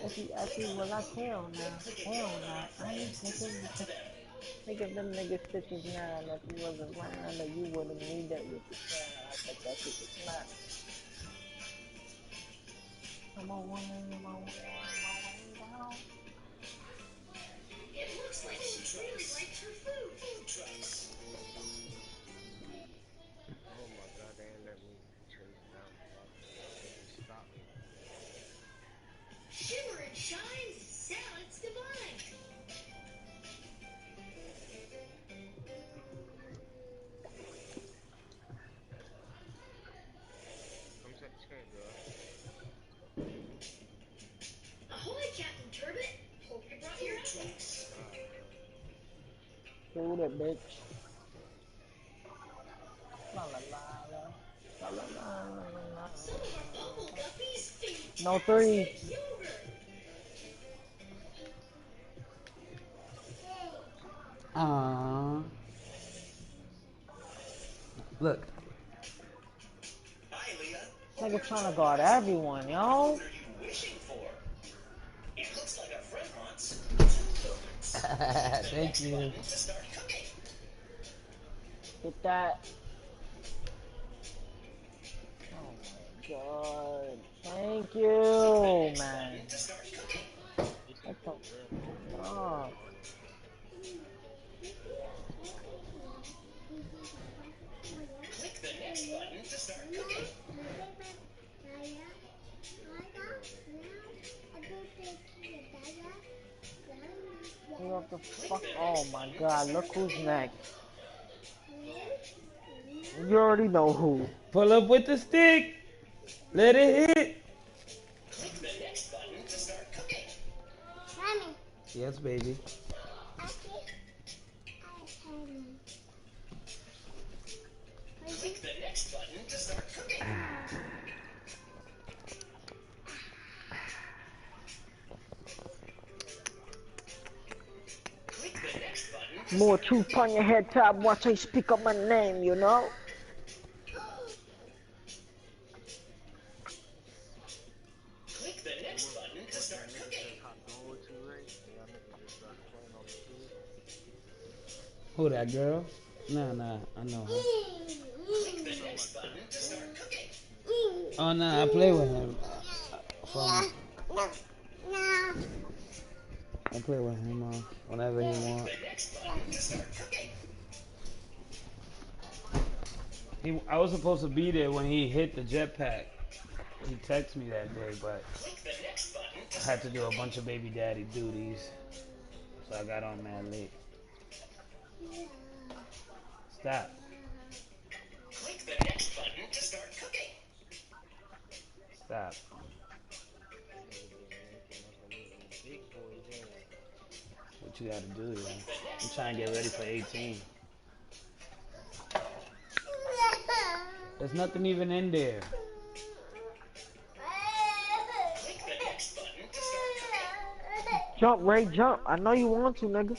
S6: If you ask me, will I tell now? Hell nah. I ain't thinking. Think of them niggas stitches now. And if you wasn't around, that you wouldn't need that with the sound. I think that shit was smart. I'm on one.
S13: It looks like she really liked her food trucks.
S14: Oh my god, they ain't let me chase down. Stop me.
S13: Shimmer and shine, salads divine.
S14: Come set the screen, girl.
S13: Ahoy, Captain Turbot. Hope you brought your outfits.
S6: Shoot it, bitch. La la la la. La la la la.
S13: Some of our Bumble Guppies think
S6: No three.
S2: Aww. Look.
S13: Hi, Leah.
S6: Nigga trying to guard everyone, yo.
S13: What are you wishing for? It looks like our friend wants
S2: Thank you.
S13: to start cooking.
S6: Get that. Oh my god. Thank you, man. What the fuck?
S13: Click the next button to start cooking.
S6: What the fuck? Oh my god, look who's next. You already know who.
S2: Pull up with the stick. Let it hit.
S13: Click the next button to start cooking.
S1: Mommy.
S2: Yes, baby.
S13: Click the next button to start cooking. Click the next button.
S6: More truth on your head top once I speak up my name, you know?
S13: Click the next button to start cooking.
S2: Who that girl? Nah, I know her.
S13: Click the next button to start cooking.
S2: Oh, nah, I play with him. I play with him whenever he wants.
S13: The next button to start cooking.
S2: I was supposed to be there when he hit the jetpack. He texted me that day, but
S13: Click the next button to
S2: I had to do a bunch of baby daddy duties, so I got on mad late. Stop.
S13: Click the next button to start cooking.
S2: Stop. What you gotta do, yo? I'm trying to get ready for 18. There's nothing even in there.
S13: Click the next button to start cooking.
S6: Jump, Ray, jump. I know you want to, nigga.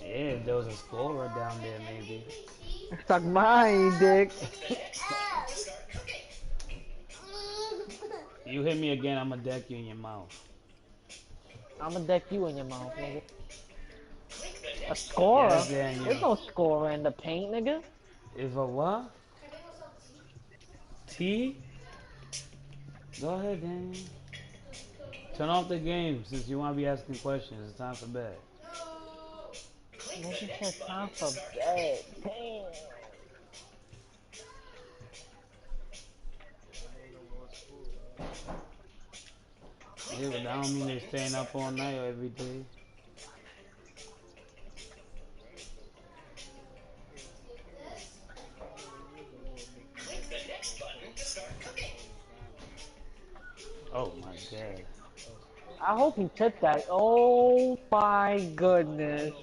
S2: Yeah, there was a scorer down there, maybe.
S15: Suck mine, dick.
S2: You hit me again, I'ma deck you in your mouth.
S15: I'ma deck you in your mouth, nigga. A scorer?
S2: Yes, Daniel.
S15: There's no scorer in the paint, nigga.
S2: Is a what? T? Go ahead, Daniel. Turn off the game since you want to be asking questions. It's time for bed.
S15: Nigga said time for bed. Damn.
S2: Yeah, but that don't mean they're staying up all night or every day. Oh my god.
S15: I hope he took that. Oh my goodness.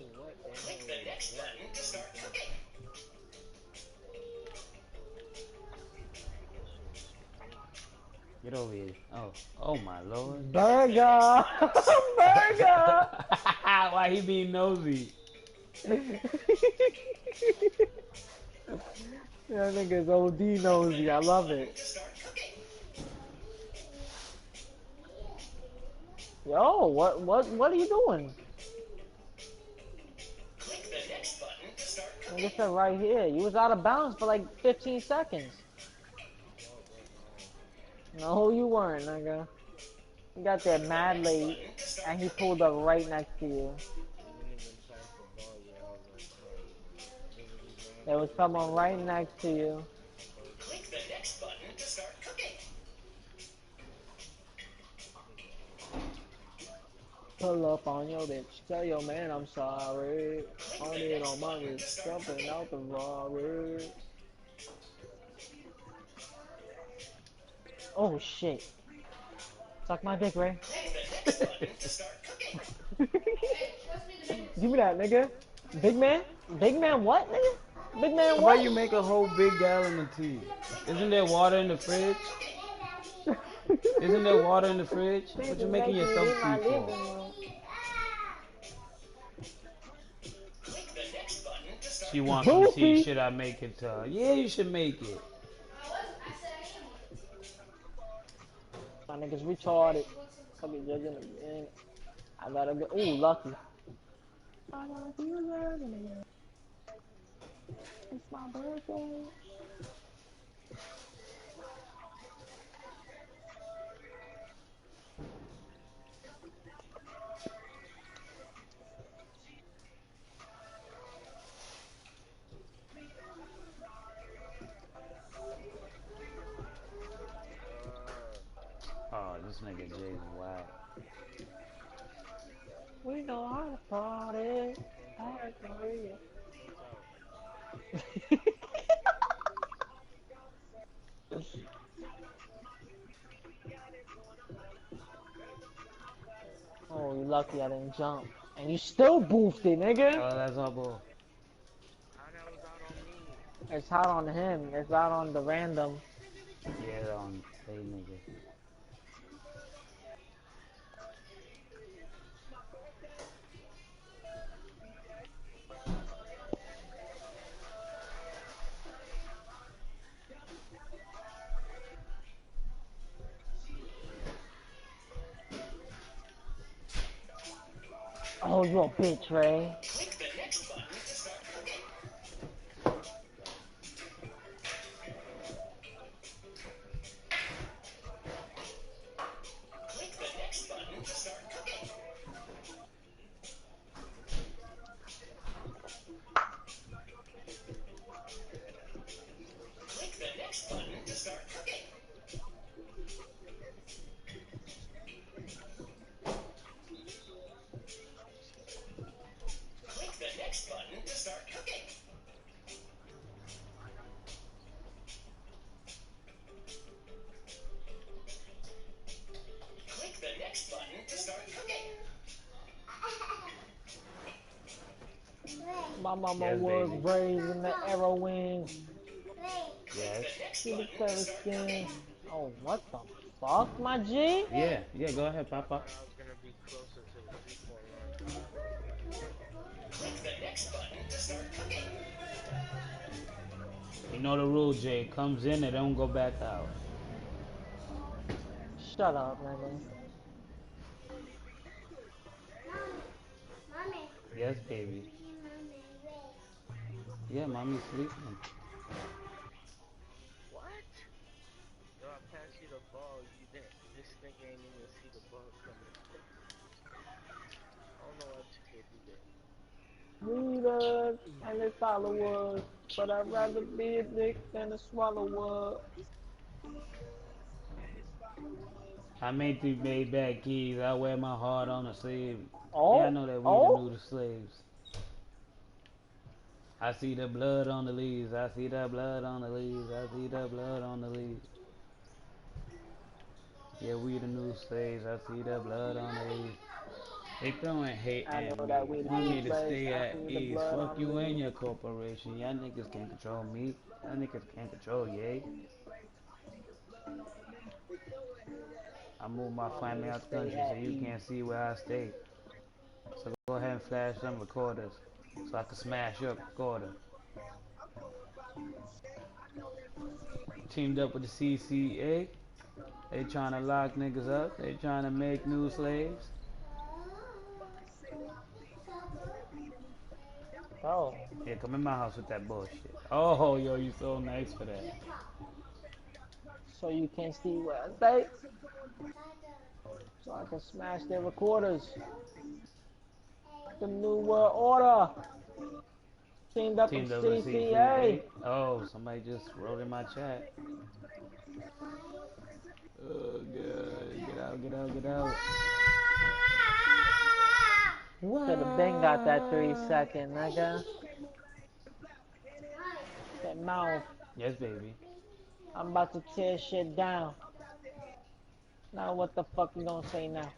S2: Get over here. Oh my lord.
S15: Burger! Burger!
S2: Why he being nosy?
S15: That nigga's OD nosy. I love it. Yo, what are you doing? Nigga said right here. You was out of bounds for like 15 seconds. No, you weren't, nigga. You got there mad late, and he pulled up right next to you. There was someone right next to you.
S13: Click the next button to start cooking.
S15: Pull up on your bitch. Tell your man I'm sorry. On it on my wrist. Jumping out the Rari. Oh shit. Suck my dick, Ray. Give me that, nigga. Big man? Big man what, nigga? Big man
S2: Why
S15: what?
S2: you make a whole big gallon of tea? Isn't there water in the fridge? Isn't there water in the fridge? What you making yourself tea for? She wants some tea. Should I make it to her? Yeah, you should make it.
S15: My nigga's retarded. Fucking judging again. I gotta go. Ooh, lucky. I gotta be again. It's my birthday.
S2: Oh, this nigga Jay's wild.
S15: We know how to party. I agree. Oh, you lucky I didn't jump. And you still boofed it, nigga.
S2: Oh, that's our ball.
S15: It's hot on him. It's out on the random.
S2: Yeah, on say nigga.
S15: Oh, you a bitch, Ray.
S13: Click the next button to start cooking. Click the next button to start cooking. Click the next button to start cooking. Click the next button to start cooking. Click the next button to start cooking.
S15: My mama
S2: Yes,
S15: was
S2: baby.
S15: raised in the arrow wing.
S2: Yes.
S15: See the clever skin. Oh, what the fuck, my G?
S2: Yeah, go ahead, Papa.
S14: I was gonna be closer to the 3-point line.
S13: Click the next
S2: You know the rule, Jay. Comes in and don't go back out.
S15: Shut up, nigga.
S1: Mommy.
S2: Yes, baby. Yeah, mommy's sleeping.
S14: What? Yo, I passed you the ball. You didn't. This nigga ain't even see the ball coming. I don't know what you could do there.
S15: Readers and they followers, but I'd rather be a dick than a swallower.
S2: I made 3 made back keys. I wear my heart on the sleeve.
S15: Oh,
S2: Yeah, I know that we the new slaves. I see the blood on the leaves. I see the blood on the leaves. I see the blood on the leaves. Yeah, we the new slaves. I see the blood on the leaves. They throwing hate
S15: I
S2: at
S15: know
S2: me.
S15: that we the
S2: Want
S15: new
S2: me to
S15: slaves.
S2: stay
S15: I
S2: at
S15: see the
S2: ease.
S15: blood
S2: Fuck
S15: on
S2: you
S15: the
S2: and
S15: leaves.
S2: your corporation. Y'all niggas can't control me. Y'all niggas can't control yay. I moved my family out the country so you can't see where I stay. So go ahead and flash them recorders so I can smash your recorder. Teamed up with the CCA. They trying to lock niggas up. They trying to make new slaves.
S15: Oh.
S2: Yeah, come in my house with that bullshit. Oh, yo, you so nice for that.
S15: So you can't see where I stay. So I can smash their recorders. The New World Order. Teamed up with CCA.
S2: Oh, somebody just wrote in my chat. Oh, God. Get out, get out, get out.
S15: Could have been got that 3-second, nigga. That mouth.
S2: Yes, baby.
S15: I'm about to tear shit down. Now what the fuck you gonna say now?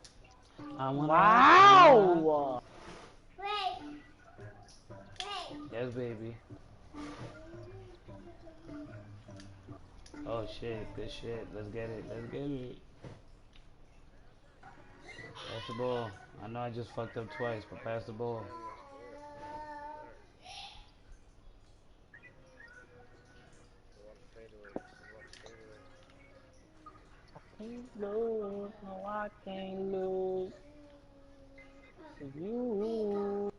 S15: Wow!
S2: Yes, baby. Oh shit, good shit. Let's get it. Let's get it. Pass the ball. I know I just fucked up twice, but pass the ball.
S15: I can't lose, no I can't lose. You.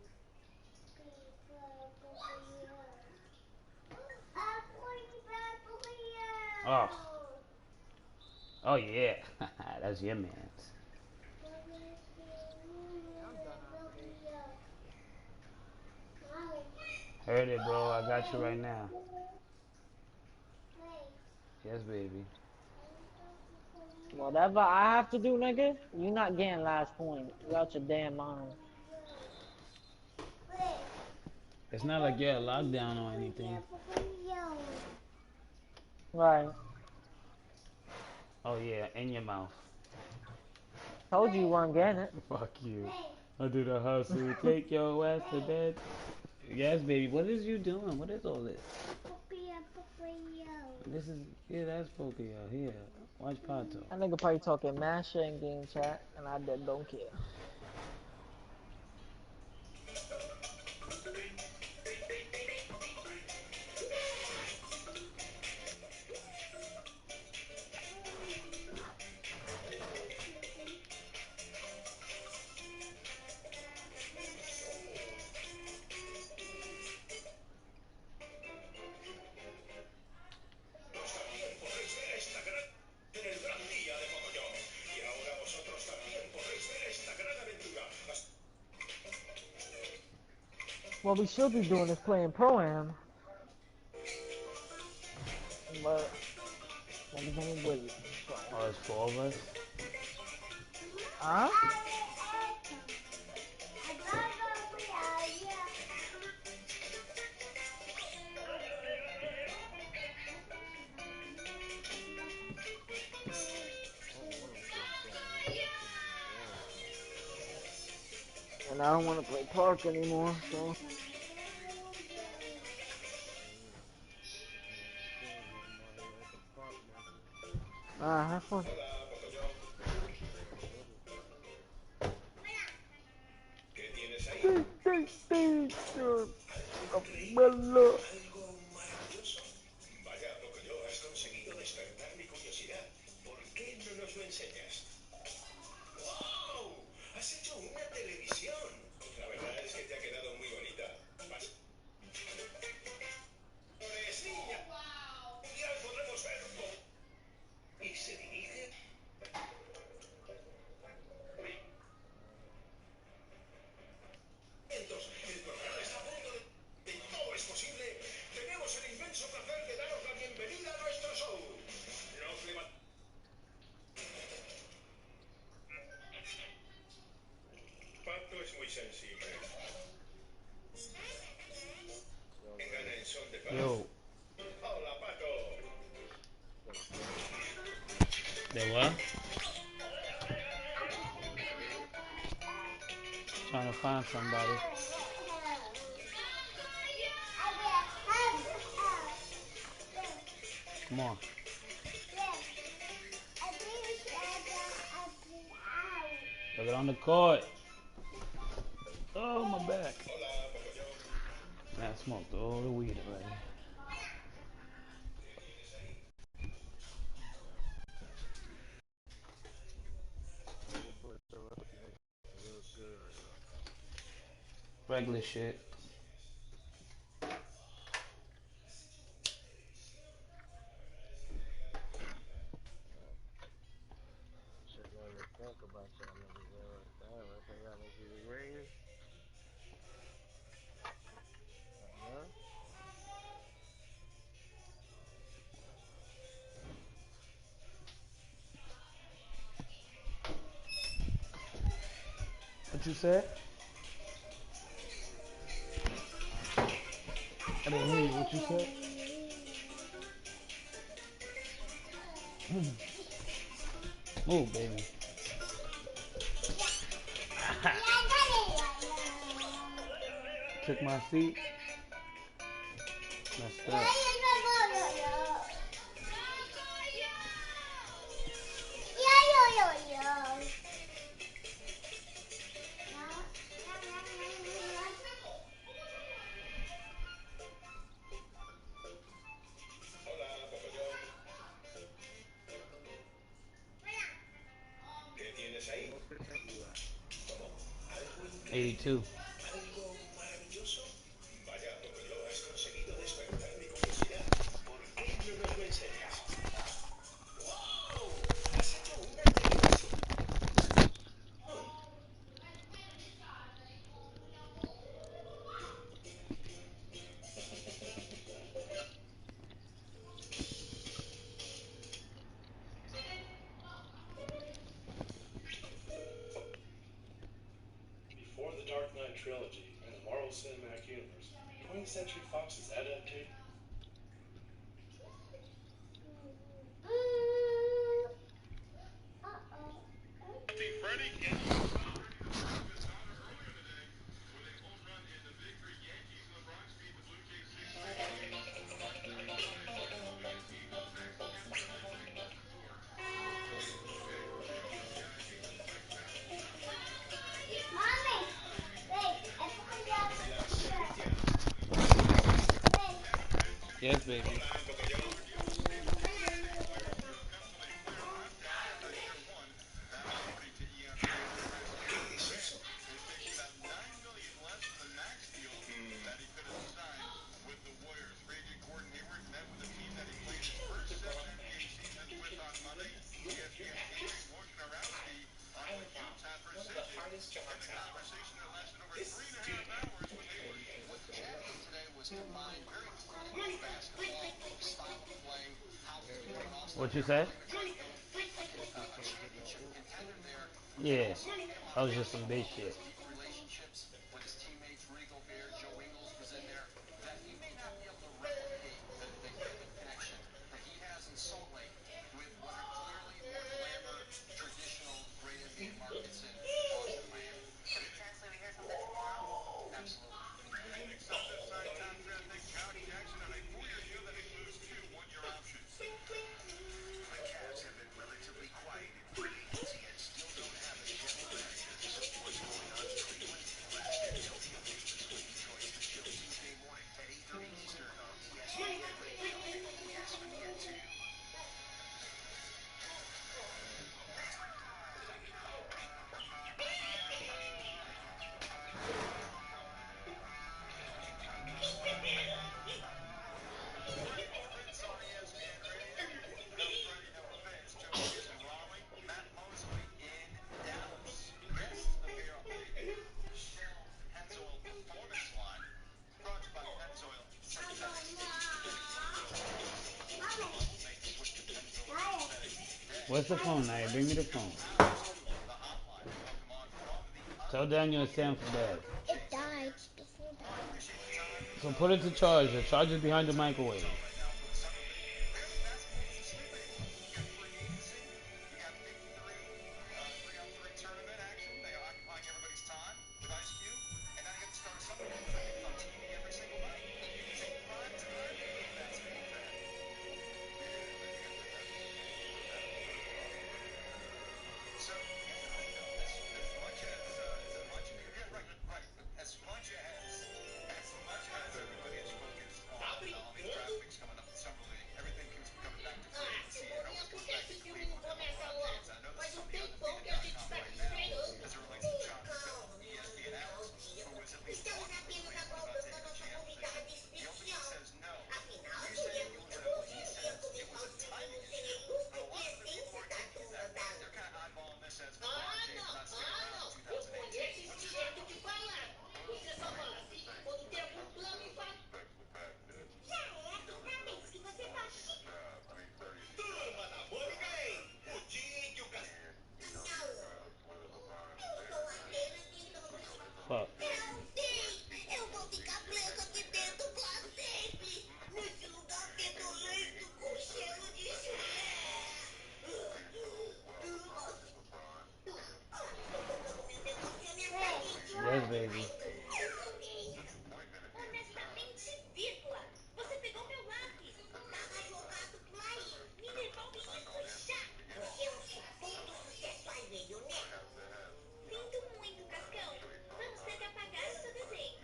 S2: Oh. Oh yeah. That's your man's. Heard it, bro. I got you right now. Yes, baby.
S15: Whatever I have to do, nigga, you not getting last point. You out your damn mind.
S2: It's not like you're a lockdown or anything.
S15: Right.
S2: Oh yeah, in your mouth.
S15: Told you weren't getting it.
S2: Fuck you. I do the hustle. Take your ass to bed. Yes, baby. What is you doing? What is all this? This is, yeah, that's Pokio. Here, watch Pato.
S15: That nigga probably talking mad shit in game chat, and I dead don't care. What we should be doing is playing Pro-Am. But niggas ain't with it.
S2: Oh, it's 4 of us?
S15: Huh? And I don't want to play Park anymore, so. Have fun.
S2: Malo.
S16: Vaya, loco, yo has conseguido despertar mi curiosidad. ¿Por qué no nos lo enseñas? ¡Wow! Has hecho una televisión. La verdad es que te ha quedado muy bonita. Vas. Pues niña. Ya podremos verlo. Y se dirige. Entonces, el programa está a punto de todo es posible. Tenemos el inmenso placer de daros la bienvenida a nuestro show. Nos levantamos. Pato es muy sensible. Engana en son de paz.
S2: Yo.
S16: Hola, Pato.
S2: They what? Trying to find somebody. Come on. Look it on the court. Oh, my back. Man, I smoked all the weed already. Regular shit. What you said? I didn't hear you. What you said? Move, baby. Took my seat. Messed up.
S16: ¿Qué tienes ahí?
S2: 82.
S16: Algo maravilloso. Vaya, Pocoyo, has conseguido despertar mi curiosidad. ¿Por qué no nos lo enseñas? ¡Wow! Has hecho una televisión.
S11: Before the Dark Knight trilogy and the Marvel Cinematic Universe, 20th Century Fox's adaptation.
S2: Yes, baby. What you said? Yeah, that was just some big shit. Where's the phone, Naya? Bring me the phone. Tell Daniel it's Sam for Dad.
S1: It died before that.
S2: So put it to charge. The charge is behind the microwave. Fuck. Yes, baby.
S13: Honestamente, vírgula. Você pegou meu lápis. Tava jogado por aí. Me devolve isso já. Eu sou todo sucesso alheio, né? Sinto muito, Cascão. Vamos ter que apagar o seu desenho.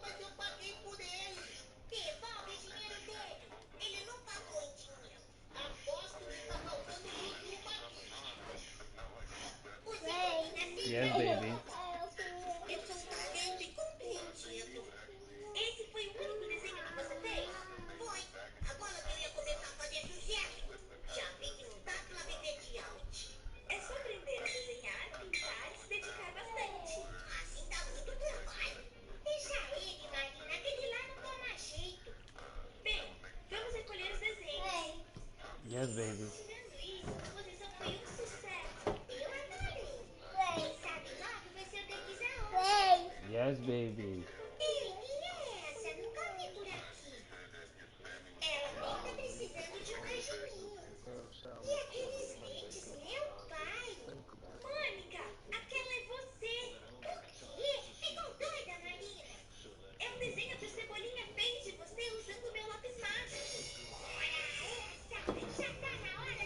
S13: Mas eu paguei por ele. Devolve o dinheiro dele. Ele não pagou em dinheiro. Aposto que tá faltando muito uma
S2: Yes, baby.
S13: Eu sou um talento incompreendido. Esse foi o único desenho que você fez? Foi. Agora que eu ia começar a fazer sucesso. Já vi que não dá pra viver de arte. É só aprender a desenhar, pintar e se dedicar bastante. Assim dá muito trabalho. Deixa ele, Marina, aquele lá não toma jeito. Bem, vamos recolher os desenhos.
S2: Yes, baby.
S13: Tirando isso, a exposição foi um sucesso. Eu adorei. Quem sabe logo vai ser o que quiser hoje.
S2: Yes, baby.
S13: Ei, quem é essa? Nunca vi por aqui. Ela nem tá precisando de um cajuinho. E aqueles vídeos, meu pai. Mônica, aquela é você. O quê? Ficou doida, Marina? É um desenho que o Cebolinha fez de você usando o meu lápis mágico. Ora, essa já tá na hora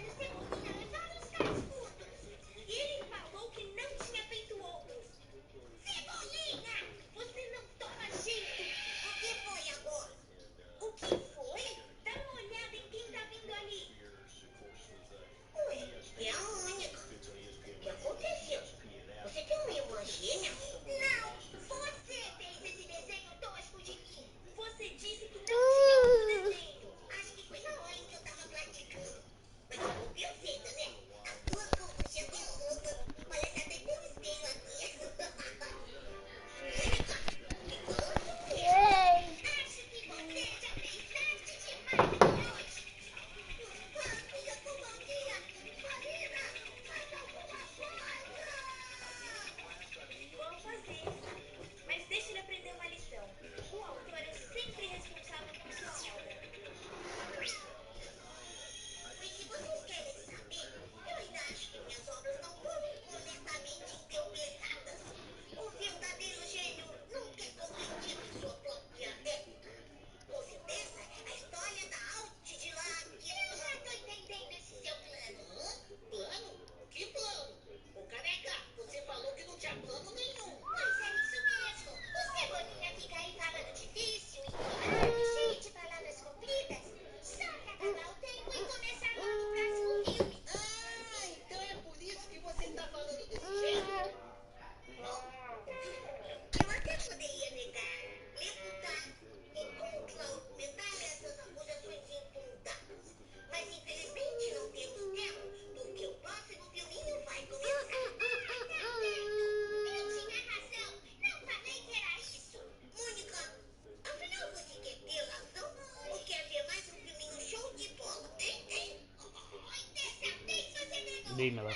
S2: Dímelo.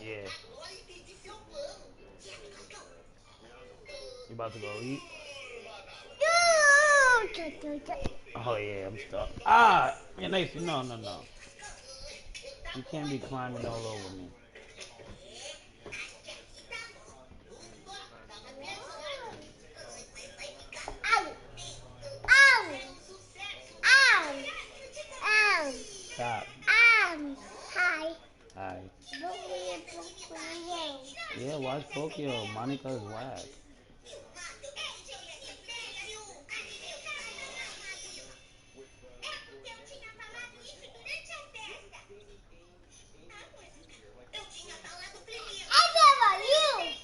S2: Yeah. You about to go eat? Oh yeah, I'm stuck. Ah, yeah, Nathan, no. You can't be climbing all over me. Stop.
S1: Hi.
S2: Hi. Yeah, watch Tokyo. Monica's whack.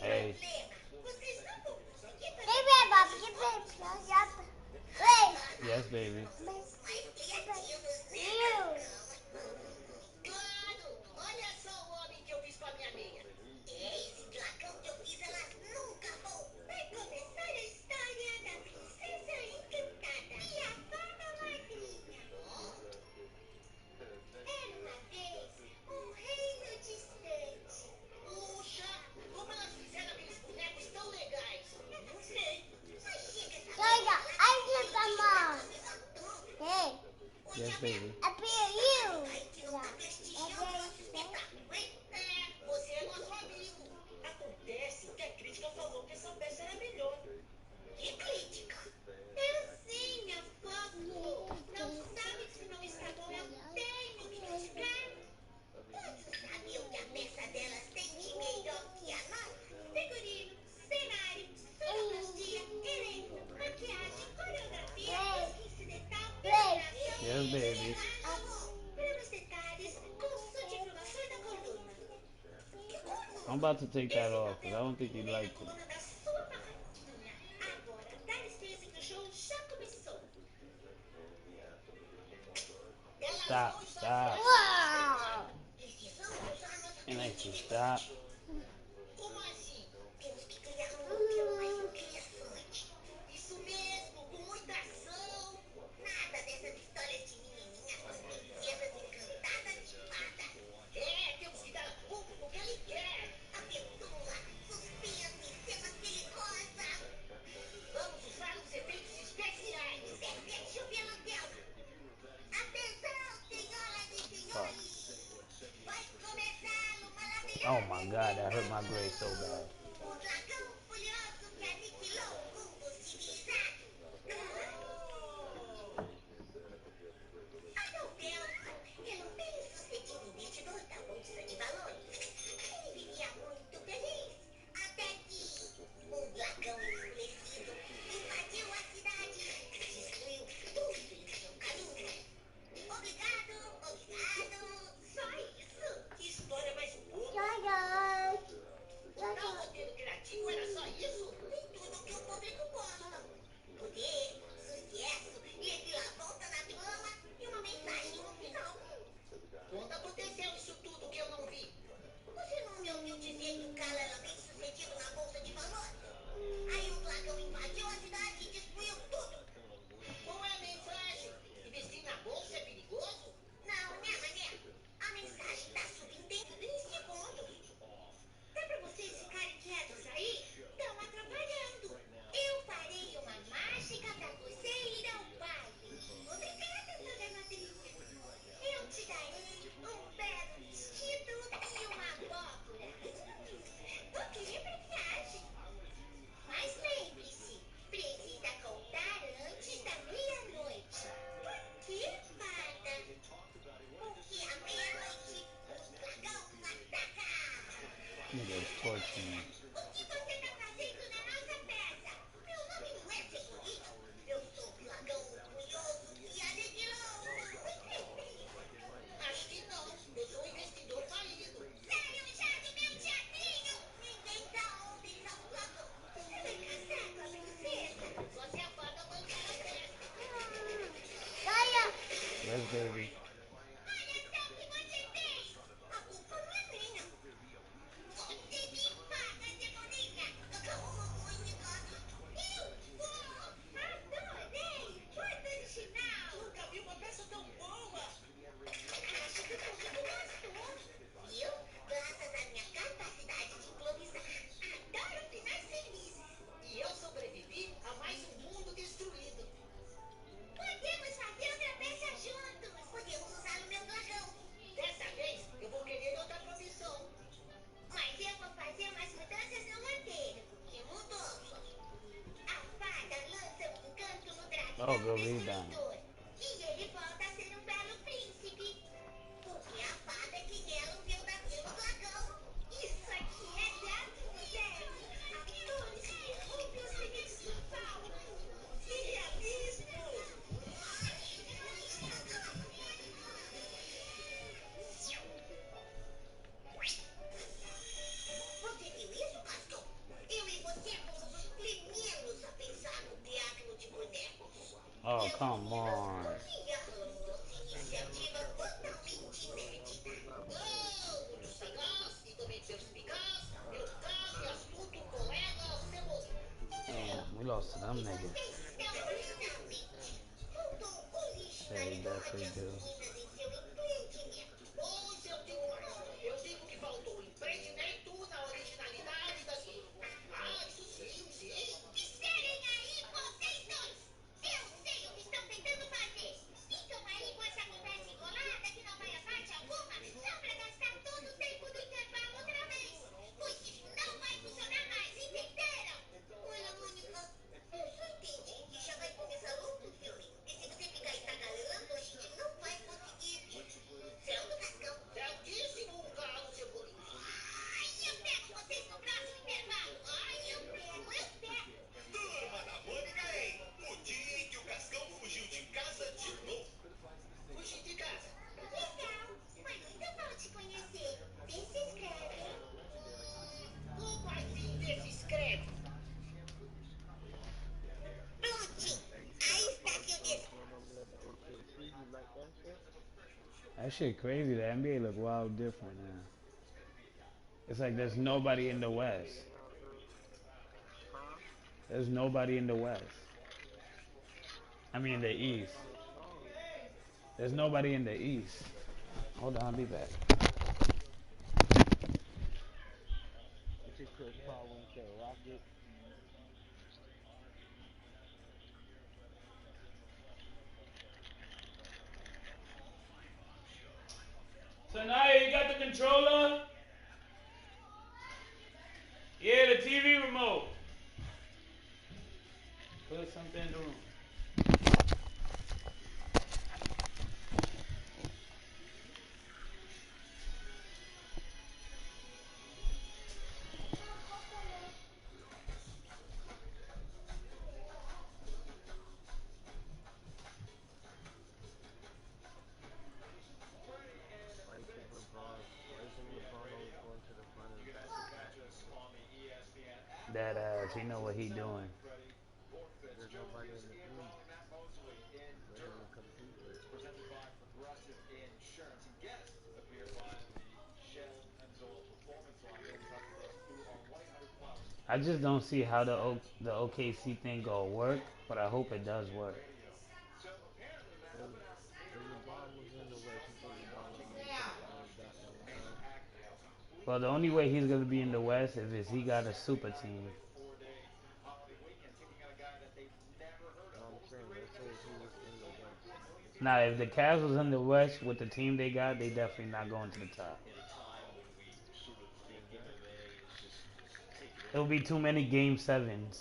S2: Hey. Yes, baby. Yes, baby. Yes, baby. I'm about to take that off because I don't think you like it. Stop. And I should stop. Fuck. Oh my god, that hurt my grade so bad. Nigga is torturing me. Yes, baby. Oh, good rebound. Oh, come on. Damn, we lost to them niggas. Yeah, we definitely do.
S16: Turma da Mônica, hein? O dia em que o Cascão fugiu de casa de novo. Fugi de casa. Legal. Foi muito bom te conhecer. Vê se escreve. Como assim vê se escreve? Prontinho. Aí está seu desenho.
S2: That shit crazy. The NBA look wild different now. It's like there's nobody in the West. There's nobody in the West. I mean the East. There's nobody in the East. Hold on, I'll be back.
S14: Chris Paul when he said Rocket.
S2: Sanaya, you got the controller? Yeah, the TV remote. Put something in the room. That ass, he know what he doing.
S14: There's nobody in the East for him to compete with.
S2: I just don't see how the OKC thing gonna work, but I hope it does work. Well, the only way he's gonna be in the West is he got a super team. Now, if the Cavs was in the West with the team they got, they definitely not going to the top. It'll be too many game sevens.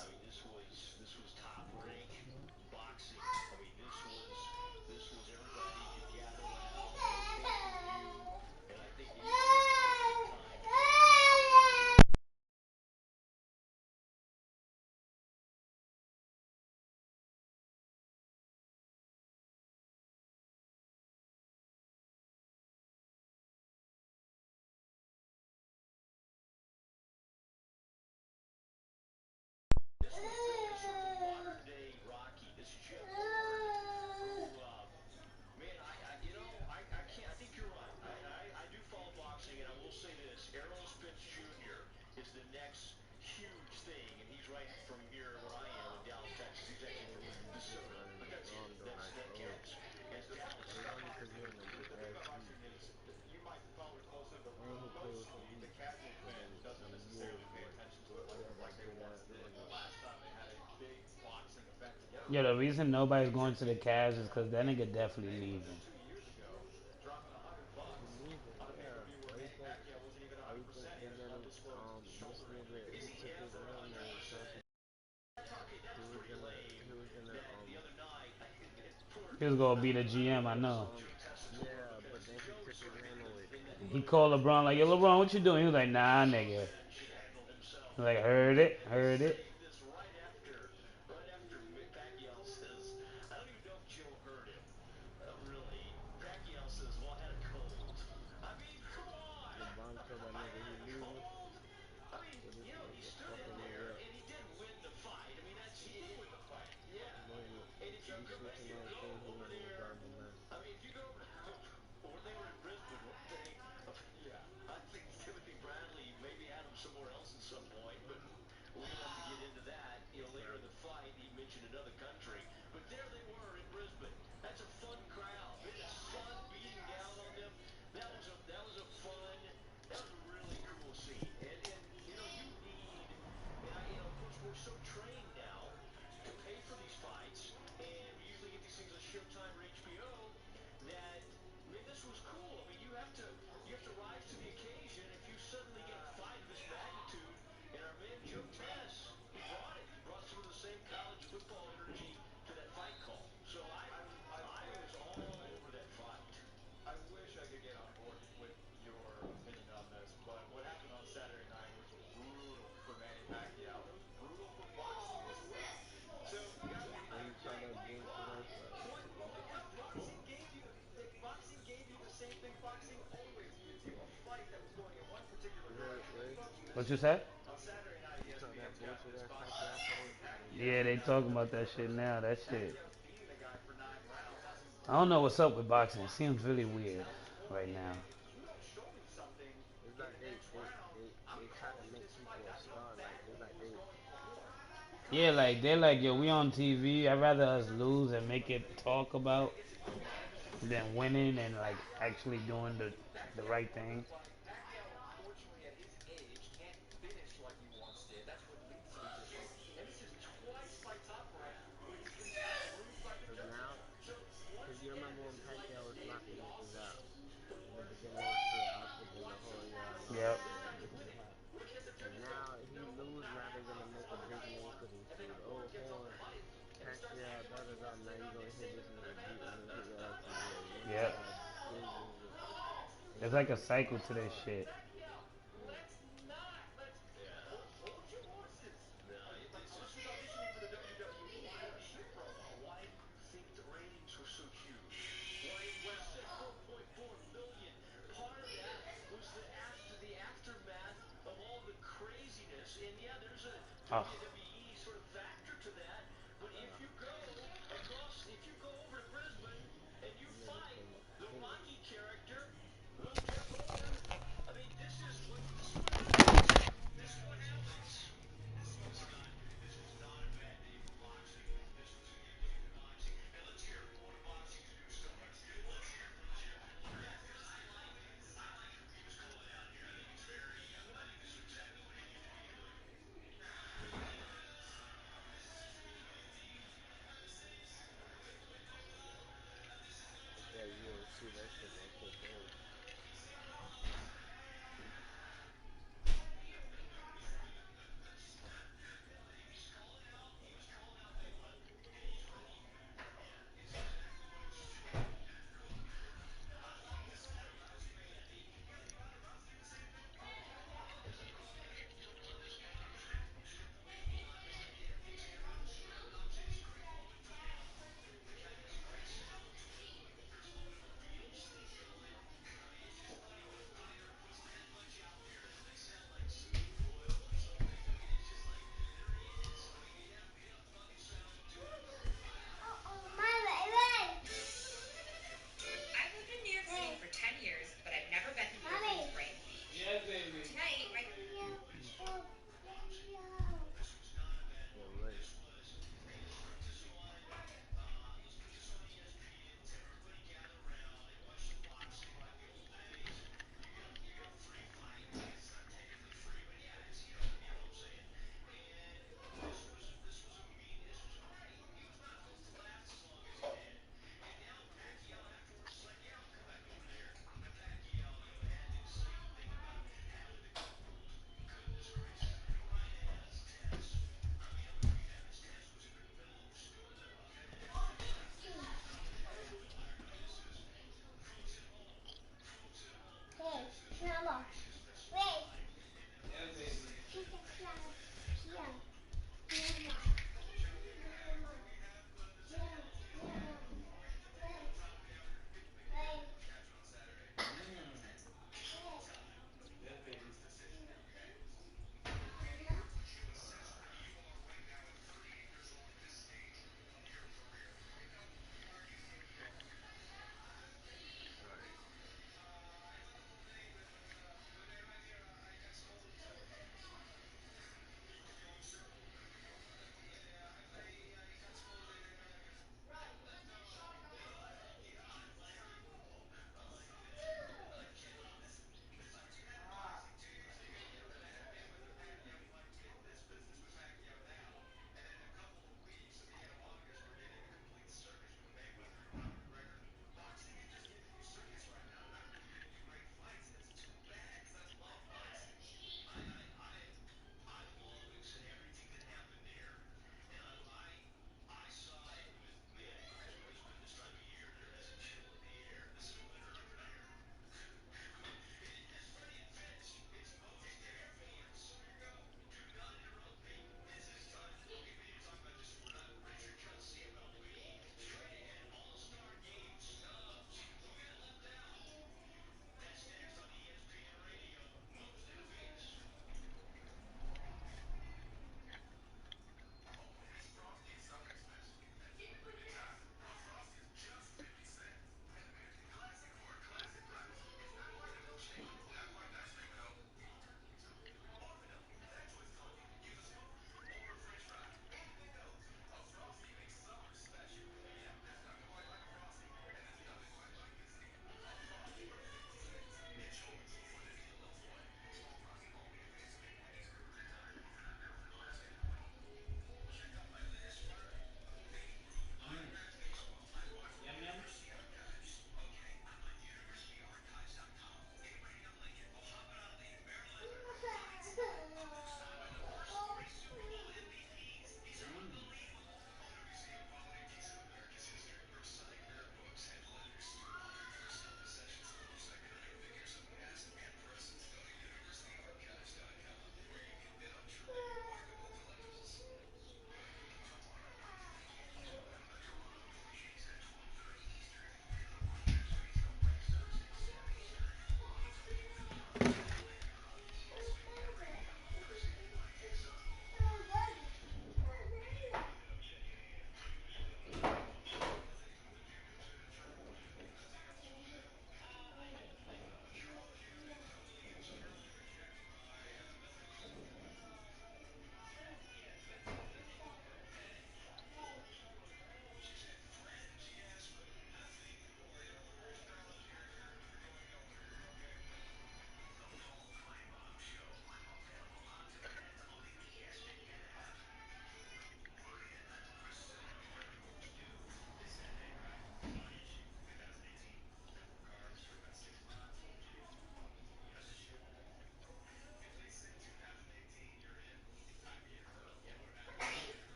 S2: Yeah, the reason nobody's going to the Cavs is because that nigga definitely leaving. He was gonna be the GM, I know.
S14: Yeah, but then he took his name away.
S2: He called LeBron like, yo, LeBron, what you doing? He was like, nah, nigga. He was like, heard it.
S14: LeBron told that nigga he leaving. So this nigga fucking nigga up. Then you switching on thing, he never got the man. When you saw that James Jones fight.
S2: What you said?
S14: You saw that bullshit ass Pacquiao fight.
S2: Yeah, they talking about that shit now. That shit. I don't know what's up with boxing. It seems really weird right now.
S14: It's like they try to make people a star. Like it's like they.
S2: Yeah, like they're like, yo, we on TV. I'd rather us lose and make it talk about than winning and like actually doing the right thing.
S14: Cause now, cause you remember when Pacquiao was knocking niggas out in the beginning of his career, Oscar De La Hoya and all
S2: Yep.
S14: that shit, like this shit happened. And now he lose, now they're gonna make a big name because he said, oh, Horn, Pacquiao, da da da. Now you gonna hit this nigga deep and then hit your ass in the head. You
S2: Yep.
S14: got decisions.
S2: There's like a cycle to this shit. Oh.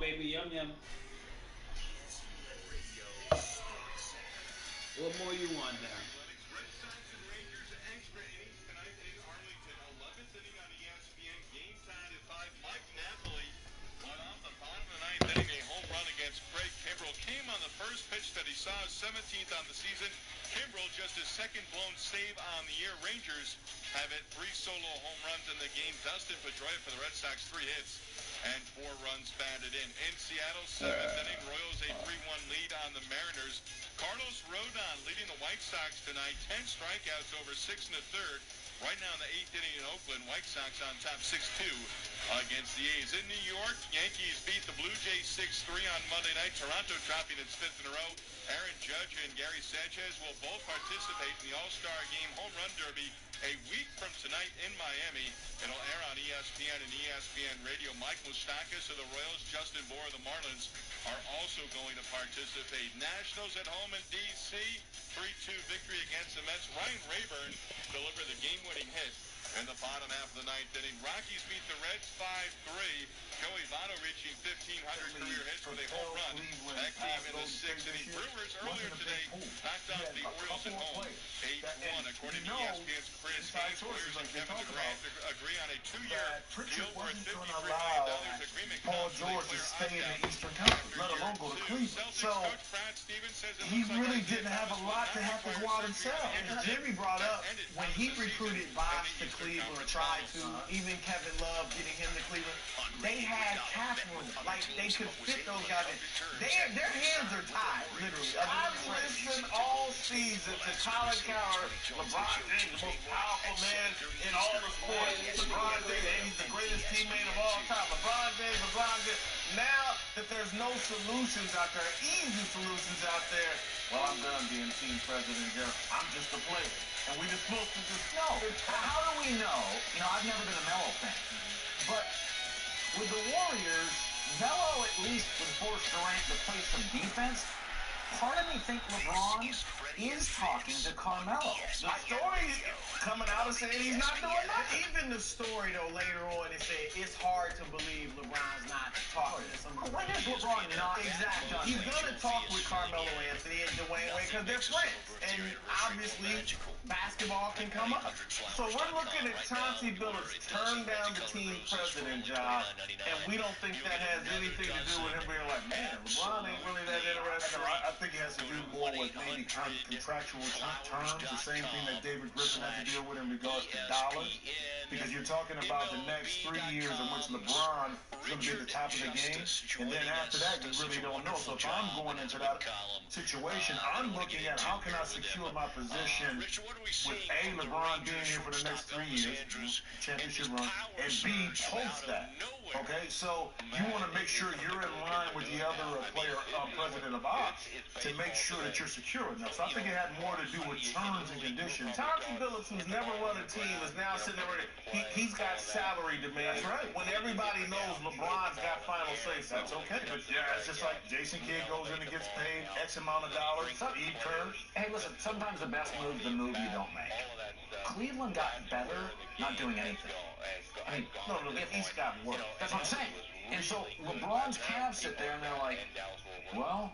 S2: baby. Yum, yum. What more you want now?
S17: Craig Kimbrel came on the first pitch that he saw, 17th on the season. Kimbrel just his second blown save on the year. Rangers have hit 3 solo home runs in the game. Dustin Pedroia for the Red Sox, 3 hits and 4 runs batted in. In Seattle, 7th inning, Royals a 3-1 lead on the Mariners. Carlos Rodon leading the White Sox tonight, 10 strikeouts over 6 1/3. Right now in the 8th inning in Oakland, White Sox on top 6-2 against the A's. In New York, Yankees beat the Blue Jays 6-3 on Monday night. Toronto dropping its 5th in a row. Aaron Judge and Gary Sanchez will both participate in the All-Star Game Home Run Derby a week from tonight in Miami. It'll air on ESPN and ESPN Radio. Mike Moustakas of the Royals, Justin Bour of the Marlins are also going to participate. Nationals at home in D.C., 3-2 victory against the Mets. Ryan Rayburn delivered the game-winning hit in the bottom half of the 9th inning. Rockies beat the Reds 5-3. Joey Votto reaching 1,500 career hits with a home run. That came in the 6th inning. Brewers earlier today knocked off the Orioles at home 8-1. According to ESPN's Chris Hayes, Warriors and Kevin Durant agree on a 2-year deal worth $53 million agreement.
S7: Paul George to stay in the Eastern Conference, let alone go to Cleveland. So he really didn't have a lot to have to go out and sell. As Jimmy brought up, when he recruited Bosh to Cleveland, or tried to, even Kevin Love getting him to Cleveland, they had cap room. Like, they could fit those guys in. Their hands are tied, literally. I've listened all season to Colin Cowherd, LeBron James, the most powerful man in all the sports. LeBron James, he's the greatest teammate of all time. LeBron James. Now that there's no solutions out there, easy solutions out there, well, I'm done being team president, Jeff. I'm just a player. And we just supposed to just know.
S18: How do we know? You know, I've never been a Melo fan. But with the Warriors, Melo at least was forced Durant to play some defense. Part of me think LeBron is talking to Carmelo.
S7: The story coming out and saying he's not doing that. Even the story, though, later on, it said it's hard to believe LeBron's not talking to somebody.
S18: When is LeBron not?
S7: Exactly. He's going to talk with Carmelo Anthony and Dwayne Wade because they're friends. And obviously, basketball can come up. So we're looking at Chauncey Billups turn down the team president job, and we don't think that has anything to do with him being like, man, LeBron ain't really that interested.
S11: I think it has to do more with maybe contractual terms, the same thing that David Griffin had to deal with in regards to dollars. Because you're talking about the next 3 years in which LeBron is going to be at the top of the game, and then after that, you really don't know. So if I'm going into that situation, I'm looking at how can I secure my position with A, LeBron being here for the next 3 years, championship run, and B, post that. Okay, so you want to make sure you're in line with the other player, president of ops, to make sure that you're secure enough. So I think it had more to do with terms and conditions.
S7: Chauncey Billups, who's never run a team, is now sitting there. He's got salary demands.
S11: That's right.
S7: When everybody knows LeBron's got final say, so
S11: that's okay. But yeah, it's just like Jason Kidd goes in and gets paid X amount of dollars. Steve Kerr.
S18: Hey, listen, sometimes the best move is the move you don't make. Cleveland got better not doing anything. I mean,
S7: no, the East got worse.
S18: That's what I'm saying. And so LeBron's Cavs sit there and they're like, well,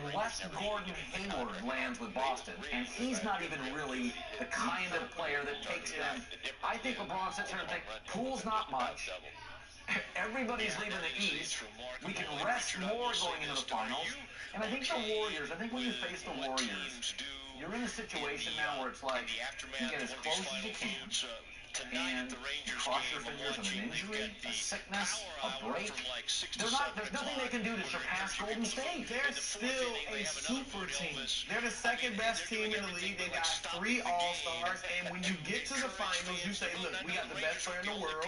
S18: unless Gordon Hayward lands with Boston, and he's not even really the kind of player that takes them. I think LeBron sits there and thinks, Poole's not much. Everybody's leaving the East. We can rest more going into the finals. And I think the Warriors, when you face the Warriors, you're in a situation now where it's like, you get as close as you can, and you cross your fingers of an injury, a sickness, a break. There's nothing they can do to surpass Golden State.
S7: They're still a super team. They're the second best team in the league. They got 3 All-Stars, and when you get to the finals, you say, look, we got the best player in the world.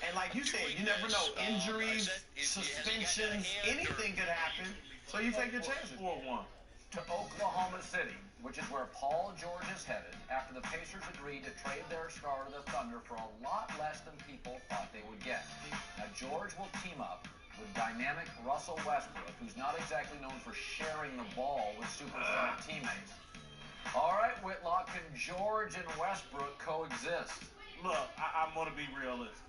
S7: And like you said, you never know. Injuries, suspensions, anything could happen. So you take your chances.
S18: 4-1. To Oklahoma City, which is where Paul George is headed, after the Pacers agreed to trade their star to the Thunder for a lot less than people thought they would get. Now, George will team up with dynamic Russell Westbrook, who's not exactly known for sharing the ball with superstar teammates. All right, Whitlock, can George and Westbrook coexist?
S7: Look, I'm going to be realistic.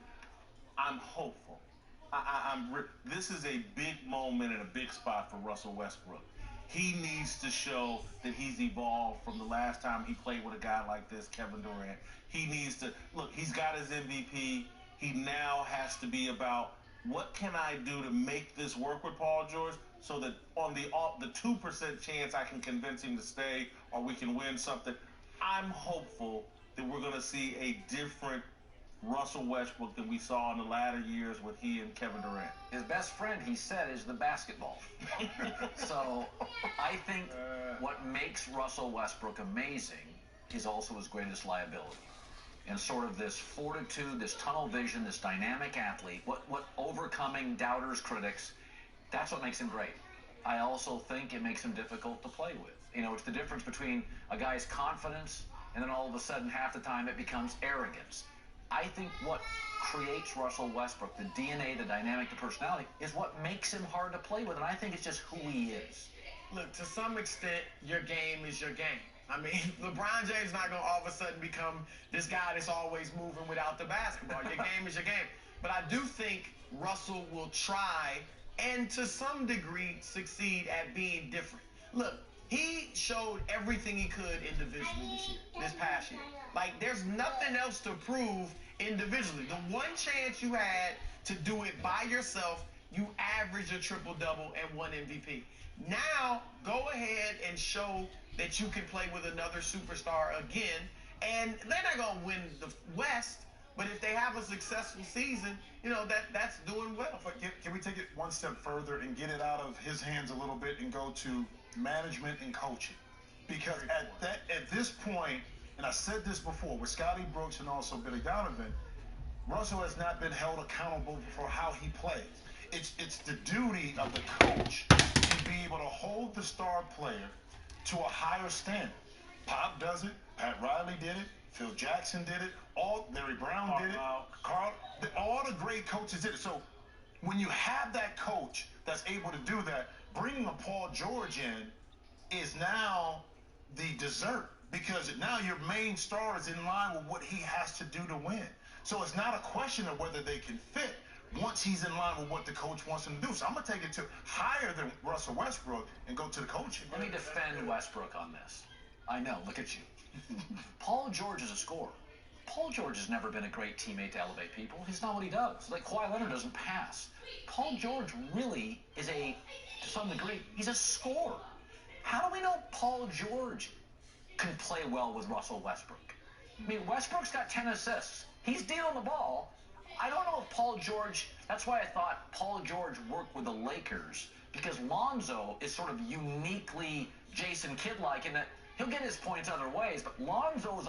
S7: I'm hopeful.
S19: This is a big moment and a big spot for Russell Westbrook. He needs to show that he's evolved from the last time he played with a guy like this, Kevin Durant. He needs to, look, he's got his MVP. He now has to be about, what can I do to make this work with Paul George so that on the 2% chance I can convince him to stay or we can win something. I'm hopeful that we're going to see a different Russell Westbrook than we saw in the latter years with he and Kevin Durant.
S18: His best friend, he said, is the basketball. So I think what makes Russell Westbrook amazing is also his greatest liability. And sort of this fortitude, this tunnel vision, this dynamic athlete, what overcoming doubters, critics, that's what makes him great. I also think it makes him difficult to play with. You know, it's the difference between a guy's confidence and then all of a sudden half the time it becomes arrogance. I think what creates Russell Westbrook, the DNA, the dynamic, the personality, is what makes him hard to play with, and I think it's just who he is.
S20: Look, to some extent, your game is your game. I mean, LeBron James not going to all of a sudden become this guy that's always moving without the basketball. Your game is your game. But I do think Russell will try and to some degree succeed at being different. Look, he showed everything he could individually this past year. Like, there's nothing else to prove individually. The one chance you had to do it by yourself, you averaged a triple-double and won MVP. Now, go ahead and show that you can play with another superstar again. And they're not going to win the West, but if they have a successful season, you know, that's doing well.
S21: But can we take it one step further and get it out of his hands a little bit and go to management and coaching? Because at this point, and I said this before, with Scotty Brooks and also Billy Donovan, Russell has not been held accountable for how he plays. It's the duty of the coach to be able to hold the star player to a higher standard. Pop does it. Pat Riley did it. Phil Jackson did it. Larry Brown did it. Carl, all the great coaches did it. So when you have that coach that's able to do that, bringing a Paul George in is now the dessert, because now your main star is in line with what he has to do to win. So it's not a question of whether they can fit once he's in line with what the coach wants him to do. So I'm going to take it to higher than Russell Westbrook and go to the coaching.
S18: Let me defend Westbrook on this. I know, look at you. Paul George is a scorer. Paul George has never been a great teammate to elevate people. He's not what he does. Like Kawhi Leonard doesn't pass. Paul George really is to some degree, he's a scorer. How do we know Paul George can play well with Russell Westbrook? I mean, Westbrook's got 10 assists. He's dealing the ball. I don't know if Paul George, that's why I thought Paul George worked with the Lakers, because Lonzo is sort of uniquely Jason Kidd-like in that he'll get his points other ways, but Lonzo is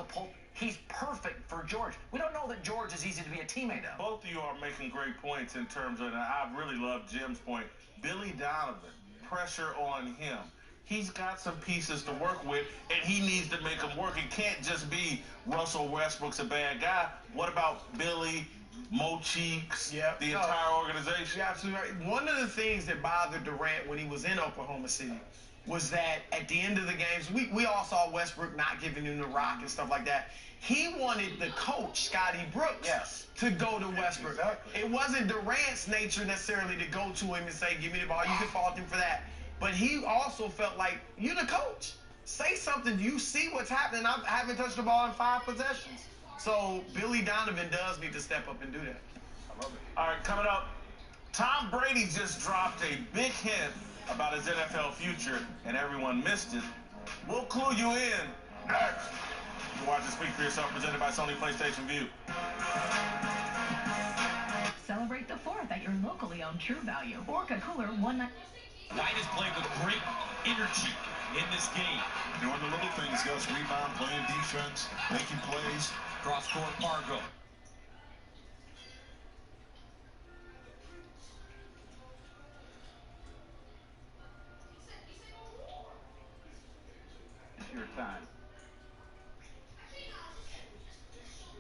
S18: he's perfect for George. We don't know that George is easy to be a teammate of.
S19: Both of you are making great points in terms of, and I really love Jim's point, Billy Donovan, pressure on him. He's got some pieces to work with, and he needs to make them work. It can't just be Russell Westbrook's a bad guy. What about Billy, Mo Cheeks, the entire organization?
S20: You're absolutely right. One of the things that bothered Durant when he was in Oklahoma City was that at the end of the games, we all saw Westbrook not giving him the rock and stuff like that. He wanted the coach, Scotty Brooks, to go to Westbrook. Exactly. It wasn't Durant's nature necessarily to go to him and say, give me the ball. You can fault him for that. But he also felt like, you're the coach. Say something. You see what's happening. I haven't touched the ball in 5 possessions. So Billy Donovan does need to step up and do that.
S19: I love it. All right, coming up, Tom Brady just dropped a big hint about his NFL future, and everyone missed it. We'll clue you in next. You watch and Speak for Yourself, presented by Sony PlayStation Vue.
S22: Celebrate the 4th at your locally owned True Value. Orca Cooler 1
S23: Knight is playing with great energy in this game.
S21: Doing the little things, Gus. Rebound, playing defense, making plays.
S23: Cross court, Fargo.
S19: It's your time.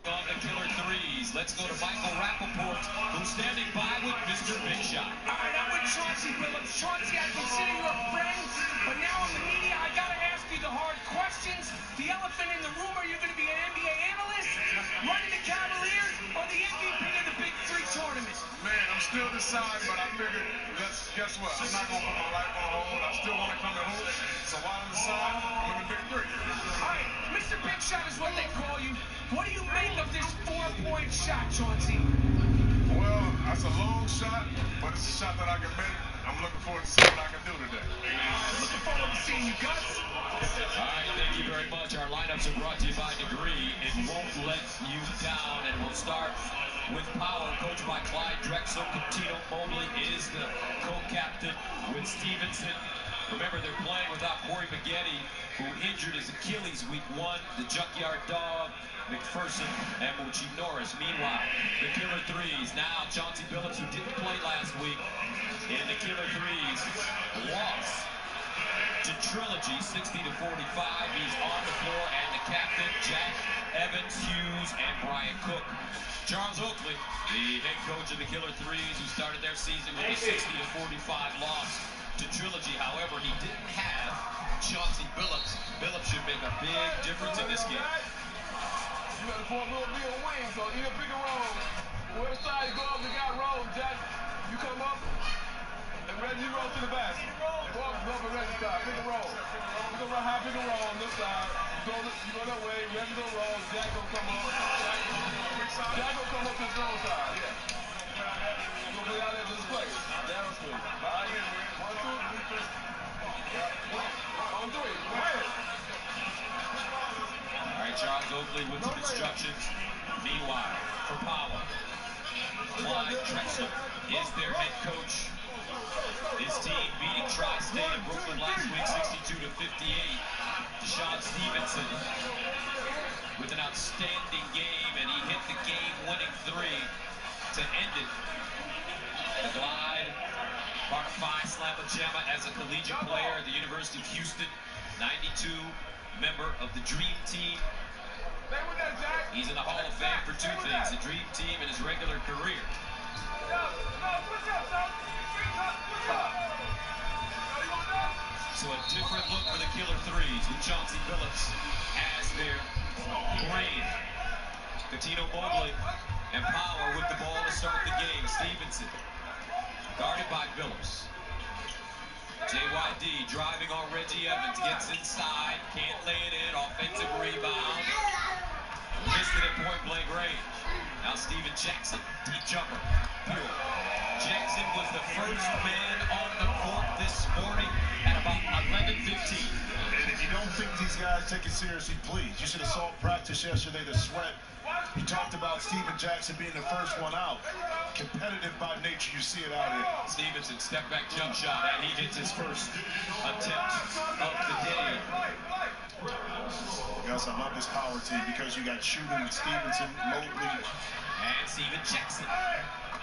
S23: On the killer threes. Let's go to Michael Rappaport, who's standing by with Mr. Big Shot.
S24: All right, I'm with Chauncey Billups. Chauncey, I consider you a friend, but now in the media, I got to ask you the hard questions. The elephant in the room, are you going to be an NBA analyst, running the Cavaliers, or the MVP of the Big Three tournament?
S21: Man, I'm still decide, but I figured, guess what? I'm not going to put my life on hold. I still want to come and hoop. So while I'm inside, I'm in the big three.
S24: All right, Mr. Big Shot is what they call you. What do you make of this 4-point shot, Chauncey?
S21: Well, that's a long shot, but it's a shot that I can make. I'm looking forward to seeing what I can do today.
S24: Looking forward to seeing you, Gus.
S23: All right, thank you very much. Our lineups are brought to you by Degree. It won't let you down, and we'll start with Power, coached by Clyde Drexel. Tino Mobley is the co-captain with Stevenson. Remember, they're playing without Corey Maggette, who injured his Achilles week 1. The Junkyard Dog, McPherson, and Moochie Norris. Meanwhile, the Killer Threes. Now, Chauncey Billups, who didn't play last week in the Killer Threes, lost to Trilogy 60-45. He's on the floor, and the captain, Jack Evans, Hughes, and Brian Cook. Charles Oakley, the head coach of the Killer Threes, who started their season with a 60-45 loss to Trilogy. However, he didn't have Chauncey Billups. Billups should make a big difference in this game.
S21: You got to form a little bit of wing, so either pick and roll. Whoever side you go up, you got roll, Jack. You come up, and Reggie, you roll to the basket. Go up and Reggie side, pick and roll. You go run high, pick and roll on this side. You go that way, Reggie go roll, Jack go come up. Jack go come up to his own side, yeah. You go play out there to this place. Down school. All right, 1, 2, 3. On 3, go ahead.
S23: All right, Charles Oakley with some instructions. Meanwhile, for Power, Clyde Drexel is their head coach. His team beating Tri-State in Brooklyn last week, 62-58. Deshaun Stevenson with an outstanding game, and he hit the game-winning 3 to end it. Clyde, part of Phi Slama Jama as a collegiate player at the University of Houston, 92 member of the Dream Team. He's in the Hall of Fame for 2 things, the Dream Team and his regular career. So a different look for the Killer Threes with Chauncey Billups as their brain. Tino Mobley and Power with the ball to start the game. Stevenson guarded by Billups. JYD driving on Reggie Evans, gets inside, can't lay it in, offensive rebound. Missed it at point-blank range. Now Steven Jackson, deep jumper, pure. Jackson was the first man on the court this morning at about 11:15.
S21: And if you don't think these guys take it seriously, please. You should have saw practice yesterday, the sweat. He talked about Steven Jackson being the first one out. Competitive by nature, you see it out here.
S23: Stevenson, step-back jump shot, and he hits his first attempt of the day.
S21: Guys, I love this Power team because you got shooting with Stevenson, Mobley,
S23: and Steven Jackson.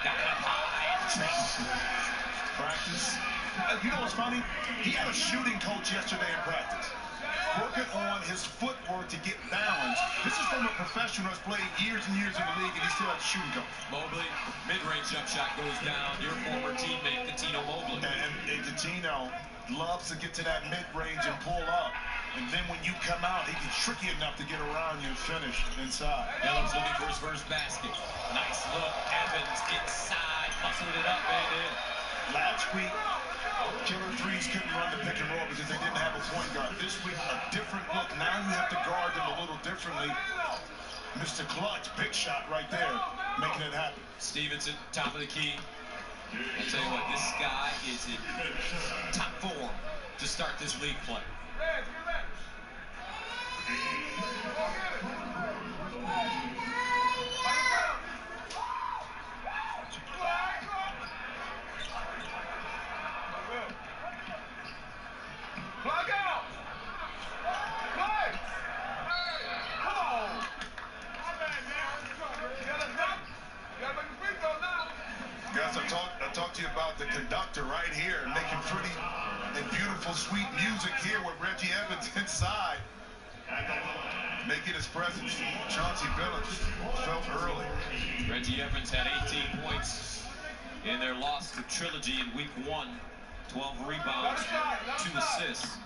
S23: Got it high.
S21: Practice. You know what's funny? He had a shooting coach yesterday in practice. Working on his footwork to get balance. This is from a professional who's played years and years in the league, and he still has a shooting coach.
S23: Mobley, mid-range jump shot goes down. Your former teammate, Tino Mobley.
S21: And Tino loves to get to that mid-range and pull up. And then when you come out, he gets tricky enough to get around you and finish inside.
S23: Billups looking for his first basket. Nice look. Evans inside, muscled it up and in.
S21: Last week, Killer Threes couldn't run the pick and roll because they didn't have a point guard. This week, a different look. Now you have to guard them a little differently. Mr. Clutch, big shot right there, making it happen.
S23: Stevenson, top of the key. I'll tell you what, this guy is in top form to start this league play.
S21: Guys, I talked to you about the conductor right here, making pretty and beautiful, sweet music here with Reggie Evans inside. Making his presence. Chauncey Billups felt early.
S23: Reggie Evans had 18 points in their loss to Trilogy in week 1. 12 rebounds, 2 assists.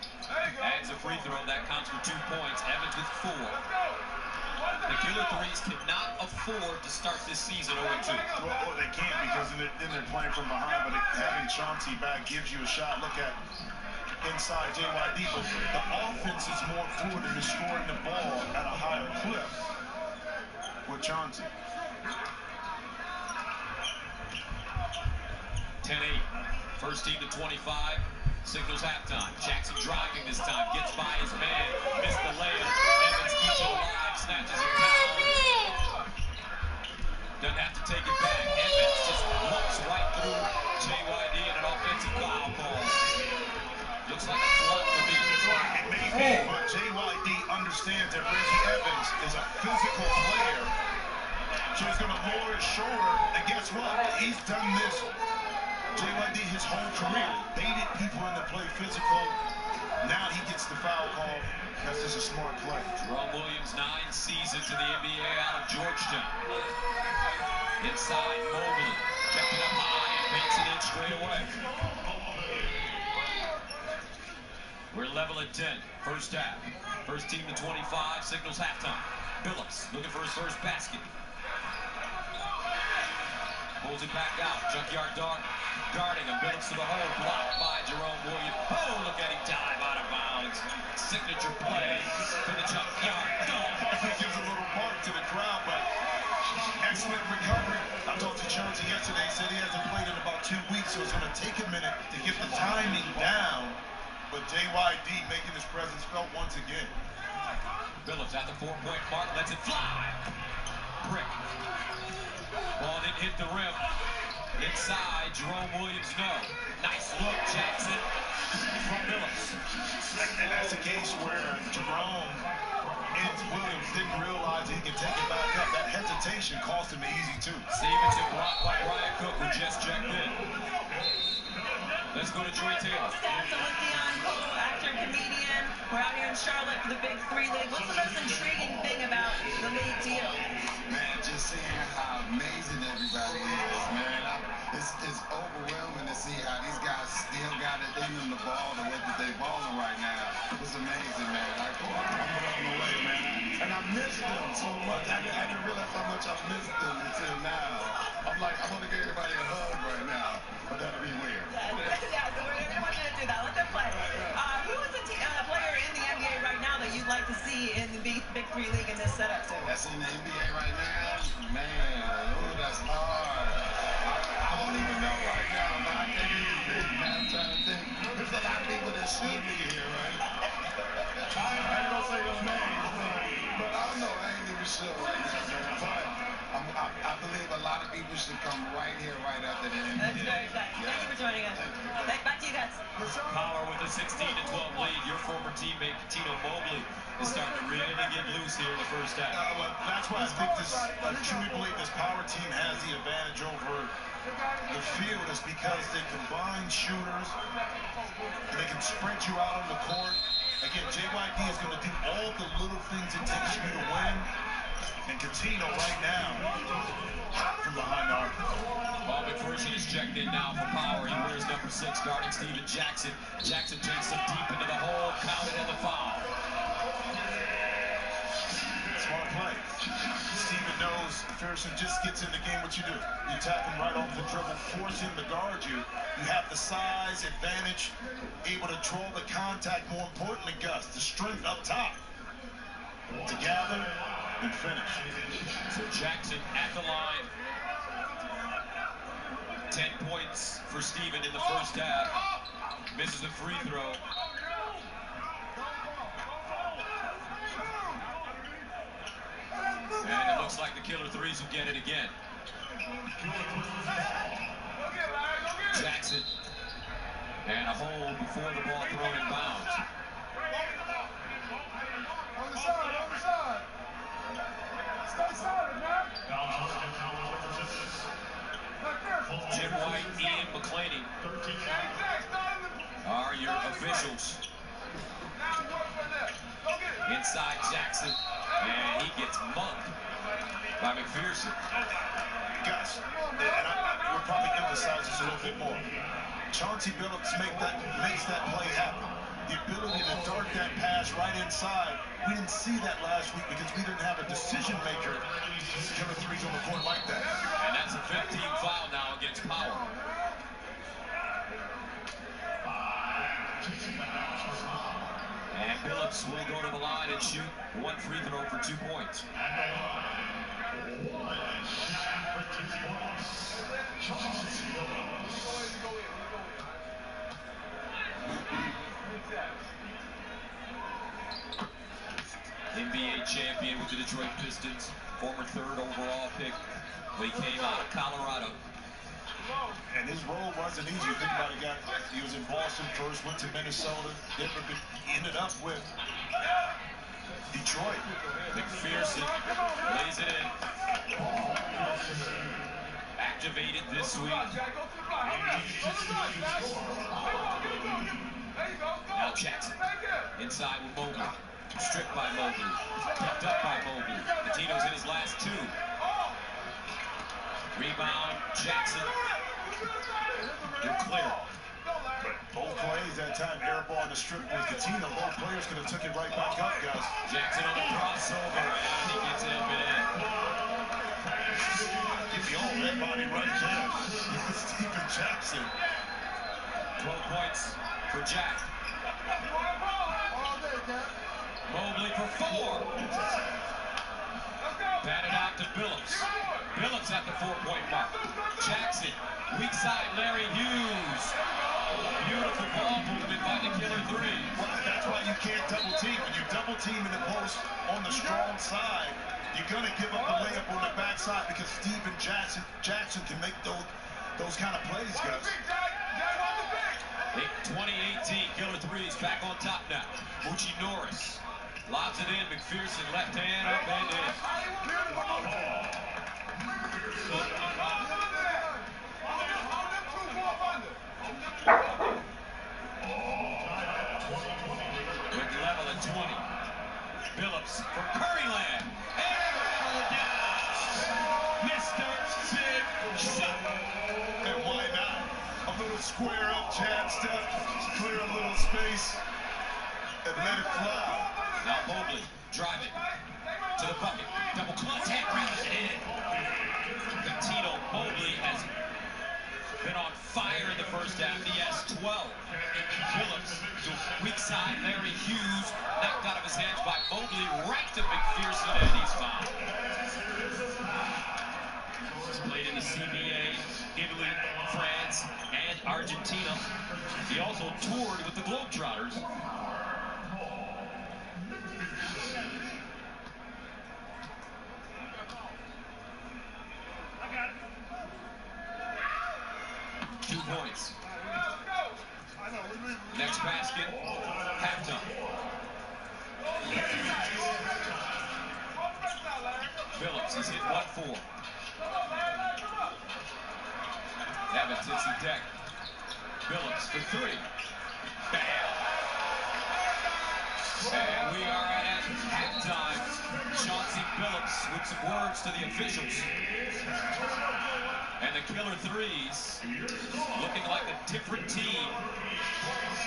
S23: Adds a free throw, that counts for 2 points. Evans with 4. The Killer Threes cannot afford to start this season 0-2.
S21: Well, they can't because then they're playing from behind, but having Chauncey back gives you a shot. Look at inside JYD, but the offense is more fluid and is scoring the ball at a higher clip with Chauncey.
S23: 10-8. First team to 25. Signals halftime. Jackson driving this time. Gets by his man. Missed the layup. Evans keeps it alive. Snatches it down. Doesn't have to take it back. Evans just walks right through JYD in an offensive foul call. Looks like a flop to me.
S21: It may be, but JYD understands that Reggie Evans is a physical player. So he's going to lower his shoulder, and guess what? He's done this. JYD his whole career baited people into play physical. Now he gets the foul call. That's just a smart play.
S23: Jerome Williams, 9 seasons in the NBA out of Georgetown. Inside Mobley. Kept it up high and banks it in straight away. We're level at 10. First half. First team to 25. Signals halftime. Billups looking for his first basket. Pulls it back out. Junkyard dart guarding him. Billups to the hole. Blocked by Jerome Williams. Oh, look at him dive out of bounds. Signature play to the Junkyard dart.
S21: It gives a little bark to the crowd, but excellent recovery. I talked to Chauncey yesterday. He said he hasn't played in about 2 weeks, so it's going to take a minute to get the timing down. But JYD making his presence felt once again.
S23: Billups at the 4-point mark. Lets it fly. Brick. Ball didn't hit the rim. Inside, Jerome Williams, no. Nice look, Jackson from Billups.
S21: And that's a case where Jerome and Williams didn't realize he could take it back up. That hesitation cost him the easy two.
S23: Stevenson blocked by Brian Cook, who just checked in. Let's go to Joy Taylor.
S3: Stats with Dion Cole, actor, comedian. We're out here in Charlotte for the Big 3 League. What's the most intriguing thing about the league to you?
S4: Man, just seeing how amazing everybody is, man. It's overwhelming to see how these guys still got it in them, the ball, the way that they're balling right now. It's amazing, man. I'm blown away, man. And I miss them so much. I didn't realize how much I missed them until now. I'm like, I want to give everybody a hug right now, but that'll be weird.
S3: Yeah, so we want you to do that. Let them play. Who is a player in the NBA right now that you'd like to see in the Big 3 League in this setup, too?
S4: That's in the NBA right now? Man, that's hard. I don't even know right now, but I can't even think, man. I'm trying to think. There's a lot of people that should be here, right? I ain't gonna say those names, but I don't know. I ain't even sure right now, man. But I believe a lot of people should come right here, right after the NBA.
S3: That's very exciting. Thank you for joining us. Back to you guys.
S23: Power with a 16-12 lead. Your former teammate, Tino Mobley, is starting to really get loose here in the first half.
S21: Well, that's why I think I truly believe this power team has the advantage over the field is because they combine shooters and they can spread you out on the court. Again, JYD is going to do all the little things it takes you to win. And Coutinho right now from behind the arc.
S23: Bob McPherson is checked in now for Power. He wears number 6, guarding Steven Jackson. Jackson takes him deep into the hole, counted in the foul.
S21: Smart play. Steven knows McPherson just gets in the game. What you do? You attack him right off the dribble, force him to guard you. You have the size advantage, able to draw the contact. More importantly, Gus, the strength up top to gather and finish.
S23: So Jackson at the line. 10 points for Steven in the first half. Misses a free throw. And it looks like the Killer Threes will get it again. Jackson. And a hole before the ball thrown in bounds.
S21: On the side. Stay solid, man.
S23: Jim White, Ian McClaney are your officials. Inside Jackson, and he gets mugged by McPherson.
S21: Gus, and we'll probably emphasize this a little bit more. Chauncey Billups makes that play happen. the ability to dart that pass right inside. We didn't see that last week because we didn't have a decision maker. Killer threes on the court like that.
S23: And that's a 15 foul now against Power. And Billups will go to the line and shoot one free throw for 2 points. NBA champion with the Detroit Pistons, former 3rd overall pick when he came out of Colorado.
S21: And his role wasn't easy. You think about it, he was in Boston first, went to Minnesota, then he ended up with Detroit.
S23: McPherson lays it in. Activated this week. Now Jackson inside with Mobley. Stripped by Mobley. Picked up by Mobley. Patino's in his last 2. Rebound, Jackson. They're clear.
S21: But both plays that time, air ball in the strip with Coutinho. Both players could have took it right back up, guys.
S23: Jackson on the crossover, and he gets it up and in.
S21: Get the all that body right there. Stephen Jackson.
S23: 12 points for Jack. Mobley for 4. Batted out to Billups. Billups at the 4-point mark. Jackson, weak side, Larry Hughes. Beautiful ball movement by the Killer 3.
S21: Well, that's why you can't double team. When you double team in the post on the strong side, you're going to give up a layup on the backside because Stephen Jackson can make those kind of plays, guys.
S23: 2018 Killer 3's back on top now. Moochie Norris lobs it in. McPherson left hand up and in. With level at 20. Billups from Curryland. And Mr. Big Shot.
S21: And why not? A little square up jab step, clear a little space, and let it fly.
S23: Now Mobley driving to the bucket. Double clutch, hand grabs it in. Coutinho Mobley has been on fire in the first half. He has 12. Billups to weak side. Larry Hughes knocked out of his hands by Mobley. Right to McPherson, and he's fouled. He's played in the CBA, Italy, France, and Argentina. He also toured with the Globetrotters. Points. Next basket, halftime. Billups, he's hit 1-4. Evans hits the deck. Billups for 3. Bam! And we are at halftime. Chauncey Billups with some words to the officials. And the Killer 3s looking like a different team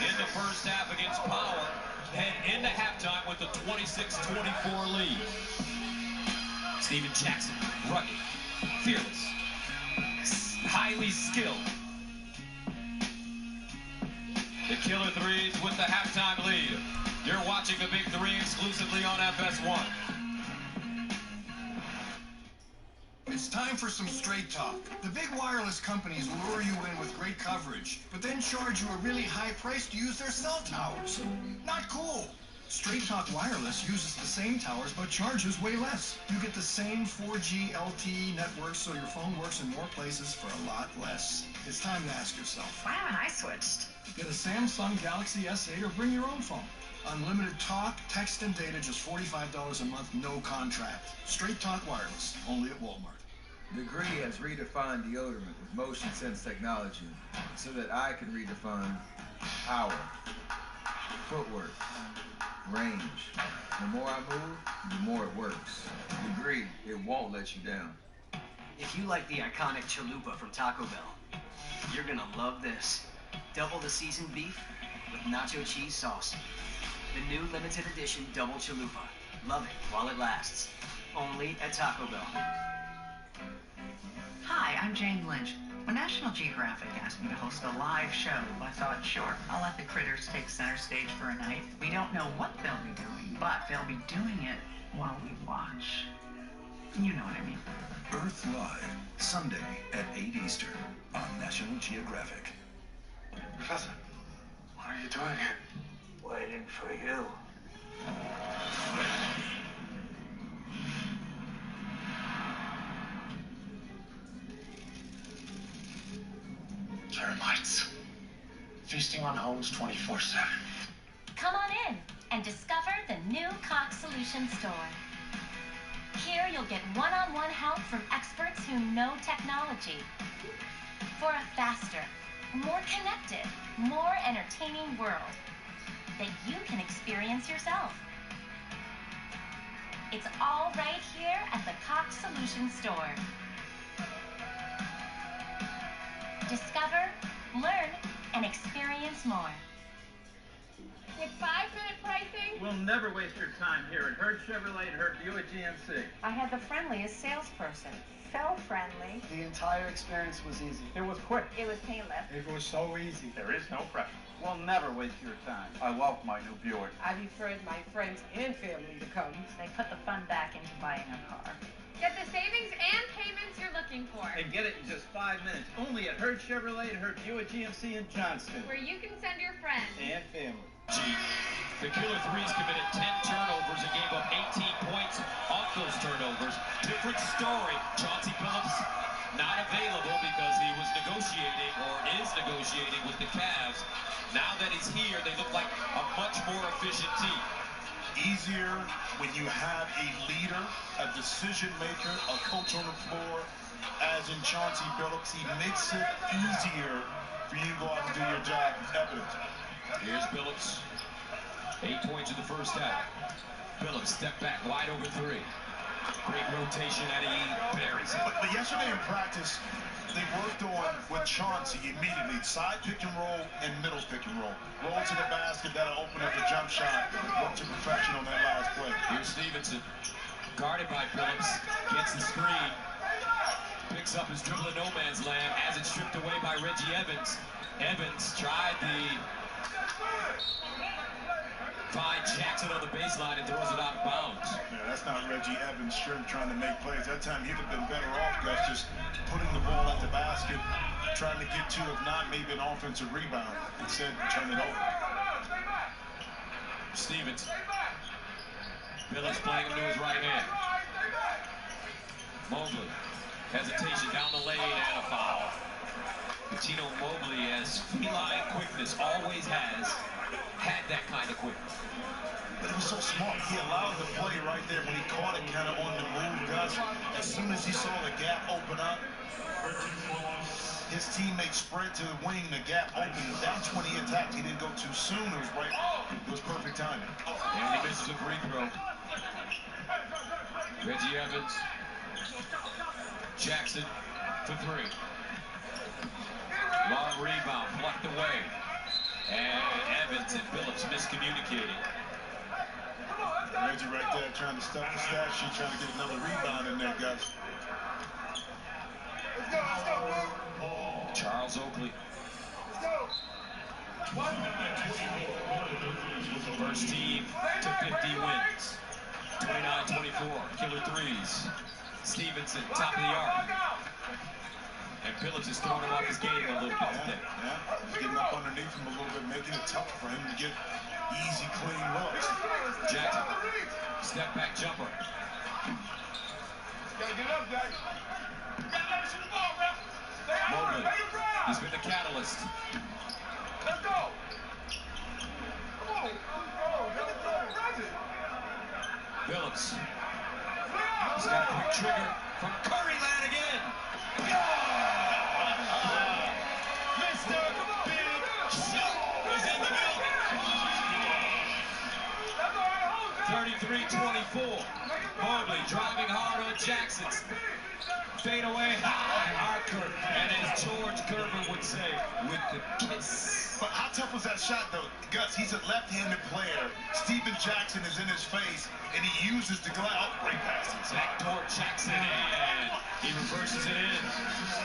S23: in the first half against Power. Head into halftime with a 26-24 lead. Stephen Jackson, rugged, fearless, highly skilled. The Killer 3s with the halftime lead. You're watching the Big 3 exclusively on FS1.
S5: It's time for some straight talk. The big wireless companies lure you in with great coverage, but then charge you a really high price to use their cell towers. Not cool. Straight Talk Wireless uses the same towers but charges way less. You get the same 4G LTE network so your phone works in more places for a lot less. It's time to ask yourself,
S22: Why haven't I switched?
S5: get a Samsung Galaxy S8 or bring your own phone. Unlimited talk, text, and data, just $45 a month, no contract. Straight Talk Wireless, only at Walmart.
S8: Degree has redefined deodorant with motion sense technology so that I can redefine power, footwork, range. The more I move, the more it works. Degree, it won't let you down.
S9: If you like the iconic chalupa from Taco Bell, you're gonna love this. Double the seasoned beef, with nacho cheese sauce. The new limited edition Double Chalupa. Love it while it lasts. Only at Taco Bell.
S22: Hi, I'm Jane Lynch. When National Geographic asked me to host a live show, I thought, sure, I'll let the critters take center stage for a night. We don't know what they'll be doing, but they'll be doing it while we watch. You know what I mean.
S6: Earth Live, Sunday at 8 Eastern on National Geographic.
S16: Professor, what are you doing here? Waiting for you.
S10: Termites. Feasting on homes 24/7.
S12: Come on in and discover the new Cox Solution Store. Here you'll get one-on-one help from experts who know technology for a faster, more connected, more entertaining world that you can experience yourself. It's all right here at the Cox Solution Store. Discover, learn, and experience more.
S15: With 5-minute pricing?
S25: We'll never waste your time here at Hurd Chevrolet and Hurd Buick GMC.
S15: I had the friendliest salesperson. So friendly.
S25: The entire experience was easy. It was quick.
S15: It was painless.
S25: It was so easy. There is no pressure. We'll never waste your time. I love my new Buick.
S15: I referred my friends and family to come.
S22: They put the fun back into buying a car.
S15: Get the savings and payments you're looking for.
S25: And get it in just 5 minutes. Only at Hurd Chevrolet and Hurd Buick GMC in Johnston.
S15: Where you can send your friends.
S25: And family.
S23: The Killer Threes committed 10 turnovers and gave up 18 points off those turnovers. Different story. Chauncey Billups not available because he was negotiating or is negotiating with the Cavs. Now that he's here, they look like a much more efficient team.
S21: Easier when you have a leader, a decision maker, a coach on the floor, as in Chauncey Billups. He makes it easier for you to go out and do your job. It's evident.
S23: Here's Billups. 8 points in the first half. Billups step back wide over 3. Great rotation at E. Buries it.
S21: But yesterday in practice, they worked on with Chauncey immediately side pick and roll and middle pick and roll. Roll to the basket, that'll open up the jump shot. Work to perfection on that last play.
S23: Here's Stevenson, guarded by Billups, gets the screen, picks up his dribble in no man's land as it's stripped away by Reggie Evans. Evans tried the find Jackson on the baseline and throws it out of bounds.
S21: Yeah, that's not Reggie Evans trying to make plays. That time he'd have been better off, Gus, just putting the ball at the basket, trying to get to, if not, maybe an offensive rebound. Instead, turn it over.
S23: Stevens. Billups playing him to his right hand. Mobley. Hesitation down the lane and a foul. Tino Mobley has feline quickness, always has had that kind of quickness.
S21: But it was so smart. He allowed the play right there when he caught it kind of on the move, Gus. As soon as he saw the gap open up, his teammate spread to the wing, the gap opened. That's when he attacked. He didn't go too soon. It was right. It was perfect timing.
S23: And he misses a free throw. Reggie Evans. Jackson for 3. Long rebound, plucked away. And Evans and Billups miscommunicating.
S21: Reggie right there trying to stuff the stat sheet, trying to get another rebound in there, guys.
S23: Charles Oakley. First team to 50 wins. 29-24. Killer Threes. Stevenson, top of the arc. And Billups is throwing him off his game a little bit today.
S21: Yeah, he's getting up underneath him a little bit, making it tough for him to get easy, clean looks.
S23: Jackson, step back jumper.
S10: Gotta get up, Jack.
S23: Mobley, he's been the catalyst.
S10: Let's go. Come on.
S23: Billups. He's got a quick trigger from Curry land again. Mr. Big Shot is in the building. 33-24. Mobley driving hard on Jackson. Fade away high, Archer, and as George Gervin would say, with the kiss.
S21: But how tough was that shot, though? Gus, he's a left-handed player. Steven Jackson is in his face, and he uses the glove. Oh, great pass inside.
S23: Backdoor Jackson, and he reverses it in.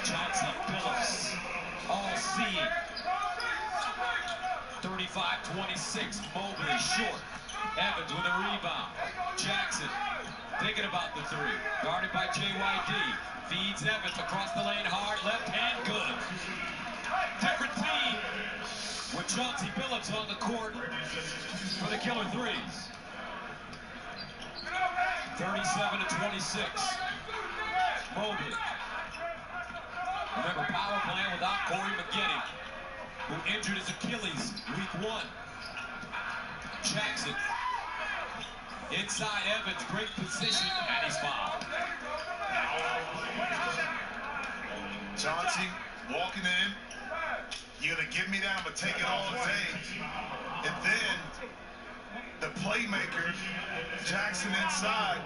S23: Chauncey Billups, all seeing. 35-26, Mobley short. Evans with a rebound. Jackson thinking about the three. Guarded by JYD. Feeds Evans across the lane hard. Left hand good. Different team with Chauncey Billups on the court for the killer threes. 37-26. Mobley. Remember, power playing without Corey Maggette, who injured his Achilles week 1. Jackson. Inside Evans, great position, and he's fouled.
S21: Chauncey walking in. You're going to give me that, I'm going to take it all day. And then the playmaker, Jackson inside.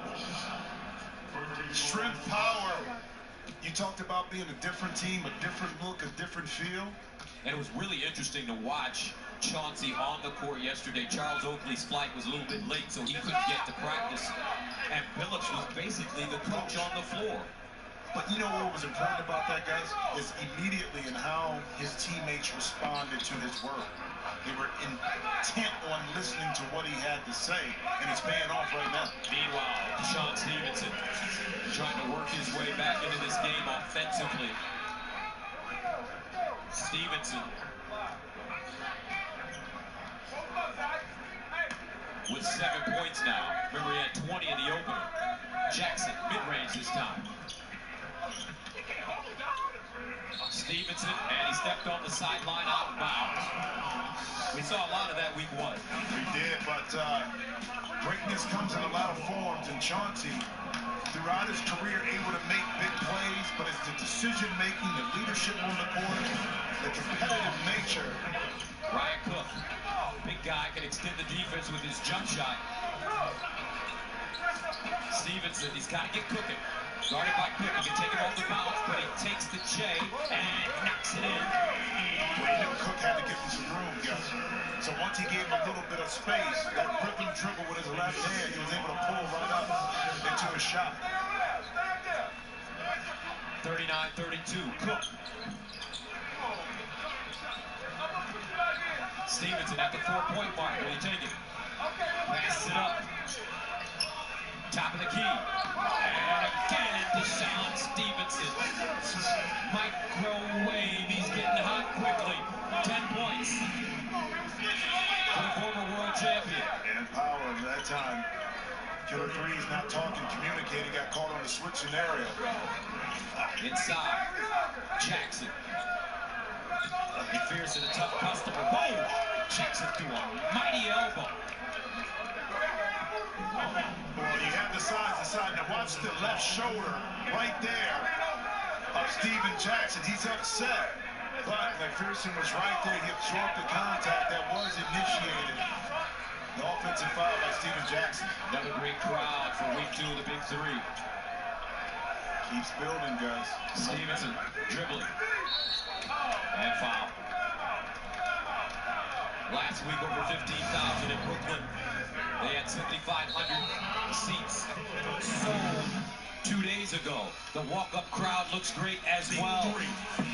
S21: Strength, power. You talked about being a different team, a different look, a different feel.
S23: And it was really interesting to watch Chauncey on the court yesterday. Charles Oakley's flight was a little bit late, so he couldn't get to practice. And Billups was basically the coach on the floor.
S21: But you know what was important about that, guys? Is immediately in how his teammates responded to his work. They were intent on listening to what he had to say, and it's paying off right now.
S23: Meanwhile, Sean Stevenson trying to work his way back into this game offensively. Stevenson with 7 points now. Remember, he had 20 in the opener. Jackson, mid-range this time. Stevenson, and he stepped on the sideline out of bounds. We saw a lot of that week 1.
S21: We did, but greatness comes in a lot of forms, and Chauncey, throughout his career, able to make big plays, but it's the decision-making, the leadership on the court, the competitive nature.
S23: Ryan Cook, big guy, can extend the defense with his jump shot. Stevenson, he's got to get cooking. Guarded by Cook, he can take it off the bounce, but he takes the J and knocks it in.
S21: Well, he knew Cook had to give him some room, guys. So once he gave him a little bit of space, that gripping dribble with his left hand, he was able to pull right up into a shot.
S23: 39-32, Cook. Stevenson at the 4-point mark. Will he take it? Passes it up. Top of the key. And again, Deshaun Stevenson. Microwave. He's getting hot quickly. 10 points. For the former world champion.
S21: And power at that time. Killer threes not talking, communicating, got caught on the switch scenario.
S23: Inside. Jackson. McPherson, a tough customer. Boom! Jackson threw a mighty elbow.
S21: Boy, you have the size aside. Now watch the left shoulder right there of Steven Jackson. He's upset. But McPherson was right there. He absorbed the contact that was initiated. The offensive foul by Steven Jackson.
S23: Another great crowd for week 2 of the Big 3.
S21: Keeps building, guys.
S23: Stevenson dribbling. And foul. Last week, over 15,000 in Brooklyn. They had 7,500 seats sold 2 days ago. The walk-up crowd looks great as well.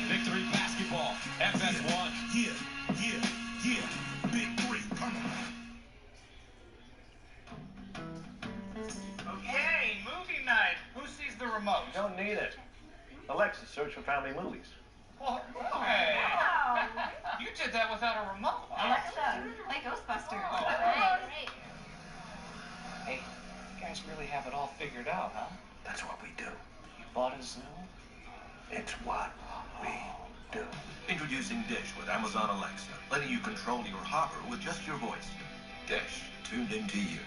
S23: Big 3 basketball, FS1.
S5: Yeah. Big 3, come on.
S25: Okay, movie night. Who sees the remote?
S10: You don't need it. Alexa, search for family movies.
S25: Well, hey. You did that without a remote.
S15: Alexa, play Ghostbusters.
S25: Oh.
S15: Right.
S25: Hey, you guys really have it all figured out, huh?
S10: That's what we do.
S25: You bought a Zoom?
S10: It's what we do. Introducing Dish with Amazon Alexa, letting you control your harbor with just your voice. Dish, tuned into you.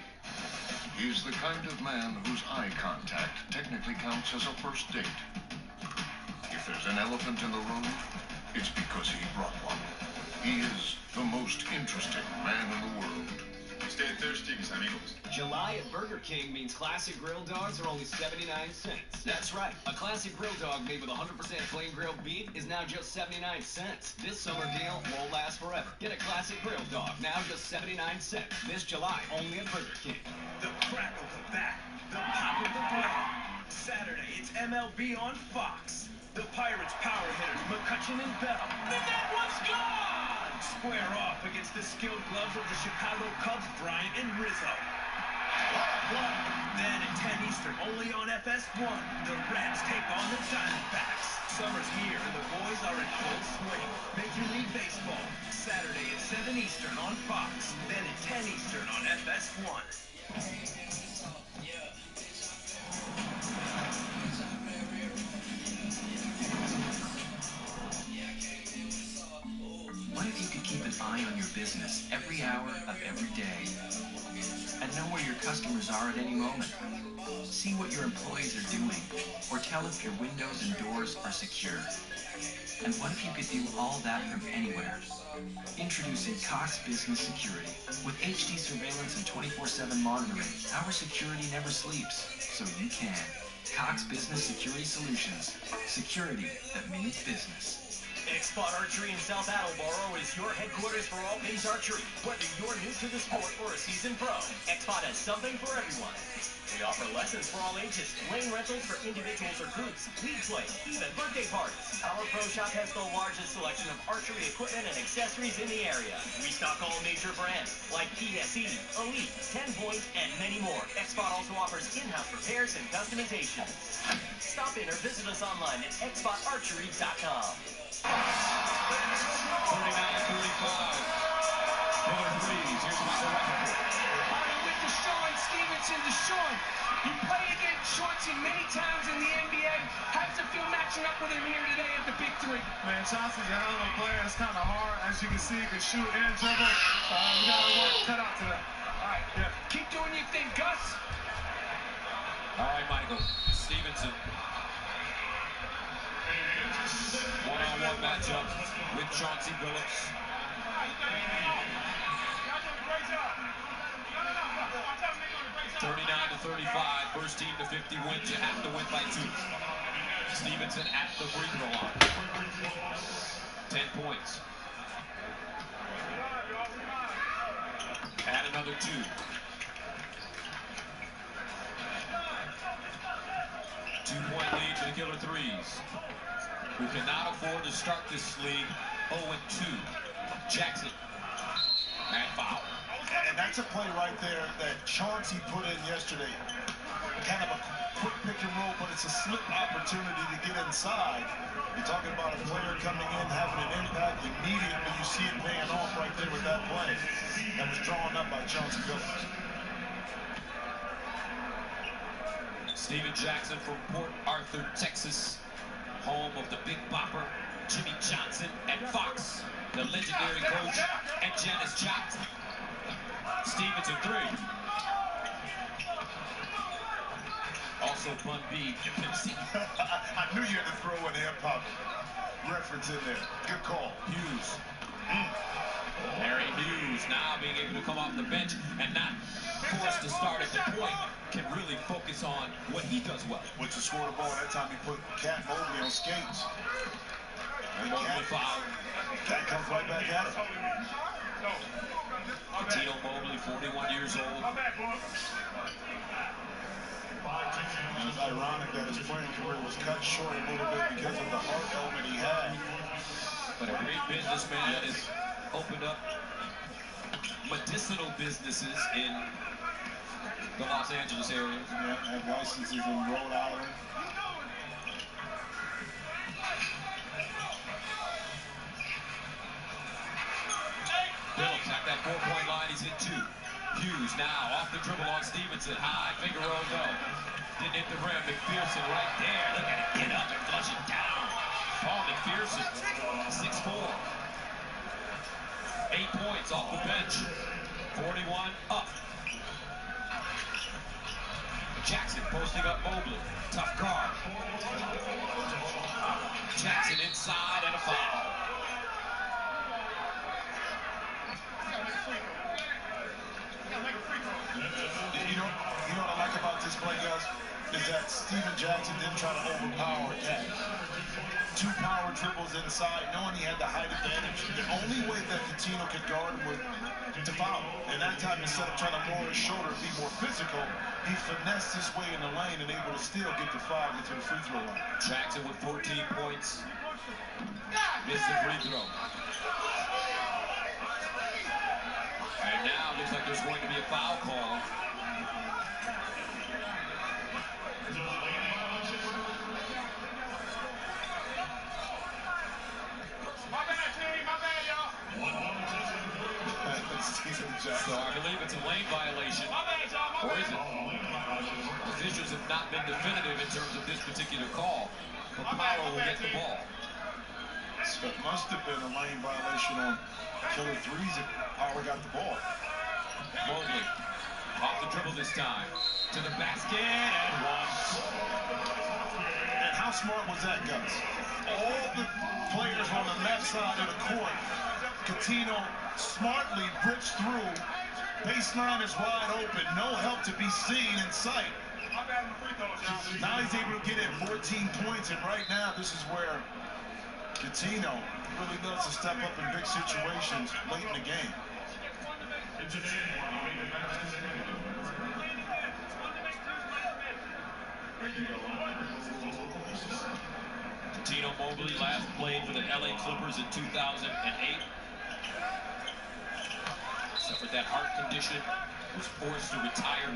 S4: He's the kind of man whose eye contact technically counts as a first date. If there's an elephant in the room, it's because he brought one. He is the most interesting man in the world.
S1: Stay thirsty, mis amigos. July at Burger King means classic grilled dogs are only 79 cents. That's right. A classic grilled dog made with 100% flame grilled beef is now just 79 cents. This summer deal won't last forever. Get a classic grilled dog, now just 79 cents. This July, only at Burger King.
S2: The crack of the bat, the pop of the glove. Saturday, it's MLB on Fox. The Pirates power hitters McCutchen and Bell. The net was gone! Square off against the skilled gloves of the Chicago Cubs, Bryant and Rizzo. Then at 10 Eastern, only on FS1, the Reds take on the Diamondbacks. Summer's here and the boys are in full swing. Major League Baseball, Saturday at 7 Eastern on Fox. Then at 10 Eastern on FS1.
S6: What if you could keep an eye on your business every hour of every day and know where your customers are at any moment? See what your employees are doing or tell if your windows and doors are secure. And what if you could do all that from anywhere? Introducing Cox Business Security. With HD surveillance and 24/7 monitoring, our security never sleeps, so you can. Cox Business Security Solutions. Security that means business.
S9: X-Spot Archery in South Attleboro is your headquarters for all things archery. Whether you're new to the sport or a seasoned pro, X-Spot has something for everyone. We offer lessons for all ages, lane rentals for individuals or groups, league play, even birthday parties. Our pro shop has the largest selection of archery equipment and accessories in the area. We stock all major brands like PSE, Elite, 10 Point, and many more. X-Spot also offers in-house repairs and customizations. Stop in or visit us online at xspotarchery.com.
S23: 39-35. Miller threes. Here's Michael Rappaport.
S24: All right, with Deshaun Stevenson. Deshaun, you played against Chauncey many times in the NBA. How does it feel matching up with him here today at the Big Three?
S21: Man, Chauncey's a hell of a player. It's kind of hard. As you can see, he can shoot and dribble. We got to work cut out today.
S24: All right, keep doing your thing, Gus.
S23: All right, Michael. Stevenson. One-on-one matchup with Chauncey Billups. 39-35. First team to 50 wins. You have to win by 2. Stevenson at the free throw line. 10 points. Add another 2. Two-point lead for the Killer Threes, who cannot afford to start this league 0-2. Jackson and foul.
S21: And that's a play right there that Chauncey put in yesterday. Kind of a quick pick and roll, but it's a slip opportunity to get inside. You're talking about a player coming in, having an impact immediately. You see it paying off right there with that play that was drawn up by Chauncey Billups.
S23: Steven Jackson from Port Arthur, Texas, home of the Big Bopper, Jimmy Johnson, and Fox, the legendary coach, and Janice Johnson. Stevenson 3. Also Bun B, Pepsi.
S21: I knew you had to throw in the hip-hop reference in there. Good call.
S23: Hughes. Larry Hughes now being able to come off the bench and not forced to start at the point, can really focus on what he does well.
S21: Went to score the ball. That time he put Cat Mobley on skates.
S23: And Mobley foul.
S21: Cat comes right back at him.
S23: Tito Mobley, 41 years old.
S21: And it's ironic that his playing career was cut short a little bit because of the heart element he had.
S23: But a great businessman has opened up medicinal businesses in the Los Angeles area.
S21: Yeah, have licenses in Rhode Island.
S23: Billups at that 4-point line, he's hit 2. Hughes now off the dribble on Stevenson. High finger roll, no. Didn't hit the rim. McPherson right there. Look at it get up and flush it down. Paul McPherson, 6'4". 8 points off the bench. 41 up. Jackson posting up Mobley. Tough guard. Jackson inside and a foul.
S21: You play, Gus, is that Steven Jackson didn't try to overpower Cat. 2 power dribbles inside, knowing he had the height advantage. The only way that Coutinho could guard him was to foul. And that time, instead of trying to lower his shoulder and be more physical, he finessed his way in the lane and able to still get the foul, get to the free throw line.
S23: Jackson with 14 points. Missed the free throw. And now looks like there's going to be a foul call. So I believe it's a lane violation. Or is it? Officials have not been definitive in terms of this particular call. But Power will get the ball.
S21: So it must have been a lane violation on Killer Threes if Power got the ball.
S23: Mobley off the dribble this time. To the basket and one.
S21: And how smart was that, Gus? All the players on the left side of the court, Coutinho smartly bridged through. Baseline is wide open. No help to be seen in sight. Now he's able to get in 14 points, and right now this is where Coutinho really loves to step up in big situations late in the game.
S23: Coutinho Mobley last played for the LA Clippers in 2008. Suffered that heart condition, was forced to retire.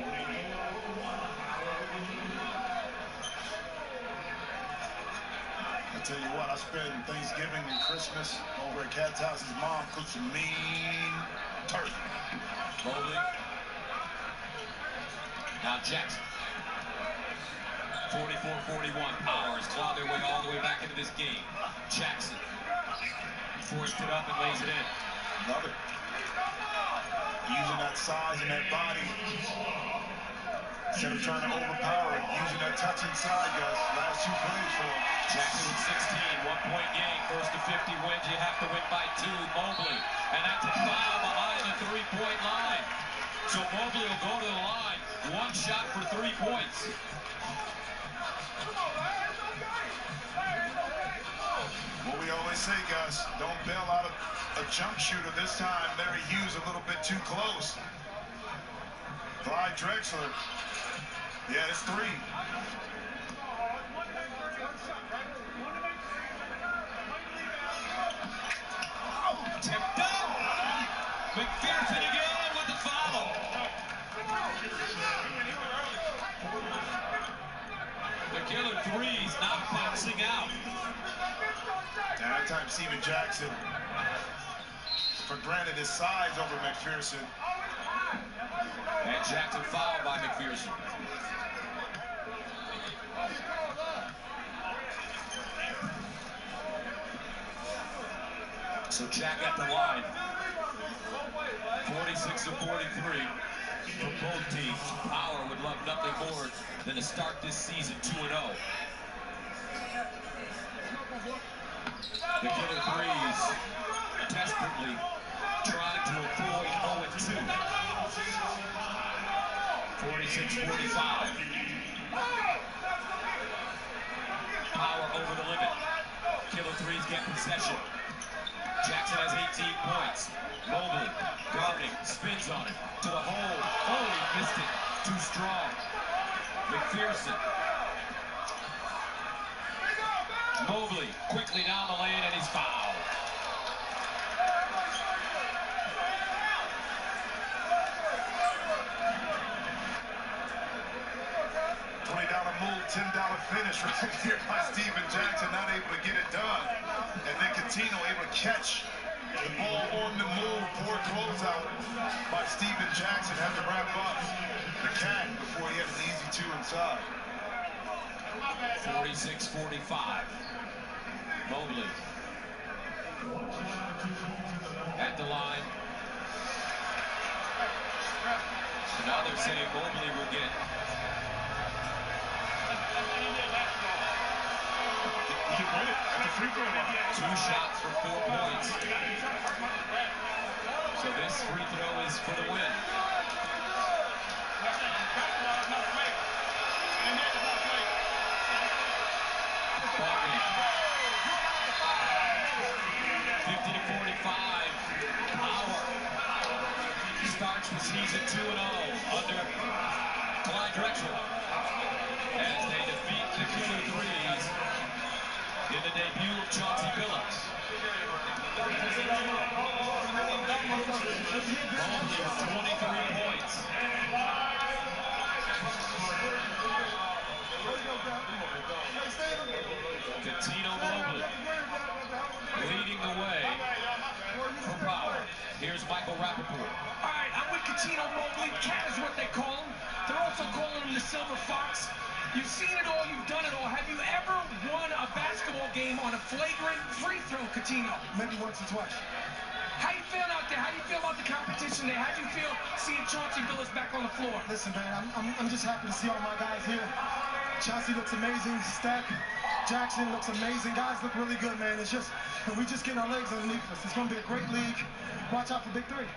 S21: I tell you what, I spent Thanksgiving and Christmas over at Cat's house. His mom cooked some mean turkey.
S23: Mobley. Now Jackson. 44-41. Power has clawed their way all the way back into this game. Jackson forced it up and lays it in.
S21: Love it. Using that size and that body. Instead of trying to overpower it, using that touch inside, guys. Last 2 plays for him.
S23: Jackson with 16, 1-point game. First to 50 wins, you have to win by 2. Mobley. And that's a foul behind the 3-point line. So Mobley will go to the line. 1 shot for 3 points.
S21: What we always say, Gus, don't bail out a jump shooter. This time, Larry Hughes a little bit too close. Clyde Drexler. Yeah, it's 3.
S23: Tipped up. McPherson again with the foul. The Killer Threes not boxing out.
S21: That time, Steven Jackson, for granted his size over McPherson.
S23: And Jackson fouled by McPherson. So Jack at the line. 46-43 for both teams. Power would love nothing more than to start this season 2-0. The Killer Threes desperately trying to avoid 0-2. 46-45. Power over the limit. Killer Threes get possession. Jackson has 18 points. Mobley guarding, spins on it to the hole. Oh, he missed it. Too strong. McPherson. Mobley quickly down the lane, and he's fouled.
S21: $20 move, $10 finish right here by Steven Jackson, not able to get it done. And then Coutinho able to catch the ball on the move, poor closeout by Steven Jackson. Had to wrap up the Cat before he had an easy 2 inside.
S23: 46-45. Mobley at the line. So now they're saying Mobley will get
S21: at the free throw line.
S23: 2 shots for 4 points. So this free throw is for the win. Power starts the season 2-0 under Clyde Drexel as they defeat the Killer Threes in the debut of Chauncey Billups. Mobley with 23 points. Cuttino Mobley leading the way for Power. Here's Michael Rappaport.
S24: All right, I'm with Cuttino Mobley. Cat is what they call him. They're also calling him the Silver Fox. You've seen it all. You've done it all. Have you ever won a basketball game on a flagrant free throw, Cuttino?
S21: Maybe once or twice.
S24: How you feel out there? How do you feel about the competition there? How do you feel seeing Chauncey Billups back on the floor?
S21: Listen, man, I'm just happy to see all my guys here. Chauncey looks amazing. Stack Jackson looks amazing. Guys look really good, man. It's just, and we just getting our legs underneath us. It's going to be a great league. Watch out for Big Three.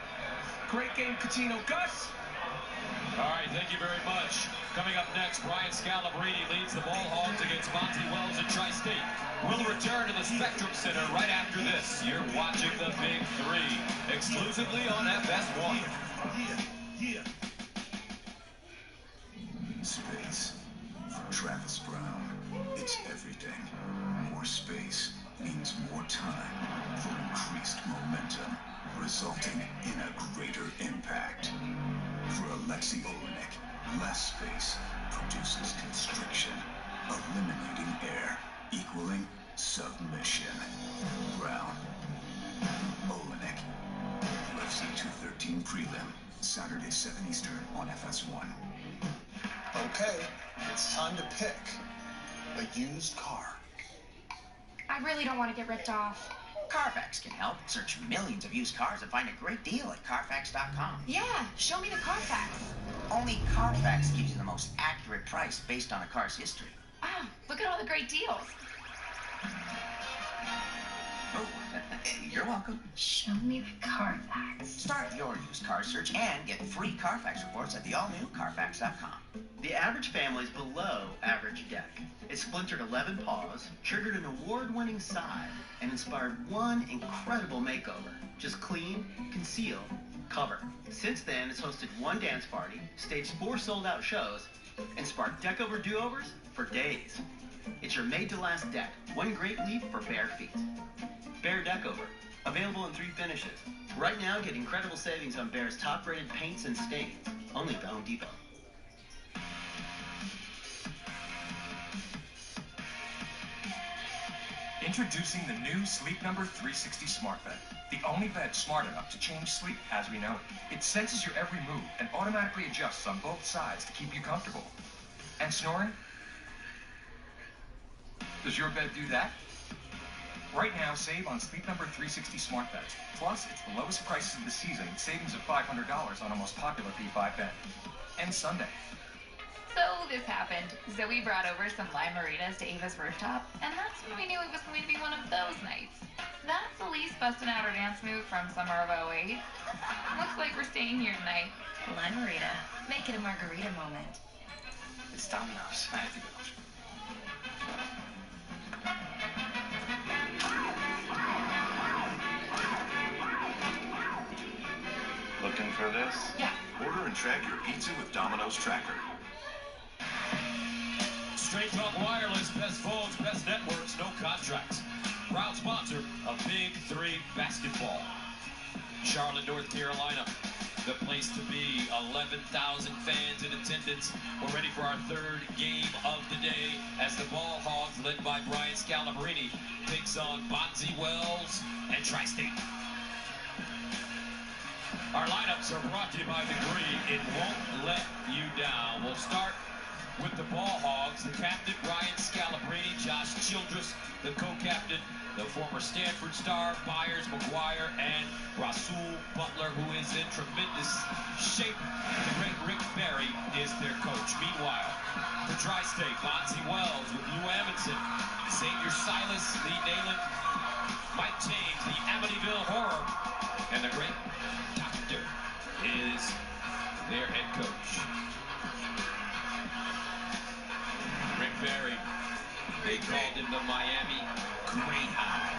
S24: Great game, Cuttino. Gus?
S23: All right, thank you very much. Coming up next, Brian Scalabrine leads the Ball Hogs against Monty Wells at Tri-State. We'll return to the Spectrum Center right after this. You're watching the Big Three, exclusively on FS1.
S7: Yeah. Space. For Travis Brown, it's everything. More space means more time for increased momentum, resulting in a greater impact. For Alexei Olenek, less space produces constriction, eliminating air, equaling submission. Brown. Olenek. UFC 213 prelim. Saturday 7 Eastern on FS1.
S21: Okay, it's time to pick a used car.
S11: I really don't want to get ripped off.
S13: Carfax can help. Search millions of used cars and find a great deal at Carfax.com.
S11: Yeah, show me the Carfax.
S13: Only Carfax gives you the most accurate price based on a car's history.
S11: Wow, look at all the great deals.
S13: Oh, you're welcome.
S11: Show me the Carfax.
S13: Start your used car search and get free Carfax reports at the all-new Carfax.com.
S14: The average family's below average deck. It splintered 11 paws, triggered an award-winning sigh, and inspired one incredible makeover. Just clean, conceal, cover. Since then, it's hosted one dance party, staged 4 sold-out shows, and sparked deck-over do-overs for days. It's your made-to-last deck, one great leap for bare feet. Behr Deckover, available in 3 finishes. Right now, get incredible savings on Behr's top-rated paints and stains, only at Home Depot.
S17: Introducing the new Sleep Number 360 Smart Bed. The only bed smart enough to change sleep as we know it. It senses your every move and automatically adjusts on both sides to keep you comfortable. And snoring? Does your bed do that? Right now, save on Sleep Number 360 Smart Beds. Plus, it's the lowest prices of the season with savings of $500 on our most popular P5 bed. And Sunday.
S11: So this happened. Zoe brought over some lime margaritas to Ava's rooftop, and that's when we knew it was going to be one of those nights. That's Elise busting out her dance move from summer of '08. Looks like we're staying here tonight.
S12: Lime margarita. Make it a margarita moment.
S17: It's Domino's. I have to go.
S10: Looking for this?
S11: Yeah.
S10: Order and track your pizza with Domino's Tracker.
S23: Straight Talk Wireless, best phones, best networks, no contracts. Proud sponsor of Big Three Basketball. Charlotte, North Carolina, the place to be. 11,000 fans in attendance. We're ready for our 3rd game of the day as the Ball Hogs, led by Brian Scalabrine, takes on Bonzi Wells and Tri-State. Our lineups are brought to you by Degree. It won't let you down. We'll start with the Ball Hogs, the captain, Brian Scalabrine, Josh Childress, the co-captain, the former Stanford star, Byers, McGuire, and Rasul Butler, who is in tremendous shape. The great Rick Barry is their coach. Meanwhile, for Tri-State, Bonzi Wells with Lou Amundsen, Xavier Silas, Lee Nayland, Mike James, the Amityville Horror, and the great Doctor is their head coach. Rick Barry, they called him the Miami Greyhound.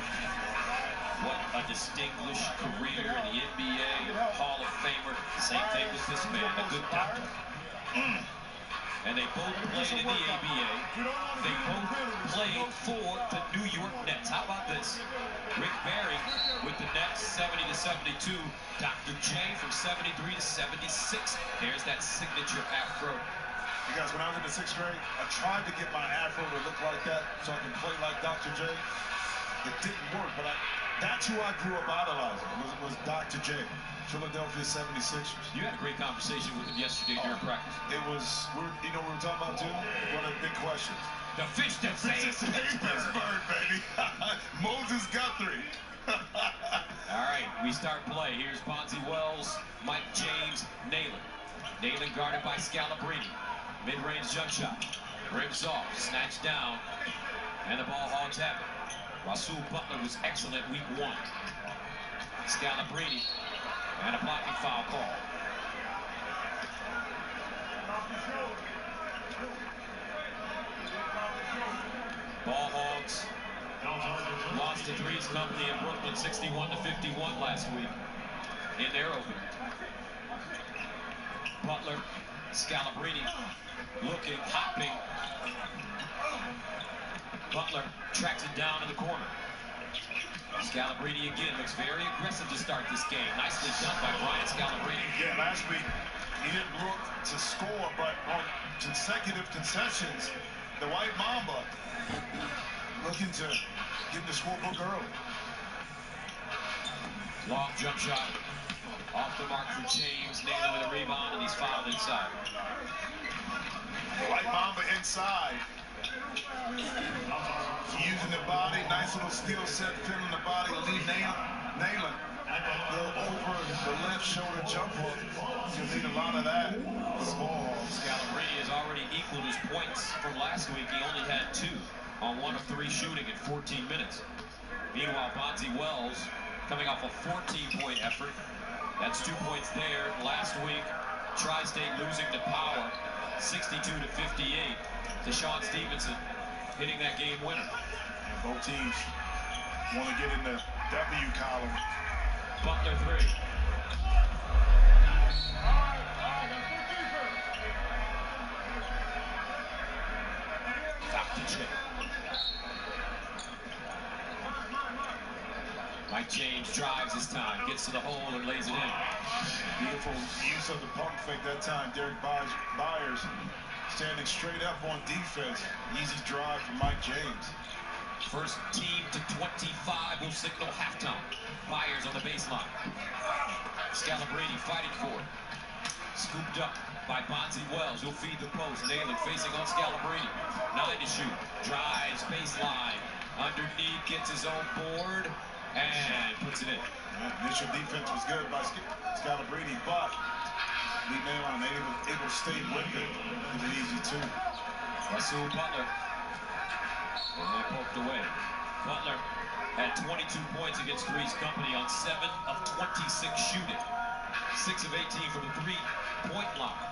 S23: what a distinguished career in the NBA, Hall of Famer. Same thing with this man, a good doctor. And they both played in the ABA. They both played for the New York Nets. How about this? Rick Barry with the Nets, 70-72. Dr. J from 73 to 76. There's that signature afro.
S21: You guys, when I was in the 6th grade, I tried to get my afro to look like that so I can play like Dr. J. It didn't work, but that's who I grew up idolizing, was Dr. J. Philadelphia 76ers.
S23: You had a great conversation with him yesterday during practice.
S21: It was, you know what we were talking about, too? One of the big questions.
S23: The fish that saved
S21: Pittsburgh, baby. Moses Guthrie.
S23: All right, we start play. Here's Bonzi Wells, Mike James, Nalen. Nalen guarded by Scalabrine. Mid-range jump shot. Rims off, snatched down, and the ball hogs have it. Rasul Butler was excellent week 1. Scalabrine, and a blocking foul call. Ball hogs lost to Threes Company in Brooklyn 61-51 last week in their opener. Butler, Scalabrine, looking, hopping. Butler tracks it down in the corner. Scalabrine again looks very aggressive to start this game. Nicely done by Brian Scalabrine.
S21: Yeah, last week he didn't look to score, but on consecutive concessions, the White Mamba looking to get the scorebook early.
S23: Long jump shot. Off the mark for James. Nalen with a rebound, and he's fouled inside.
S21: The White Mamba inside. Using the body, nice little skill set, filling the body, lead Nalen. Over the left shoulder jump hook. You'll need a lot of that.
S23: Scalabrine has already equaled his points from last week. He only had 2 on 1 of 3 shooting in 14 minutes. Meanwhile, Bonzi Wells coming off a 14-point effort. That's 2 points there. Last week, Tri-State losing to Power, 62-58. Deshaun Stevenson hitting that game winner.
S21: And both teams want to get in the W column.
S23: Butler 3. Dr. J. Mike James drives this time, gets to the hole and lays it in.
S21: Beautiful use of the pump fake that time. Derek Byers standing straight up on defense. Easy drive from Mike James.
S23: First team to 25 will signal halftime. Byers on the baseline. Scalabrine fighting for it. Scooped up by Bonzi Wells. He'll feed the post. Nalen facing on Scalabrine. 9 to shoot. Drives baseline. Underneath, gets his own board and puts it in.
S21: Initial defense was good by Scalabrine, but Lee Nalen able to stay with it. Give it easy too.
S23: Rasul Butler. And poked away. Butler had 22 points against Threes Company on 7 of 26 shooting. 6 of 18 from the 3-point line.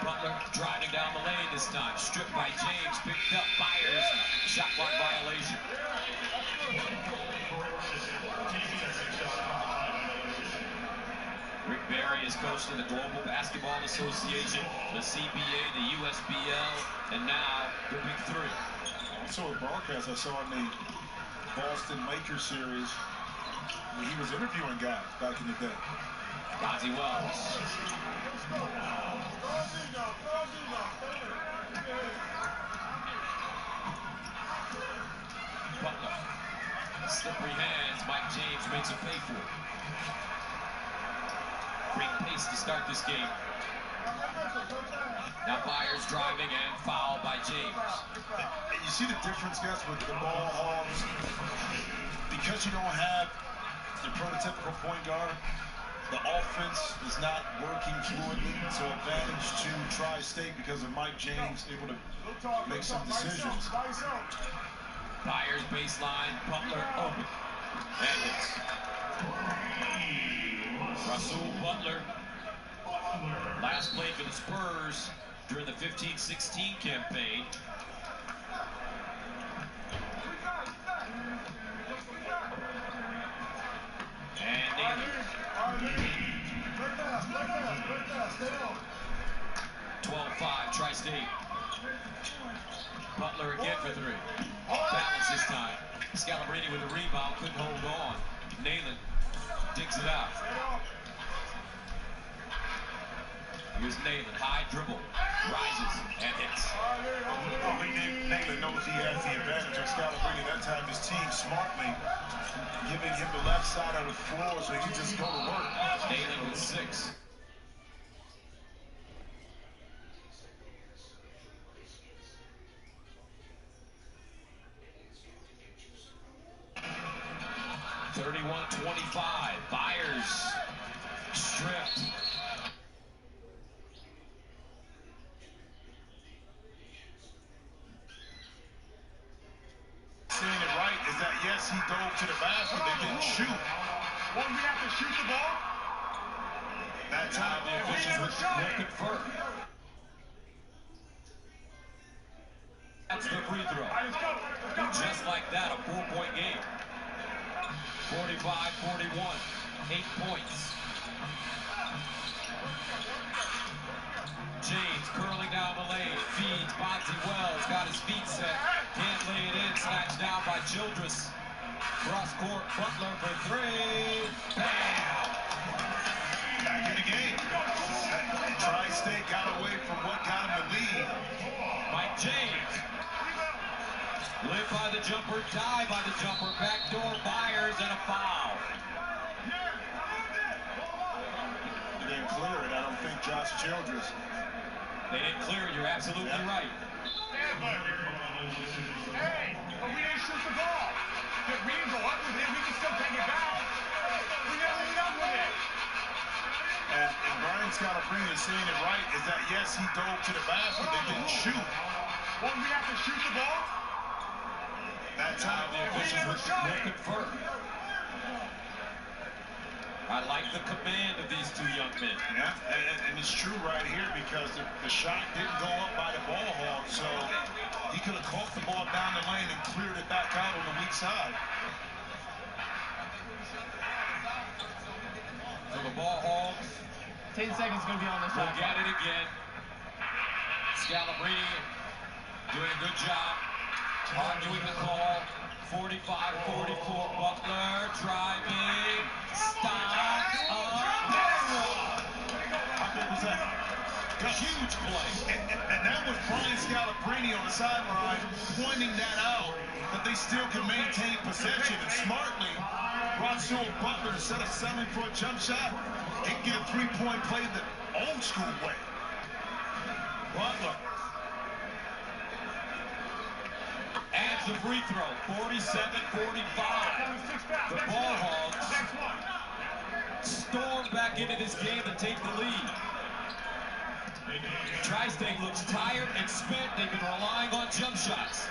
S23: Butler driving down the lane this time. Stripped by James. Picked up Byers. Shot clock violation. Rick Barry is coach of the Global Basketball Association, the CBA, the USBL, and now the Big Three.
S21: Also a broadcast I saw in the Boston Lakers series where he was interviewing guys back in the day.
S23: Bonzi Wells. Butler. Slippery hands. Mike James makes a pay for it. Great pace to start this game. Now Byers driving and fouled by James.
S21: And you see the difference, guys, with the ball hogs. Because you don't have the prototypical point guard, the offense is not working fluidly. So advantage to Tri-State because of Mike James able to make some decisions.
S23: Byers baseline, Butler open. And hits. Rasul Butler, last played for the Spurs during the 15-16 campaign. Tri-State. Butler again for three. Balance this time. Scalabrine with a rebound, couldn't hold on. Nalen digs it out. Here's Nalen, high dribble, rises and hits.
S21: Nalen knows he has the advantage of Scalabrine. That time his team smartly giving him the left side of the floor so he can just go to work.
S23: Nalen with 6. Byers stripped.
S21: Seeing it right is that yes, he dove to the basket, they didn't shoot. Won't we have to shoot the ball? That time
S23: the officials will confer. That's the free throw. And just like that, a 4-point game. 45-41, 8 points. James curling down the lane, feeds Bonzi Wells, got his feet set, can't lay it in, snatched down by Childress. Cross court, Butler for 3, bam!
S21: Back in the game. Tri-State got away from what got him the lead.
S23: Mike James. Live by the jumper, die by the jumper, backdoor Byers, and a foul.
S21: They didn't clear it, I don't think Josh Childress.
S23: They didn't clear it, you're absolutely right.
S21: Hey, but we didn't shoot the ball. We didn't go up with it, we can still take it back. We never went up with it. And Brian Scalabrine is saying it right, is that yes, he dove to the basket, they didn't shoot. Won't we have to shoot the ball? That time
S23: the officials will confer. I like the command of these two young men.
S21: Yeah, and it's true right here because the shot didn't go up by the ball hog, so he could have caught the ball down the lane and cleared it back out on the weak side.
S23: So the ball hogs.
S14: 10 seconds going to be on the shot.
S23: Look at it again. Scalabrine doing a good job. Arguing the call. 45-44. Butler driving. Stop.
S21: How big was that?
S23: Huge play.
S21: And that was Brian Scalabrine on the sideline pointing that out, that they still can maintain possession. And smartly, Russell Butler, instead of settling for a jump shot, he can get a three-point play the old school way. Butler
S23: adds the free throw, 47-45. The ball hogs storm back into this game and take the lead. Tri-State looks tired and spent. They've been relying on jump shots.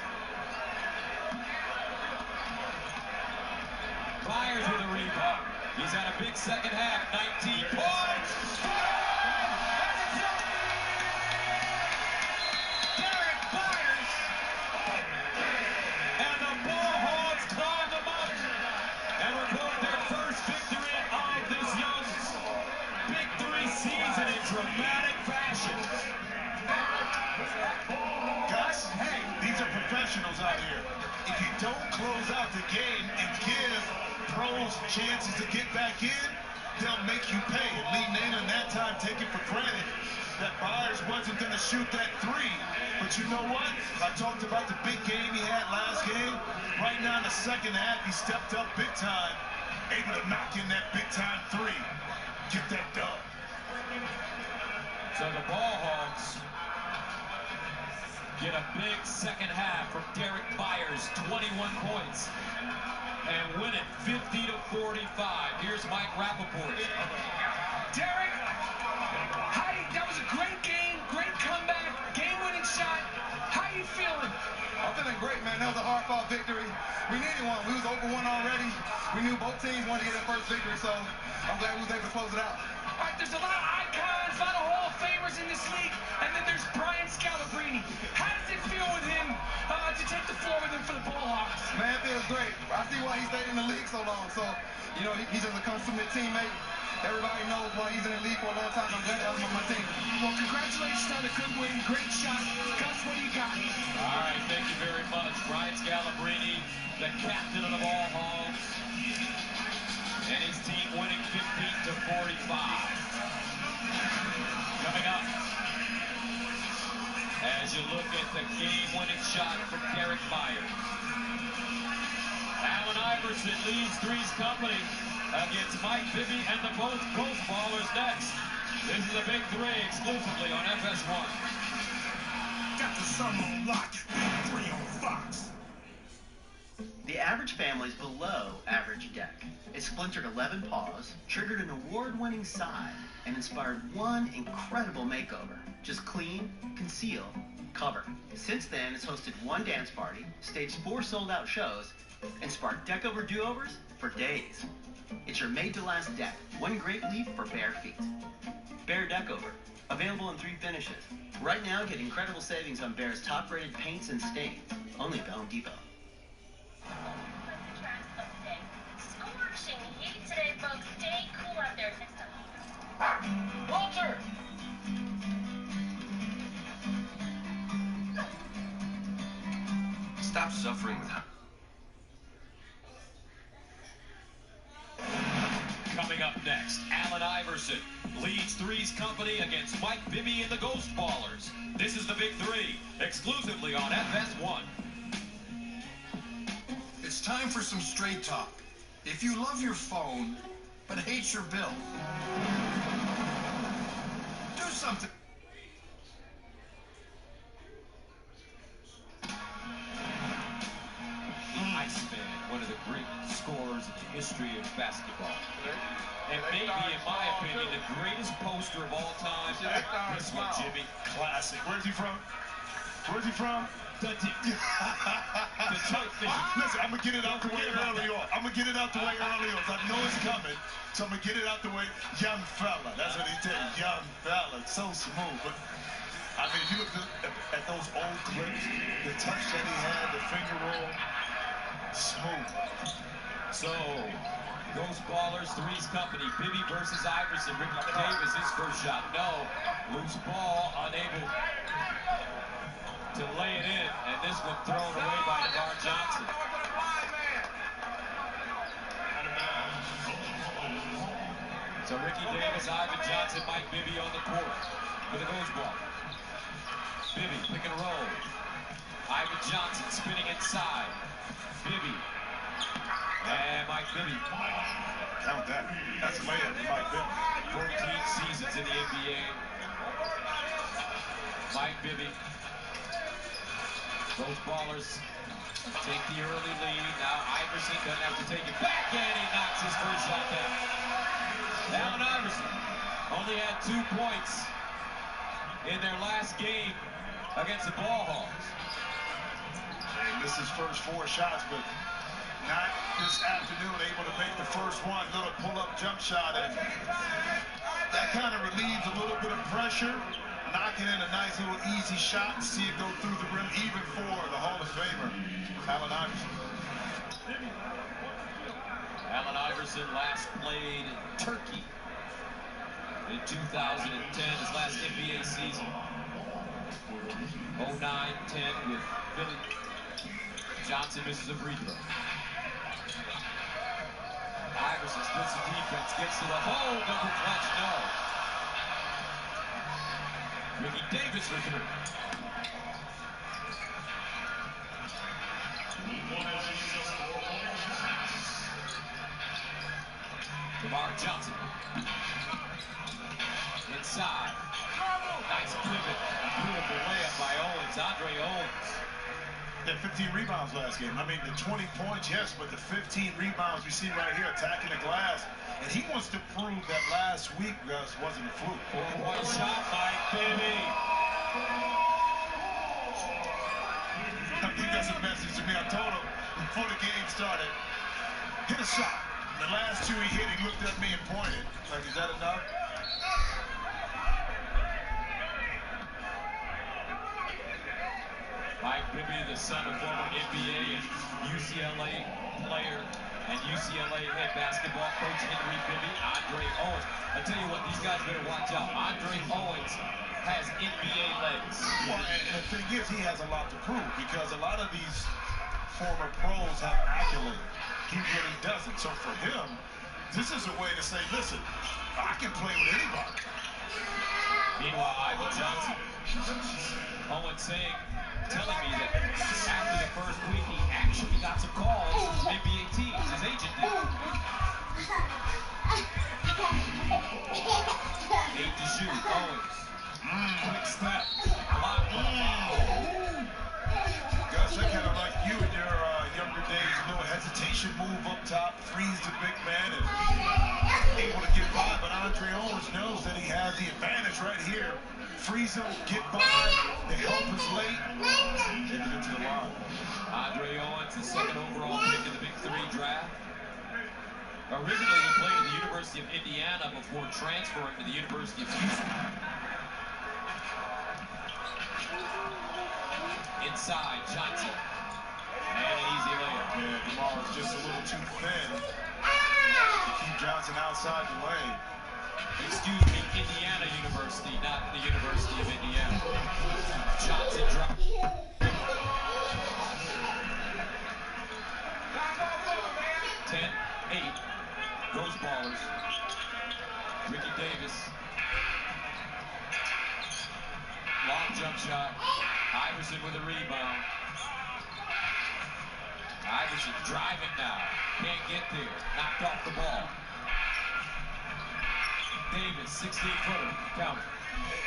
S23: Byers with a rebound. He's had a big second half, 19 points. Derek Byers. And the Bullhogs climb the mountain and report their first victory of this young Big 3 season in dramatic fashion.
S21: Guys, hey, these are professionals out here. If you don't close out the game and give pros chances to get back in, they'll make you pay. And Lee Nalen that time taking for granted that Byers wasn't going to shoot that three. But you know what? I talked about the big game he had last game. Right now in the second half, he stepped up big time, able to knock in that big time three. Get that dub.
S23: So the Ball Hogs get a big second half from Derek Byers, 21 points, and win it 50-45. Here's Mike Rappaport.
S3: Derek, that was a great game, great comeback, game-winning shot. How you feeling?
S8: I'm feeling great, man. That was a hard-fought victory. We needed one. We was over one already. We knew both teams wanted to get their first victory, so I'm glad we was able to close it out.
S3: All right, there's a lot of icons, a lot of Hall of Famers in this league, and then there's Brian Scalabrine. How does it feel with him to take the floor with him for the Bullhawks?
S8: Man, it feels great. I see why he stayed in the league so long. So, you know, he's just a consummate teammate. Everybody knows why he's in the league for a long time. I'm glad that was on my team.
S24: Well, congratulations on a good win. Great shot. Gus, what do you got?
S23: All right, thank you very much. Brian Scalabrine, the captain of the Ball Hogs, and his team winning 15-45. Coming up, as you look at the game-winning shot from Derek Myers. Allen Iverson leads Three's Company against Mike Bibby and the both Ghost Ballers next. This is a Big Three exclusively on FS1.
S2: Got the summer on lock. Big Three on Fox.
S14: The average family's below average deck. It splintered 11 paws, triggered an award-winning side, and inspired one incredible makeover. Just clean, conceal, cover. Since then, it's hosted one dance party, staged 4 sold-out shows, and sparked deck-over do-overs for days. It's your made-to-last deck. One great leap for bare feet. Bear Deck Over. Available in 3 finishes. Right now, get incredible savings on Bear's top-rated paints and stains. Only at Home Depot.
S12: Scorching heat today, folks. Stay cool out there.
S3: Walter!
S10: Stop suffering with
S23: Coming up next, Allen Iverson leads Three's Company against Mike Bibby and the Ghost Ballers. This is the Big Three, exclusively on FS1.
S5: It's time for some straight talk. If you love your phone, but hate your bill, do something.
S23: Iceman, one of the great scorers in the history of basketball. And maybe, in my opinion, the greatest poster of all time. This one, Jimmy.
S21: Classic. Where's he from? Where's he from?
S23: Listen,
S21: I'm going to get it out the way early on. I know it's coming, so I'm going to get it out the way. Young fella. That's what he did. Young fella. So smooth. But, I mean, if you look at those old clips, the touch that he had, the finger roll, smooth.
S23: So, Ghost Ballers, Three's Company, Bibby versus Iverson. Ricky Davis, his first shot, no. Loose ball, unable to lay it in, and this one thrown away by DeMar Johnson. So Ricky Davis, Ivan Johnson, Mike Bibby on the court with a Ghost Ball. Bibby, pick and roll. Ivan Johnson spinning inside. Bibby. And Mike Bibby.
S21: Count that. That's a layup for Mike Bibby.
S23: 14 seasons in the NBA. Mike Bibby. Those Ballers take the early lead. Now Iverson doesn't have to take it back, and he knocks his first shot down. Allen Iverson only had 2 points in their last game against the Ball Hogs.
S21: And this is first 4 shots, but not this afternoon able to make the first one. Little pull-up jump shot, and that kind of relieves a little bit of pressure. Knocking in a nice little easy shot and see it go through the rim, even for the Hall of Famer, Allen Iverson.
S23: Allen Iverson last played in Turkey in 2010, his last NBA season. 09-10 with Philly. Johnson misses a free throw. Iverson splits the defense, gets to the hole, but deflects no. Ricky Davis for 3. DeMar Johnson. Inside. Nice pivot. Beautiful layup by Owens. Andre Owens.
S21: Had 15 rebounds last game. I mean, the 20 points, yes, but the 15 rebounds we see right here attacking the glass. And he wants to prove that last week, Gus, wasn't a fluke.
S23: One shot by Bibby.
S21: I think that's a message to me. I told him before the game started, hit a shot. The last 2 he hit, he looked at me and pointed. Like, is that enough?
S23: Mike Bibby, the son of former NBA and UCLA player and UCLA head basketball coach Henry Bibby, Andre Owens. I tell you what, these guys better watch out. Andre Owens has NBA legs.
S21: Well, and the thing is, he has a lot to prove because a lot of these former pros have accolades. He really doesn't. So for him, this is a way to say, listen, I can play with anybody.
S23: Meanwhile, Ivan Johnson, Owens telling me that after the first week, he actually got some calls from NBA teams. His agent did. 8 to shoot. Owens. Quick step. Block.
S21: Gus, I kind of like you in your younger days. A little hesitation move up top, freeze the big man, and able to get by. But Andre Owens knows that he has the advantage right here. Freeze him, get by, the help is late, get it into the line.
S23: Andre Owens, the second overall pick in the Big 3 draft. Originally, he played at the University of Indiana before transferring to the University of Houston. Inside, Johnson. And an easy layup.
S21: Yeah, DeMar is just a little too thin to keep Johnson outside the lane.
S23: Excuse me, Indiana University, not the University of Indiana. Johnson dropped. 10-8. Ghost Ballers. Ricky Davis. Long jump shot. Iverson with a rebound. Iverson driving now. Can't get there. Knocked off the ball. Davis, 16-footer. Count it.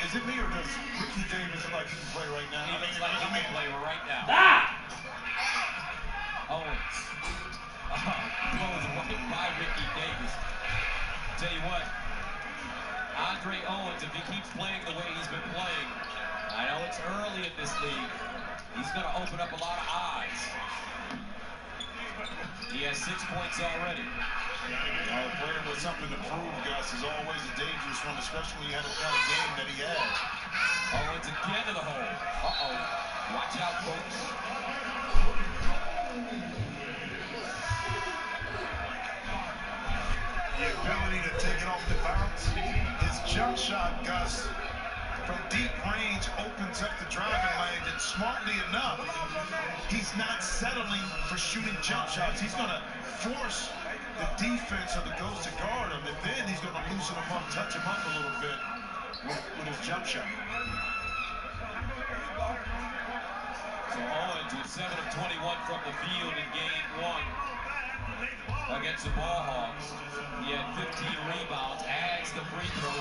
S21: Is it me or does Ricky Davis look like he can play right now?
S23: He looks like he can play right now. Owens. Blows right by Ricky Davis. Tell you what, Andre Owens, if he keeps playing the way he's been playing, I know it's early in this league, he's going to open up a lot of eyes. He has 6 points already.
S21: Playing with something to prove, Gus, is always a dangerous one, especially when you have the kind of game that he has.
S23: Owens again to the hole. Uh-oh. Watch out, folks.
S21: The ability to take it off the bounce. His jump shot, Gus, from deep range opens up the driving lane, and smartly enough, he's not settling for shooting jump shots. He's going to force the defense of the Ghost to guard him, and then he's going to loosen him up, touch him up a little bit with his jump shot.
S23: So Owens with 7 of 21 from the field in game 1 against the Ball Hawks. He had 15 rebounds, adds the free throw.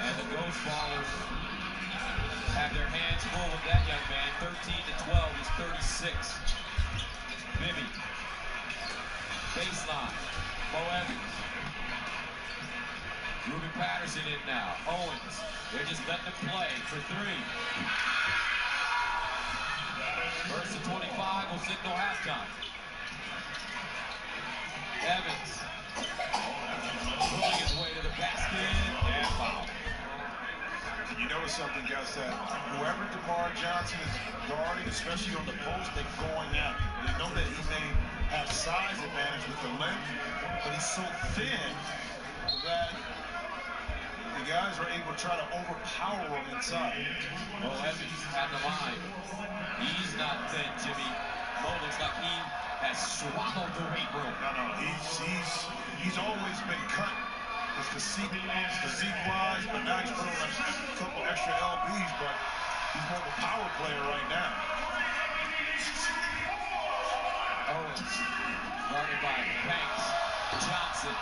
S23: And the Ghost Ballers have their hands full with that young man. 13 to 12 is 36. Bibby. Baseline. Bo Evans. Ruben Patterson in now. Owens. They're just letting him play for 3. First to 25 will signal halftime. Evans. Pulling his way to the basket and foul.
S21: You notice something, Gus, that whoever DeMar Johnson is guarding, especially on the post, they're going at him. They know that he may have size advantage with the length, but he's so thin that the guys are able to try to overpower him inside.
S23: Well, Evans at the line. He's not thin, Jimmy. Mo looks like he has swallowed the weight room.
S21: No, he's always been cut. Physique-wise, but now he's put on a couple extra LBs, but he's more of a power player right now.
S23: Owens, guarded by Banks, Johnson,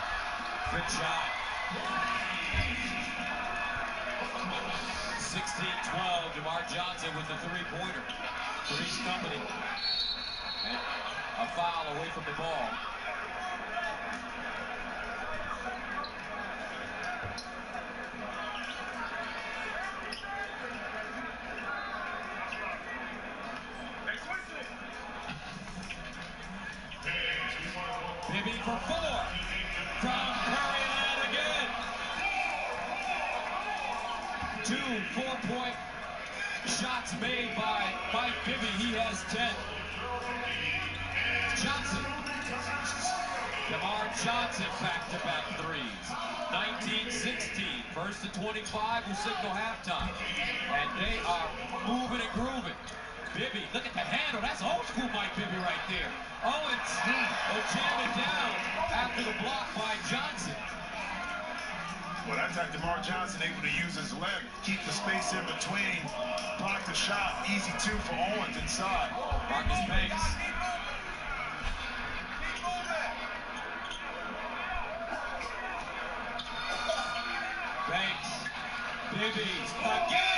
S23: good shot. 16-12, DeMar Johnson with the three-pointer. Three's company. And a foul away from the ball. Bibby for 4 from Curry and again. 2 4-point shots made by Mike Bibby. He has 10. Johnson. DeMar Johnson back-to-back threes. 19-16, first to 25 will signal halftime. And they are moving and grooving. Bibby, look at the handle. That's old school Mike Bibby right there. Owens will jam it down after the block by Johnson.
S21: Well, that's how DeMar Johnson able to use his leg, keep the space in between, block the shot, easy two for Owens inside.
S23: Marcus Banks. Banks. Bibby again.